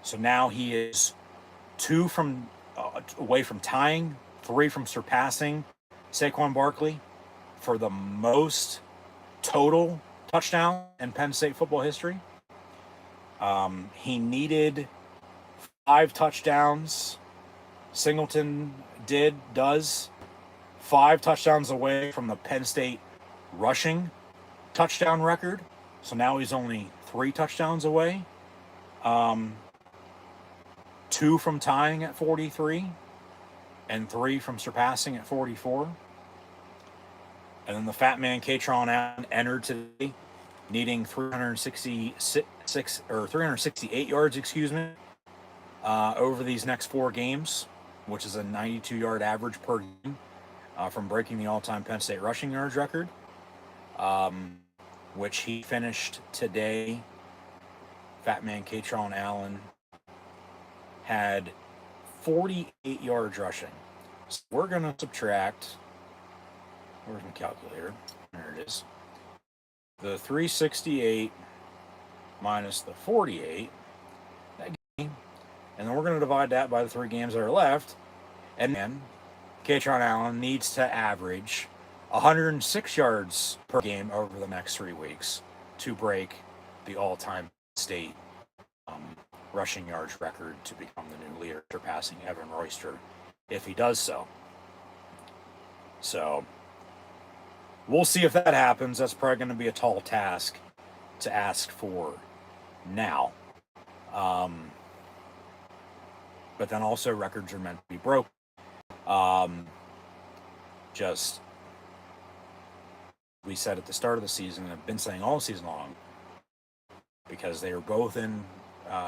So now he is 2 from away from tying, 3 from surpassing Saquon Barkley for the most total touchdown in Penn State football history. He needed 5 touchdowns. Singleton does 5 touchdowns away from the Penn State rushing touchdown record. So now he's only 3 touchdowns away. 2 from tying at 43 and 3 from surpassing at 44. And then the fat man Katron Allen entered today, needing 368 yards, over these next 4 games, which is a 92-yard average per game, from breaking the all-time Penn State rushing yards record, which he finished today. Fat man Katron Allen had 48 yards rushing. So we're going to subtract, where's my calculator? There it is. The 368 minus the 48, that game, and then we're going to divide that by the 3 games that are left, and then Katron Allen needs to average 106 yards per game over the next 3 weeks to break the all-time state rushing yards record to become the new leader, surpassing Evan Royster if he does so. So we'll see if that happens. That's probably going to be a tall task to ask for now. But then also records are meant to be broken. Just we said at the start of the season, and I've been saying all season long, because they are both in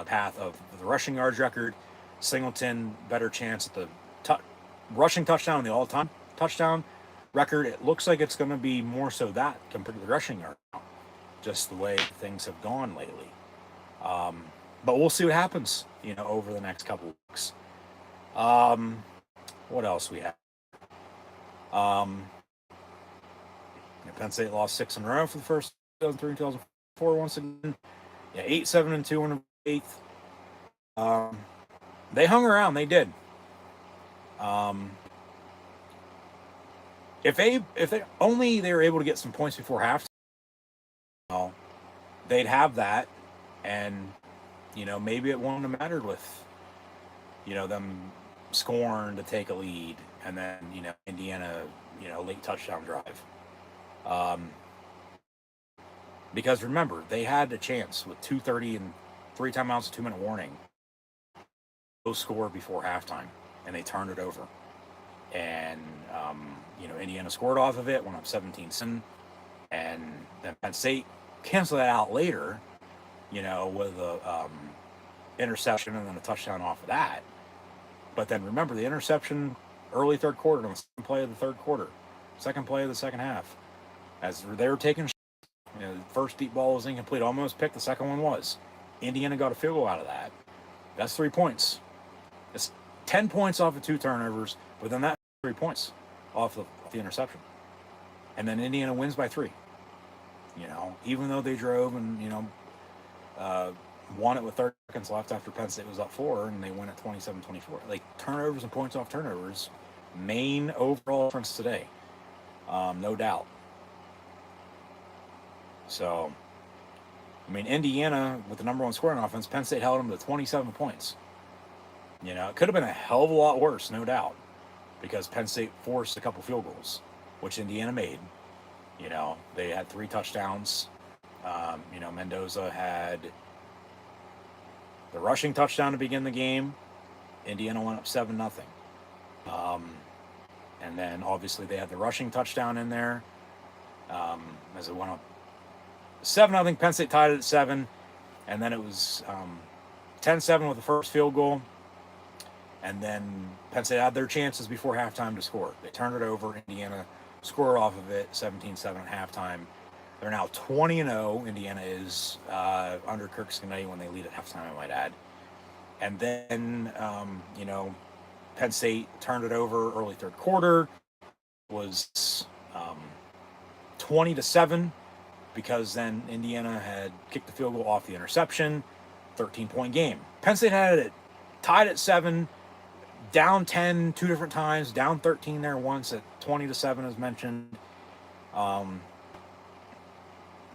path of the rushing yards record. Singleton, better chance at the rushing touchdown, the all-time touchdown record. It looks like it's going to be more so that compared to the rushing yard, just the way things have gone lately. But we'll see what happens, over the next couple weeks. What else we have? Penn State lost 6 in a row for the first 2003 and 2004 once again. Yeah, 8-7-2 in the 8th. They hung around. They did. If they only they were able to get some points before halftime, they'd have that, and maybe it wouldn't have mattered with them scoring to take a lead, and then Indiana late touchdown drive. Because remember, they had a chance with 2:30 and 3 timeouts, 2-minute warning. No score before halftime, and they turned it over. And Indiana scored off of it, went up 17-7, and then Penn State canceled that out later, with a interception and then a touchdown off of that. But then remember the interception early third quarter, on the second play of the third quarter, second play of the second half, as they were taking. The first deep ball was incomplete, almost picked. The second one was. Indiana got a field goal out of that. That's 3 points. It's 10 points off of 2 turnovers, but then that's 3 points off of the interception. And then Indiana wins by 3. even though they drove and, won it with 30 seconds left after Penn State was up 4, and they win at 27-24. Like, turnovers and points off turnovers, main overall difference today, no doubt. So, I mean, Indiana, with the number 1 scoring offense, Penn State held them to 27 points. It could have been a hell of a lot worse, no doubt, because Penn State forced a couple field goals, which Indiana made. They had 3 touchdowns. Mendoza had the rushing touchdown to begin the game. Indiana went up 7-0. And then obviously they had the rushing touchdown in there as it went up 7-0. Penn State tied it at 7, and then it was 10-7 with the first field goal. And then Penn State had their chances before halftime to score. They turned it over. Indiana scored off of it, 17-7 at halftime. They're now 20-0. Indiana is under Kirk Scanetti when they lead at halftime, I might add. And then, Penn State turned it over early third quarter. It was 20-7 because then Indiana had kicked the field goal off the interception. 13-point game. Penn State had it tied at 7, down 10 2 different times, down 13 there once at 20-7 as mentioned.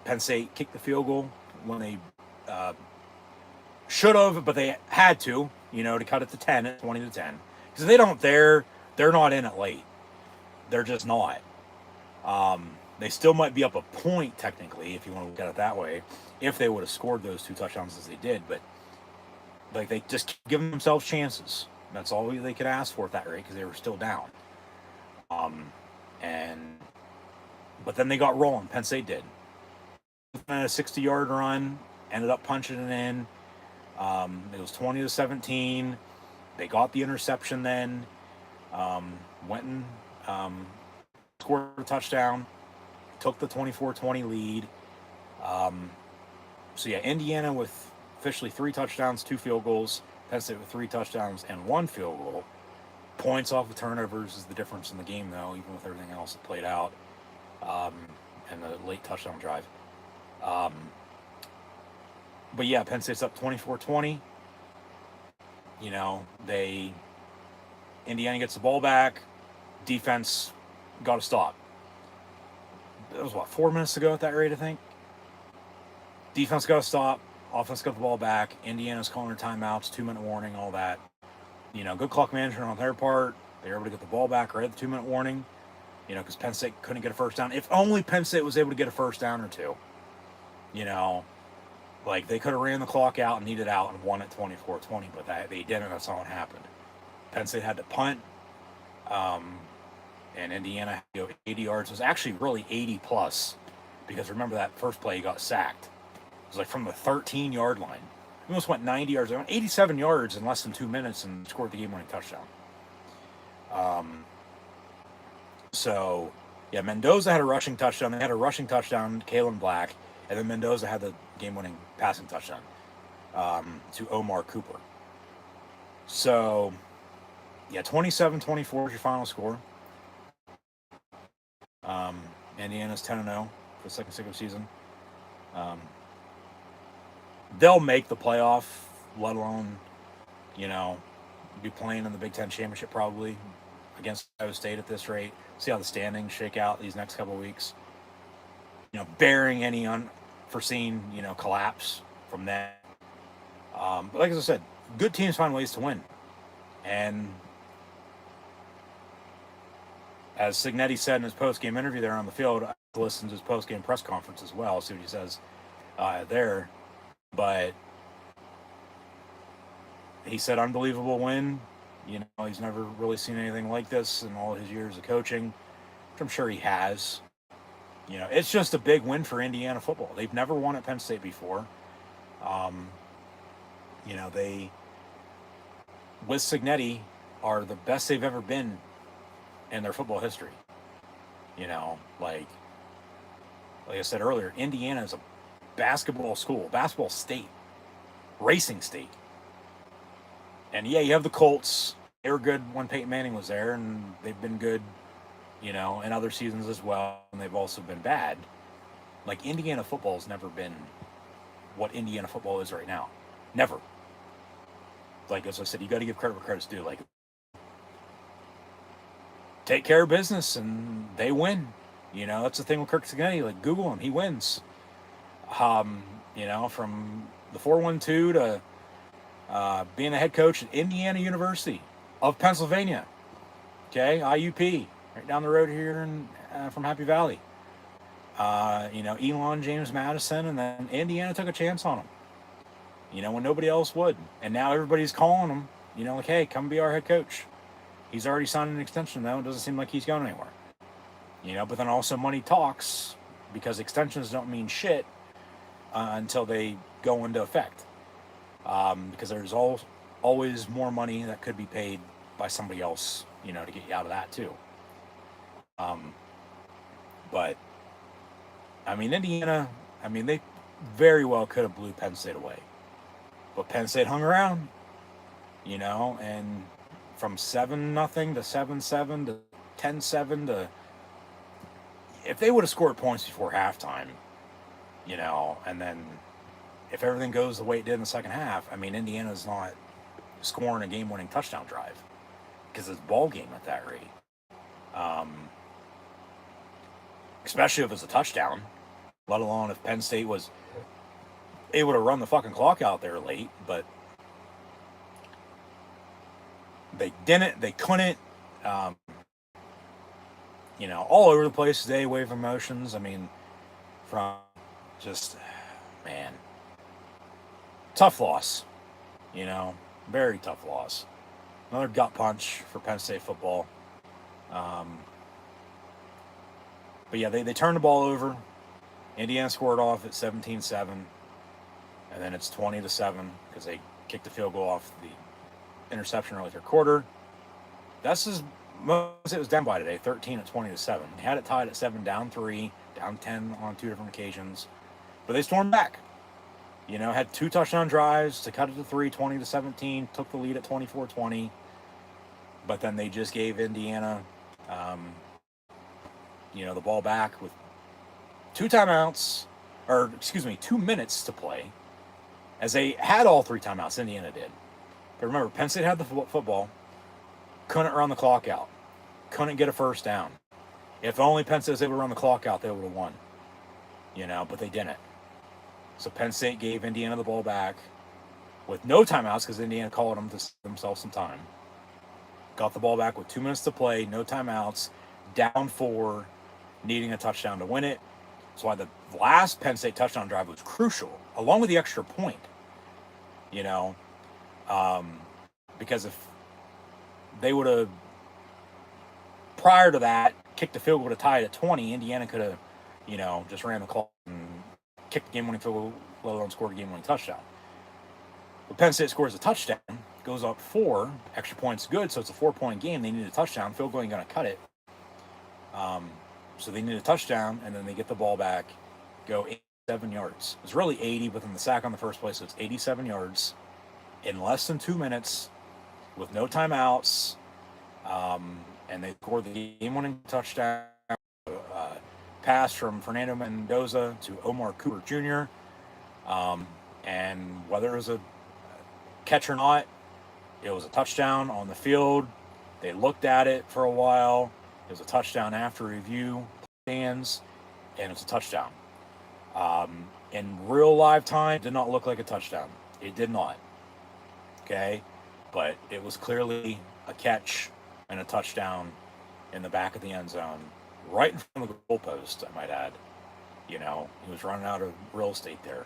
Penn State kicked the field goal when they should have, but they had to cut it to 10 at 20-10. Because if they don't, they're not in it late. They're just not. They still might be up a point technically, if you want to look at it that way, if they would have scored those 2 touchdowns as they did. But like, they just keep giving themselves chances. That's all they could ask for at that rate because they were still down. But then they got rolling. Penn State did. A 60-yard run, ended up punching it in. It was 20-17. They got the interception then. Went and scored a touchdown. Took the 24-20 lead. Indiana with officially 3 touchdowns, 2 field goals. Penn State with 3 touchdowns and 1 field goal. Points off of turnovers is the difference in the game, though, even with everything else that played out. And the late touchdown drive. Penn State's up 24-20. Indiana gets the ball back. Defense got to stop. That was 4 minutes to go at that rate, I think. Defense got to stop. Offense got the ball back. Indiana's calling their timeouts, 2-minute warning, all that. Good clock management on their part. They were able to get the ball back right at the 2-minute warning. Because Penn State couldn't get a first down. If only Penn State was able to get a first down or 2. They could have ran the clock out and needed out and won at 24-20, but they didn't. That's not what happened. Penn State had to punt, and Indiana had to go 80 yards. It was actually really 80-plus, because remember that first play he got sacked. It was from the 13-yard line. He almost went 90 yards. They went 87 yards in less than 2 minutes and scored the game-winning touchdown. Mendoza had a rushing touchdown. They had a rushing touchdown, Kalen Black, and then Mendoza had the game-winning passing touchdown to Omar Cooper. 27-24 is your final score. Indiana's 10-0 for the second single season. They'll make the playoff, let alone, be playing in the Big Ten championship probably against Ohio State at this rate. See how the standings shake out these next couple of weeks. Bearing any unforeseen, collapse from that. But like I said, good teams find ways to win. And as Cignetti said in his post-game interview there on the field, I listened to his post-game press conference as well, see what he says there. But he said, unbelievable win. He's never really seen anything like this in all his years of coaching, which I'm sure he has. It's just a big win for Indiana football. They've never won at Penn State before. They, with Cignetti, are the best they've ever been in their football history. Like I said earlier, Indiana is a basketball school, basketball state, racing state. And you have the Colts. They were good when Peyton Manning was there, and they've been good, in other seasons as well, and they've also been bad. Like, Indiana football has never been what Indiana football is right now. Never. Like, as I said, you got to give credit where credit's due. Like, take care of business and they win. You know, that's the thing with Kirk Cincinnati. Like, Google him, he wins. You know, from the 412 to being the head coach at Indiana University of Pennsylvania. Okay, IUP, right down the road here from Happy Valley. You know, Elon James Madison, and then Indiana took a chance on him. You know, when nobody else would. And now everybody's calling him, you know, like, hey, come be our head coach. He's already signed an extension, though. It doesn't seem like he's going anywhere. You know, but then also money talks, because extensions don't mean shit until they go into effect. Because there's always more money that could be paid by somebody else, you know, to get you out of that, too. But, I mean, Indiana, I mean, they very well could have blew Penn State away. But Penn State hung around, you know, and from 7-0 to 7-7 to 10-7 to, if they would have scored points before halftime, you know, and then if everything goes the way it did in the second half, I mean, Indiana's not scoring a game-winning touchdown drive because it's ball game at that rate. Especially if it's a touchdown, let alone if Penn State was able to run the fucking clock out there late, but they didn't, they couldn't, you know, all over the place today, wave emotions. I mean, from just, man, tough loss, you know, very tough loss. Another gut punch for Penn State football. But yeah, they turned the ball over. Indiana scored off at 17-7. And then it's 20-7 because they kicked the field goal off the interception early third quarter. That's as most it was down by today, 13 at 20-7. They had it tied at 7, down 3, down 10 on 2 different occasions. But they stormed back. You know, had 2 touchdown drives to cut it to 3, 20-17, took the lead at 24-20. But then they just gave Indiana, you know, the ball back with 2 timeouts, or excuse me, 2 minutes to play. As they had all 3 timeouts, Indiana did. But remember, Penn State had the football, couldn't run the clock out, couldn't get a first down. If only Penn State was able to run the clock out, they would have won. You know, but they didn't. So Penn State gave Indiana the ball back with no timeouts because Indiana called them to save themselves some time. Got the ball back with 2 minutes to play, no timeouts, down 4, needing a touchdown to win it. That's why the last Penn State touchdown drive was crucial, along with the extra point. You know, because if they would have, prior to that, kicked the field goal to tie it at 20, Indiana could have, you know, just ran the clock and kicked the game-winning field goal, let alone scored a game-winning touchdown. But Penn State scores a touchdown, goes up 4, extra point's good, so it's a 4-point game. They need a touchdown. Field goal ain't going to cut it. So they need a touchdown, and then they get the ball back, go 87 yards. It's really 80, but then the sack on the first play, so it's 87 yards in less than 2 minutes with no timeouts, and they scored the game-winning touchdown. Pass from Fernando Mendoza to Omar Cooper Jr., and whether it was a catch or not, it was a touchdown on the field. They looked at it for a while. It was a touchdown after review, stands, and it was a touchdown. In real live time, it did not look like a touchdown. It did not. Okay? But it was clearly a catch and a touchdown in the back of the end zone, right in front of the goalpost, I might add. You know, he was running out of real estate there.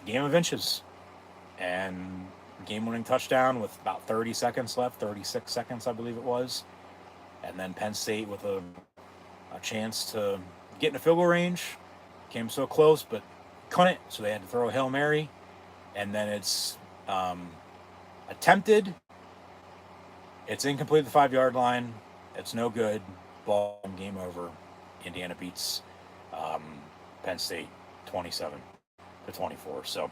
Game of inches. And game-winning touchdown with about 30 seconds left, 36 seconds, I believe it was. And then Penn State with a chance to get in a field goal range. Came so close, but couldn't, so they had to throw a Hail Mary. And then it's attempted. It's incomplete at the 5-yard line. It's no good. Ball, game over. Indiana beats Penn State 27-24. So,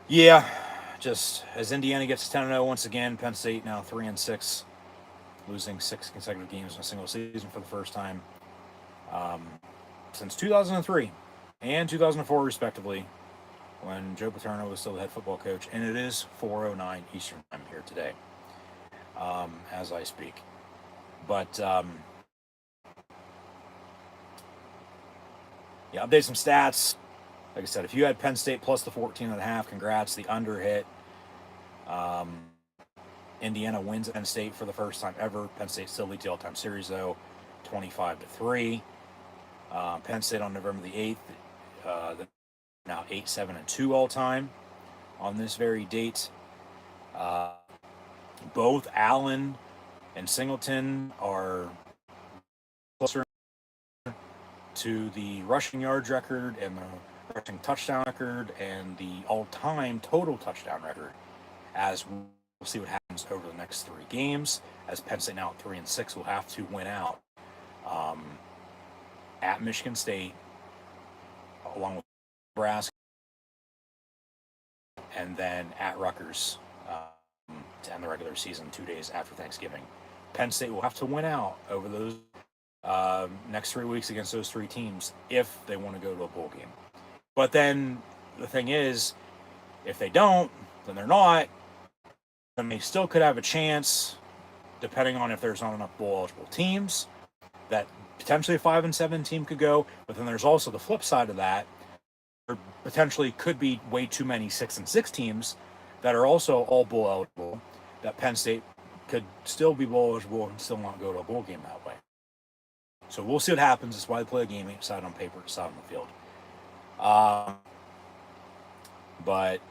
yeah, just as Indiana gets 10-0 once again, Penn State now 3-6. Losing 6 consecutive games in a single season for the first time. since 2003 and 2004, respectively, when Joe Paterno was still the head football coach. And it is 4:09 Eastern Time here today, as I speak. But, yeah, update some stats. Like I said, if you had Penn State plus the 14.5, congrats. The under hit. Indiana wins at Penn State for the first time ever. Penn State still leads the all-time series, though, 25-3. Penn State on November the 8th, now 8-7-2 all-time on this very date. Both Allen and Singleton are closer to the rushing yards record and the rushing touchdown record and the all-time total touchdown record, as we'll see what happens over the next 3 games, as Penn State now at 3-6 will have to win out at Michigan State, along with Nebraska, and then at Rutgers to end the regular season 2 days after Thanksgiving. Penn State will have to win out over those next 3 weeks against those 3 teams if they want to go to a bowl game. But then the thing is, if they don't, then they're not. Then they still could have a chance, depending on if there's not enough bowl eligible teams, that potentially a 5-7 team could go. But then there's also the flip side of that. There potentially could be way too many 6-6 teams that are also all bowl eligible, that Penn State could still be bowl eligible and still not go to a bowl game that way. So we'll see what happens. That's why they play a game, each side on paper, each side on the field. But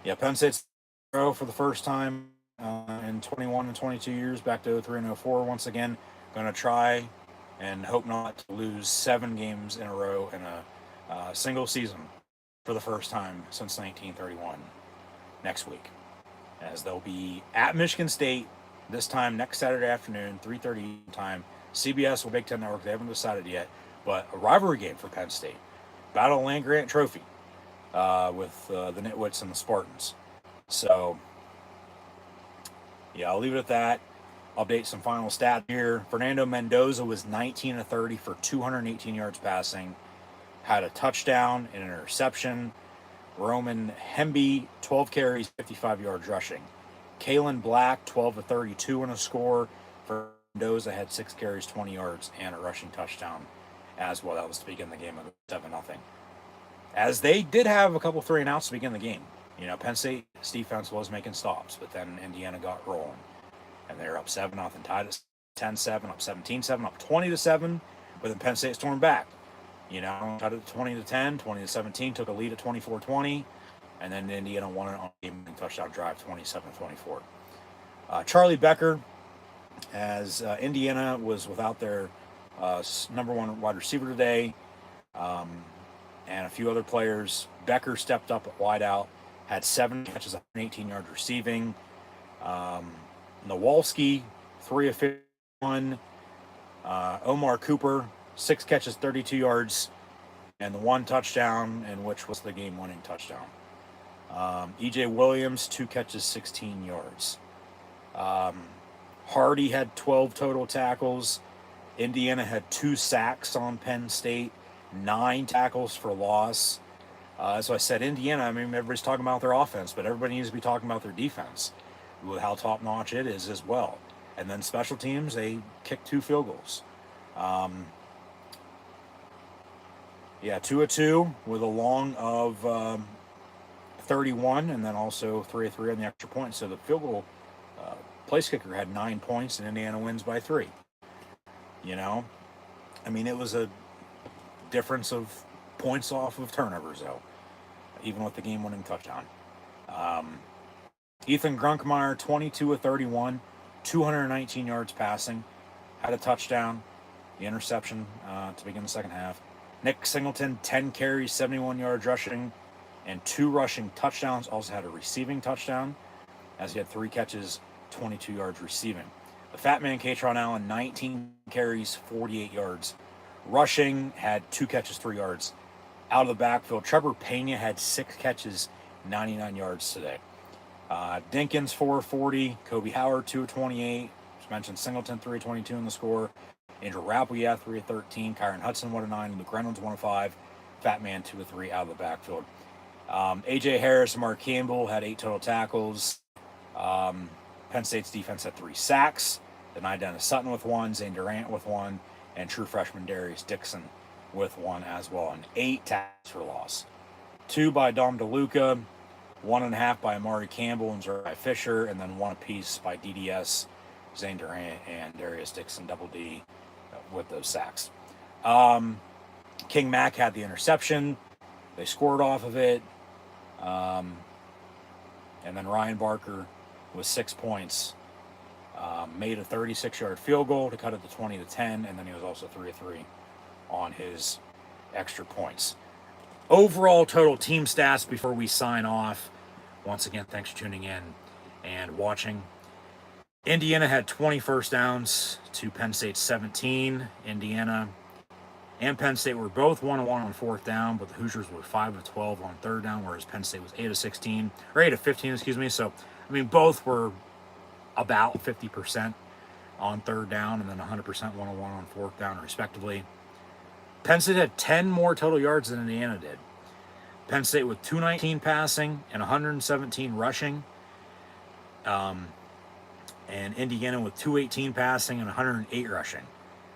yeah, Penn State's for the first time in 21 and 22 years, back to 03 and 04 once again. Going to try and hope not to lose 7 games in a row in a single season for the first time since 1931 next week, as they'll be at Michigan State this time next Saturday afternoon, 3:30 time. CBS or Big Ten Network, they haven't decided yet, but a rivalry game for Penn State. Battle of the Land-Grant Trophy with the Nitwits and the Spartans. So, yeah, I'll leave it at that. Update some final stats here. Fernando Mendoza was 19-30 for 218 yards passing. Had a touchdown and an interception. Roman Hemby, 12 carries, 55 yards rushing. Kalen Black, 12-32 in a score. For Mendoza, had 6 carries, 20 yards, and a rushing touchdown as well. That was to begin the game of 7-0. As they did have a couple 3-and-outs to begin the game. You know, Penn State's defense was making stops, but then Indiana got rolling. And they're up 7-0, tied at 10-7, up 17-7, up 20-7, but then Penn State stormed back. You know, tied at 20-10, 20-17, took a lead at 24-20, and then Indiana won it on a game-winning touchdown drive, 27-24. Charlie Becker, as Indiana was without their number 1 wide receiver today, and a few other players, Becker stepped up at wideout, had 7 catches, 118 yards receiving. Nowalski, 3 of 51. Omar Cooper, 6 catches, 32 yards, and the 1 touchdown, and which was the game-winning touchdown. E.J. Williams, 2 catches, 16 yards. Hardy had 12 total tackles. Indiana had 2 sacks on Penn State, 9 tackles for loss. So I said Indiana, I mean, everybody's talking about their offense, but everybody needs to be talking about their defense, with how top-notch it is as well. And then special teams, they kicked 2 field goals. 2 of 2 with a long of 31, and then also 3 of 3 on the extra point. So the field goal place kicker had 9 points, and Indiana wins by 3. You know, I mean, it was a difference of points off of turnovers, though, even with the game-winning touchdown. Ethan Grunkmeyer, 22 of 31, 219 yards passing, had a touchdown, the interception to begin the second half. Nick Singleton, 10 carries, 71 yards rushing, and 2 rushing touchdowns. Also had a receiving touchdown, as he had 3 catches, 22 yards receiving. The fat man, Katron Allen, 19 carries, 48 yards rushing, had 2 catches, 3 yards out of the backfield. Trevor Pena had 6 catches, 99 yards today. Dinkins, 4 of 40. Kobe Howard, 2 of 28. Just mentioned Singleton, 3 of 22 in the score. Andrew Rappleyea, 3 of 13. Kyron Hudson, 1 of 9. Luke Reynolds, 1 of 5. Fat Man, 2 of 3 out of the backfield. A.J. Harris and Mark Campbell had 8 total tackles. Penn State's defense had 3 sacks. Denied Dennis Sutton with 1. Zane Durant with 1. And true freshman Darius Dixon with 1 as well. And 8 tackles for loss. 2 by Dom DeLuca. 1.5 by Amari Campbell and Zuri Fisher. And then 1 apiece by DDS, Zane Durant, and Darius Dixon, double D, with those sacks. King Mack had the interception. They scored off of it. And then Ryan Barker with 6 points. Made a 36-yard field goal to cut it to 20-10, and then he was also 3 of 3 on his extra points. Overall total team stats before we sign off. Once again, thanks for tuning in and watching. Indiana had 20 first downs to Penn State's 17. Indiana and Penn State were both 1-1 on fourth down, but the Hoosiers were 5 of 12 on third down, whereas Penn State was 8 of 16, or 8 of 15, excuse me. So, I mean, both were about 50% on third down and then 100% 1-1 on fourth down, respectively. Penn State had 10 more total yards than Indiana did. Penn State with 219 passing and 117 rushing. And Indiana with 218 passing and 108 rushing.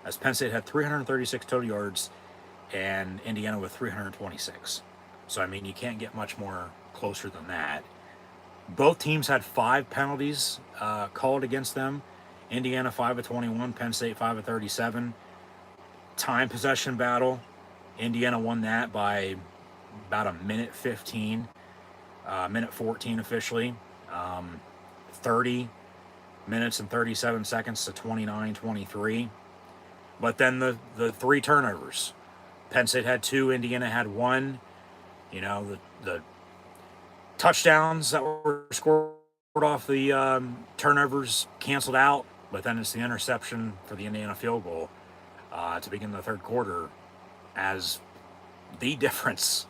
As Penn State had 336 total yards and Indiana with 326. So, I mean, you can't get much more closer than that. Both teams had 5 penalties called against them. Indiana 5 of 21, Penn State 5 of 37. Time possession battle. Indiana won that by about a minute 15, minute 14 officially. 30 minutes and 37 seconds to 29-23. But then the 3 turnovers. Penn State had 2, Indiana had 1. You know, the touchdowns that were scored off the turnovers canceled out, but then it's the interception for the Indiana field goal to begin the third quarter as the difference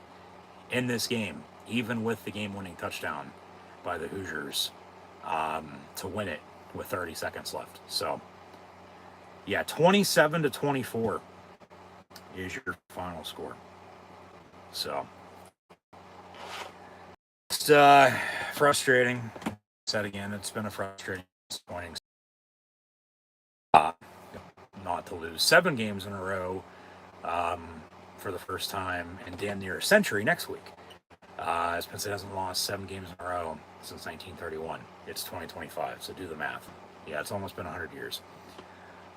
in this game, even with the game-winning touchdown by the Hoosiers to win it with 30 seconds left. So, yeah, 27-24 is your final score. So, it's frustrating. I said again, it's been a frustrating, disappointing not to lose 7 games in a row for the first time in damn near a century next week. As Penn State hasn't lost 7 games in a row since 1931. It's 2025, so do the math. Yeah, it's almost been 100 years.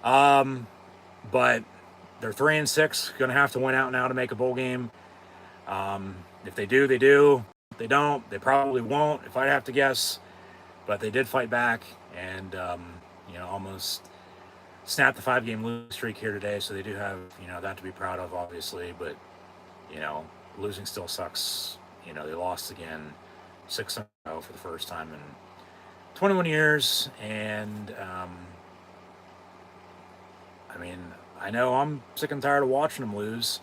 But they're 3-6, going to have to win out now to make a bowl game. If they do, they do. If they don't, they probably won't, if I have to guess. But they did fight back and, almost snapped the 5-game losing streak here today. So they do have, that to be proud of, obviously. But, losing still sucks. They lost again 6-0 for the first time in 21 years. And, I know I'm sick and tired of watching them lose.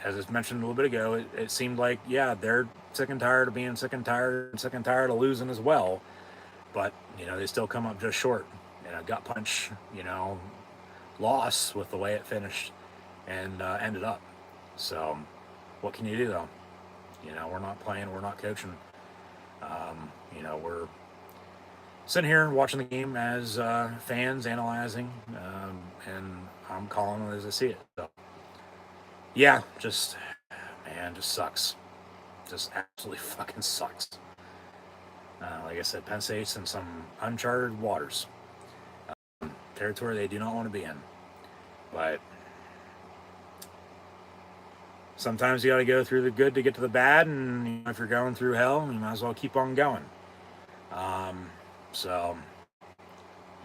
As I mentioned a little bit ago, it seemed like, yeah, they're sick and tired of being sick and tired of losing as well. But, they still come up just short. Gut punch, loss with the way it finished and ended up. So, what can you do, though? We're not playing, we're not coaching. We're sitting here watching the game as fans, analyzing, and I'm calling it as I see it. So, yeah, just sucks. Just absolutely fucking sucks. Like I said, Penn State's in some uncharted waters. Territory they do not want to be in. But sometimes you got to go through the good to get to the bad, and if you're going through hell, you might as well keep on going. So,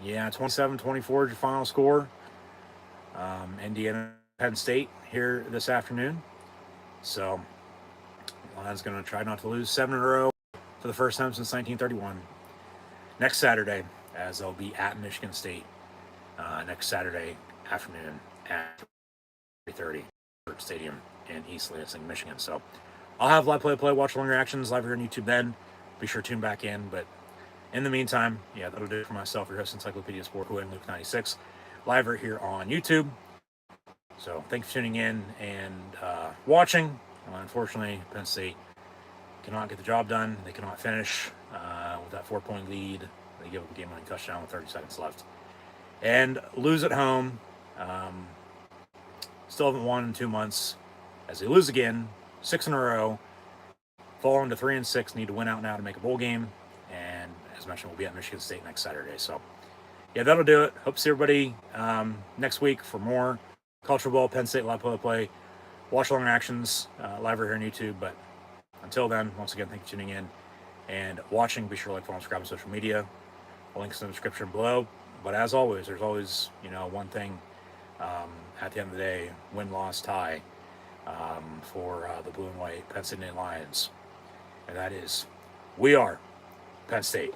yeah, 27-24 is your final score. Indiana, Penn State here this afternoon. So, Lions going to try not to lose 7 in a row for the first time since 1931. Next Saturday, as they'll be at Michigan State next Saturday afternoon at 3:30 Stadium in East Lansing, Michigan. So, I'll have live play, watch along reactions live here on YouTube then. Be sure to tune back in. But in the meantime, yeah, that'll do it for myself, your host, Encyclopedia Sport, Luke 96. live right here on YouTube. So thanks for tuning in and watching. Unfortunately, Penn State cannot get the job done. They cannot finish with that 4-point lead. They give up a game-winning touchdown with 30 seconds left. And lose at home. Still haven't won in 2 months. As they lose again, 6 in a row. Fall into 3-6. Need to win out now to make a bowl game. And as mentioned, we'll be at Michigan State next Saturday. So, yeah, that'll do it. Hope to see everybody next week for more Culture Bowl, Penn State live play. Watch along actions live right here on YouTube. But until then, once again, thank you for tuning in and watching. Be sure to like, follow, and subscribe on social media. Links in the description below. But as always, there's always, one thing at the end of the day, win, loss, tie for the blue and white Penn State Lions. And that is, we are Penn State.